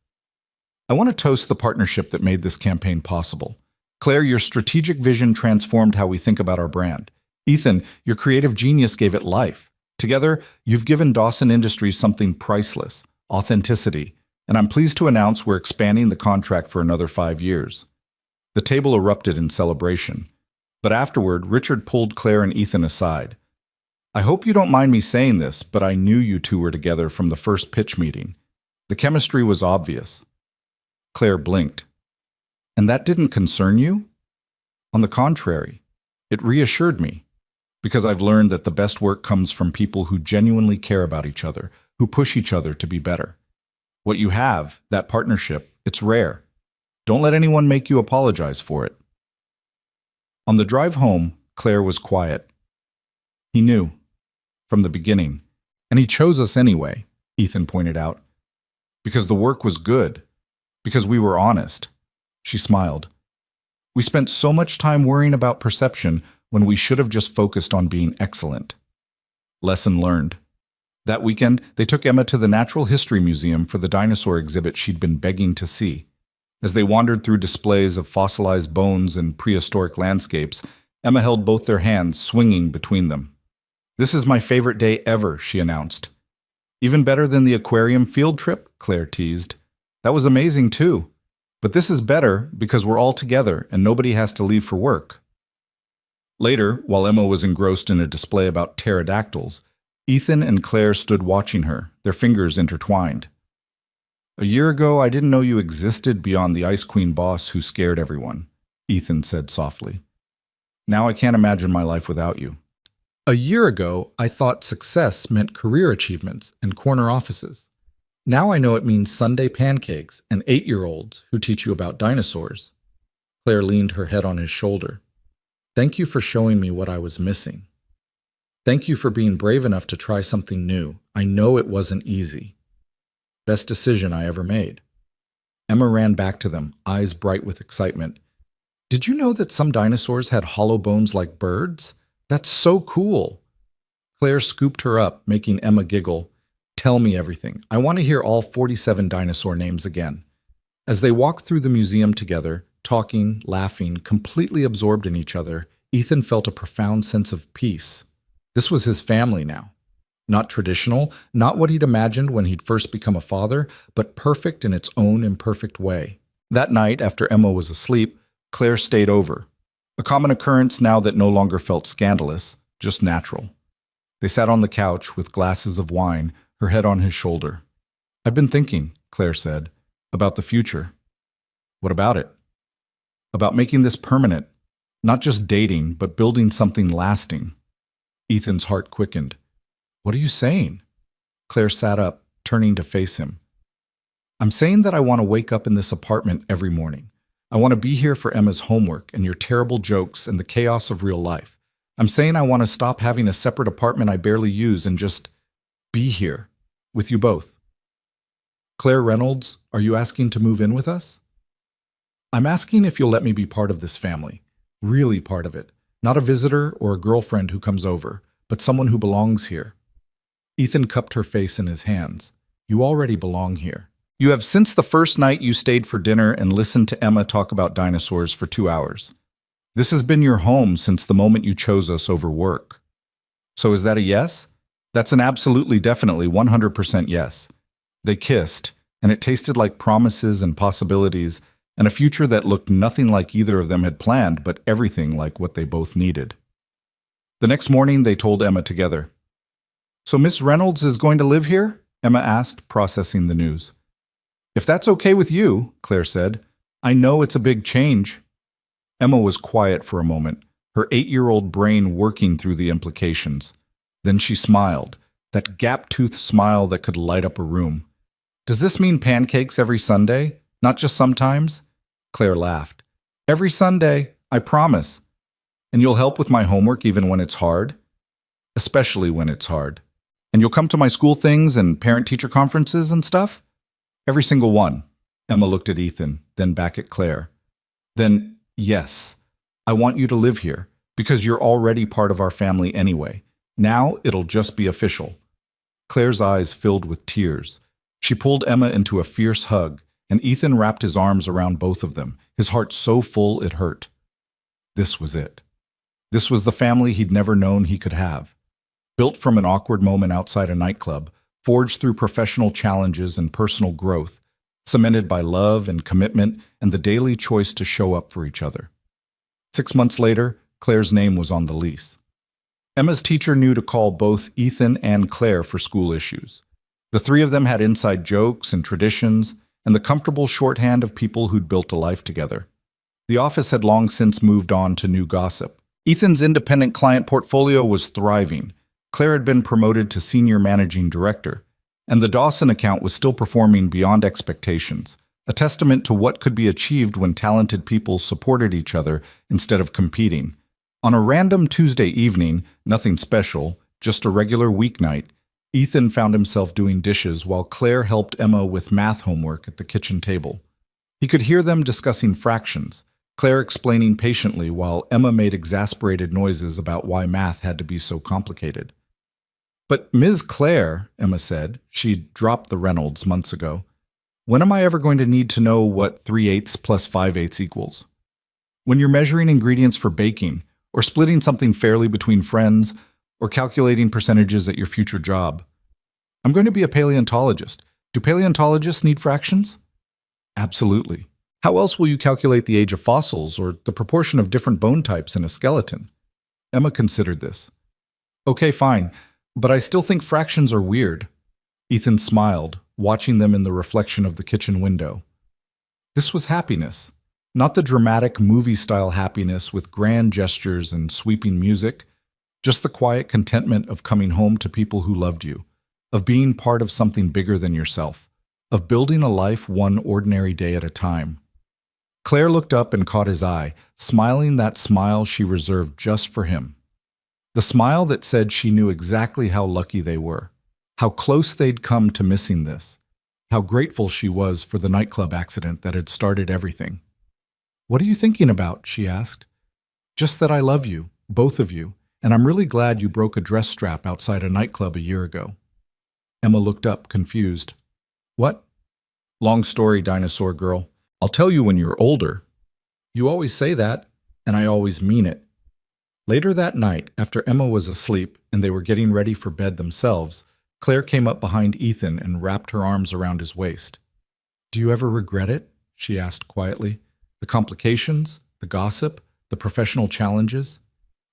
S1: I want to toast the partnership that made this campaign possible. Claire, your strategic vision transformed how we think about our brand. Ethan, your creative genius gave it life. Together, you've given Dawson Industries something priceless, authenticity, and I'm pleased to announce we're expanding the contract for another 5 years. The table erupted in celebration, but afterward, Richard pulled Claire and Ethan aside. I hope you don't mind me saying this, but I knew you two were together from the first pitch meeting. The chemistry was obvious. Claire blinked. And that didn't concern you? On the contrary, it reassured me, because I've learned that the best work comes from people who genuinely care about each other, who push each other to be better. What you have, that partnership, it's rare. Don't let anyone make you apologize for it. On the drive home, Claire was quiet. He knew, from the beginning, and he chose us anyway, Ethan pointed out, because the work was good, because we were honest. She smiled. We spent so much time worrying about perception when we should have just focused on being excellent. Lesson learned. That weekend, they took Emma to the Natural History Museum for the dinosaur exhibit she'd been begging to see. As they wandered through displays of fossilized bones and prehistoric landscapes, Emma held both their hands, swinging between them. This is my favorite day ever, she announced. Even better than the aquarium field trip, Claire teased. That was amazing too. But this is better because we're all together and nobody has to leave for work. Later, while Emma was engrossed in a display about pterodactyls, Ethan and Claire stood watching her, their fingers intertwined. A year ago, I didn't know you existed beyond the Ice Queen boss who scared everyone, Ethan said softly. Now I can't imagine my life without you. A year ago, I thought success meant career achievements and corner offices. Now I know it means Sunday pancakes and 8-year-olds who teach you about dinosaurs. Claire leaned her head on his shoulder. Thank you for showing me what I was missing. Thank you for being brave enough to try something new. I know it wasn't easy. Best decision I ever made. Emma ran back to them, eyes bright with excitement. Did you know that some dinosaurs had hollow bones like birds? That's so cool. Claire scooped her up, making Emma giggle. Tell me everything. I want to hear all 47 dinosaur names again. As they walked through the museum together, talking, laughing, completely absorbed in each other, Ethan felt a profound sense of peace. This was his family now. Not traditional, not what he'd imagined when he'd first become a father, but perfect in its own imperfect way. That night, after Emma was asleep, Claire stayed over. A common occurrence now that no longer felt scandalous, just natural. They sat on the couch with glasses of wine, her head on his shoulder. "I've been thinking," Claire said, "about the future." "What about it?" "About making this permanent. Not just dating, but building something lasting." Ethan's heart quickened. "What are you saying?" Claire sat up, turning to face him. "I'm saying that I want to wake up in this apartment every morning. I want to be here for Emma's homework and your terrible jokes and the chaos of real life. I'm saying I want to stop having a separate apartment I barely use and just be here with you both." "Claire Reynolds, are you asking to move in with us?" "I'm asking if you'll let me be part of this family. Really part of it. Not a visitor or a girlfriend who comes over, but someone who belongs here." Ethan cupped her face in his hands. "You already belong here. You have since the first night you stayed for dinner and listened to Emma talk about dinosaurs for 2 hours. This has been your home since the moment you chose us over work." "So is that a yes?" "That's an absolutely, definitely, 100% yes." They kissed, and it tasted like promises and possibilities, and a future that looked nothing like either of them had planned, but everything like what they both needed. The next morning, they told Emma together. "So Miss Reynolds is going to live here?" Emma asked, processing the news. "If that's okay with you," Claire said. "I know it's a big change." Emma was quiet for a moment, her 8-year-old brain working through the implications. Then she smiled, that gap-toothed smile that could light up a room. "Does this mean pancakes every Sunday? Not just sometimes?" Claire laughed. "Every Sunday, I promise. And you'll help with my homework even when it's hard?" "Especially when it's hard. And you'll come to my school things and parent-teacher conferences and stuff?" "Every single one." Emma looked at Ethan, then back at Claire. "Then, yes, I want you to live here, because you're already part of our family anyway. Now it'll just be official." Claire's eyes filled with tears. She pulled Emma into a fierce hug, and Ethan wrapped his arms around both of them, his heart so full it hurt. This was it. This was the family he'd never known he could have. Built from an awkward moment outside a nightclub, forged through professional challenges and personal growth, cemented by love and commitment and the daily choice to show up for each other. 6 months later, Claire's name was on the lease. Emma's teacher knew to call both Ethan and Claire for school issues. The three of them had inside jokes and traditions, and the comfortable shorthand of people who'd built a life together. The office had long since moved on to new gossip. Ethan's independent client portfolio was thriving. Claire had been promoted to senior managing director, and the Dawson account was still performing beyond expectations, a testament to what could be achieved when talented people supported each other instead of competing. On a random Tuesday evening, nothing special, just a regular weeknight, Ethan found himself doing dishes while Claire helped Emma with math homework at the kitchen table. He could hear them discussing fractions, Claire explaining patiently while Emma made exasperated noises about why math had to be so complicated. "But Ms. Claire," Emma said, she'd dropped the Reynolds months ago, "when am I ever going to need to know what 3/8 plus 5/8 equals? When you're measuring ingredients for baking, or splitting something fairly between friends, or calculating percentages at your future job. I'm going to be a paleontologist. Do paleontologists need fractions?" "Absolutely. How else will you calculate the age of fossils or the proportion of different bone types in a skeleton?" Emma considered this. "Okay, fine, but I still think fractions are weird." Ethan smiled, watching them in the reflection of the kitchen window. This was happiness. Not the dramatic movie-style happiness with grand gestures and sweeping music, just the quiet contentment of coming home to people who loved you, of being part of something bigger than yourself, of building a life one ordinary day at a time. Claire looked up and caught his eye, smiling that smile she reserved just for him. The smile that said she knew exactly how lucky they were, how close they'd come to missing this, how grateful she was for the nightclub accident that had started everything. "What are you thinking about?" she asked. "Just that I love you, both of you, and I'm really glad you broke a dress strap outside a nightclub a year ago." Emma looked up, confused. "What?" "Long story, dinosaur girl. I'll tell you when you're older." "You always say that, and I always mean it." Later that night, after Emma was asleep and they were getting ready for bed themselves, Claire came up behind Ethan and wrapped her arms around his waist. "Do you ever regret it?" she asked quietly. "The complications, the gossip, the professional challenges?"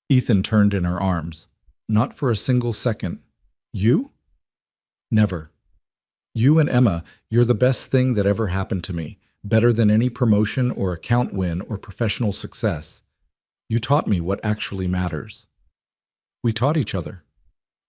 S1: Ethan turned in her arms. "Not for a single second." "You?" "Never. You and Emma, you're the best thing that ever happened to me, better than any promotion or account win or professional success. You taught me what actually matters." We taught each other.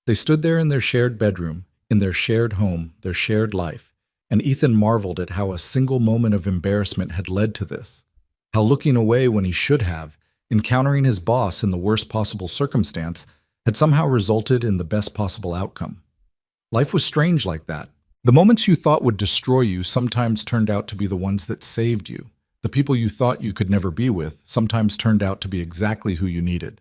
S1: They stood there in their shared bedroom, in their shared home, their shared life, and Ethan marveled at how a single moment of embarrassment had led to this. How looking away when he should have, encountering his boss in the worst possible circumstance, had somehow resulted in the best possible outcome. Life was strange like that. The moments you thought would destroy you sometimes turned out to be the ones that saved you. The people you thought you could never be with sometimes turned out to be exactly who you needed.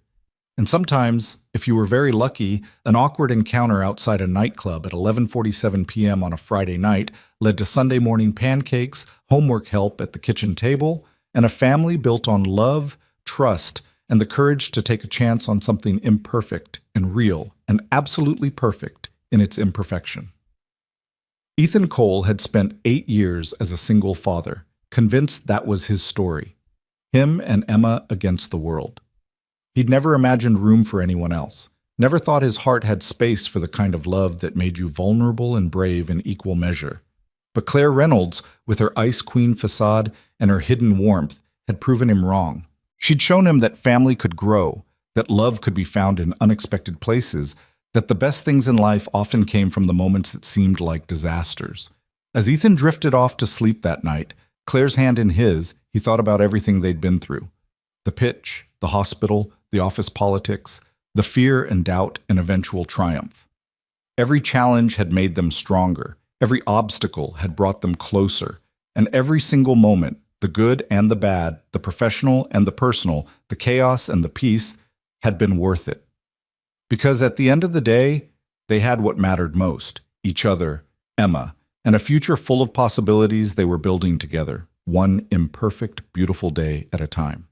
S1: And sometimes, if you were very lucky, an awkward encounter outside a nightclub at 11:47 p.m. on a Friday night led to Sunday morning pancakes, homework help at the kitchen table, and a family built on love, trust, and the courage to take a chance on something imperfect and real and absolutely perfect in its imperfection. Ethan Cole had spent 8 years as a single father, convinced that was his story. Him and Emma against the world. He'd never imagined room for anyone else, never thought his heart had space for the kind of love that made you vulnerable and brave in equal measure. But Claire Reynolds, with her ice queen facade and her hidden warmth, had proven him wrong. She'd shown him that family could grow, that love could be found in unexpected places, that the best things in life often came from the moments that seemed like disasters. As Ethan drifted off to sleep that night, Claire's hand in his, he thought about everything they'd been through. The pitch, the hospital, the office politics, the fear and doubt and eventual triumph. Every challenge had made them stronger, every obstacle had brought them closer, and every single moment, the good and the bad, the professional and the personal, the chaos and the peace, had been worth it. Because at the end of the day, they had what mattered most, each other, Emma, and a future full of possibilities they were building together, one imperfect, beautiful day at a time.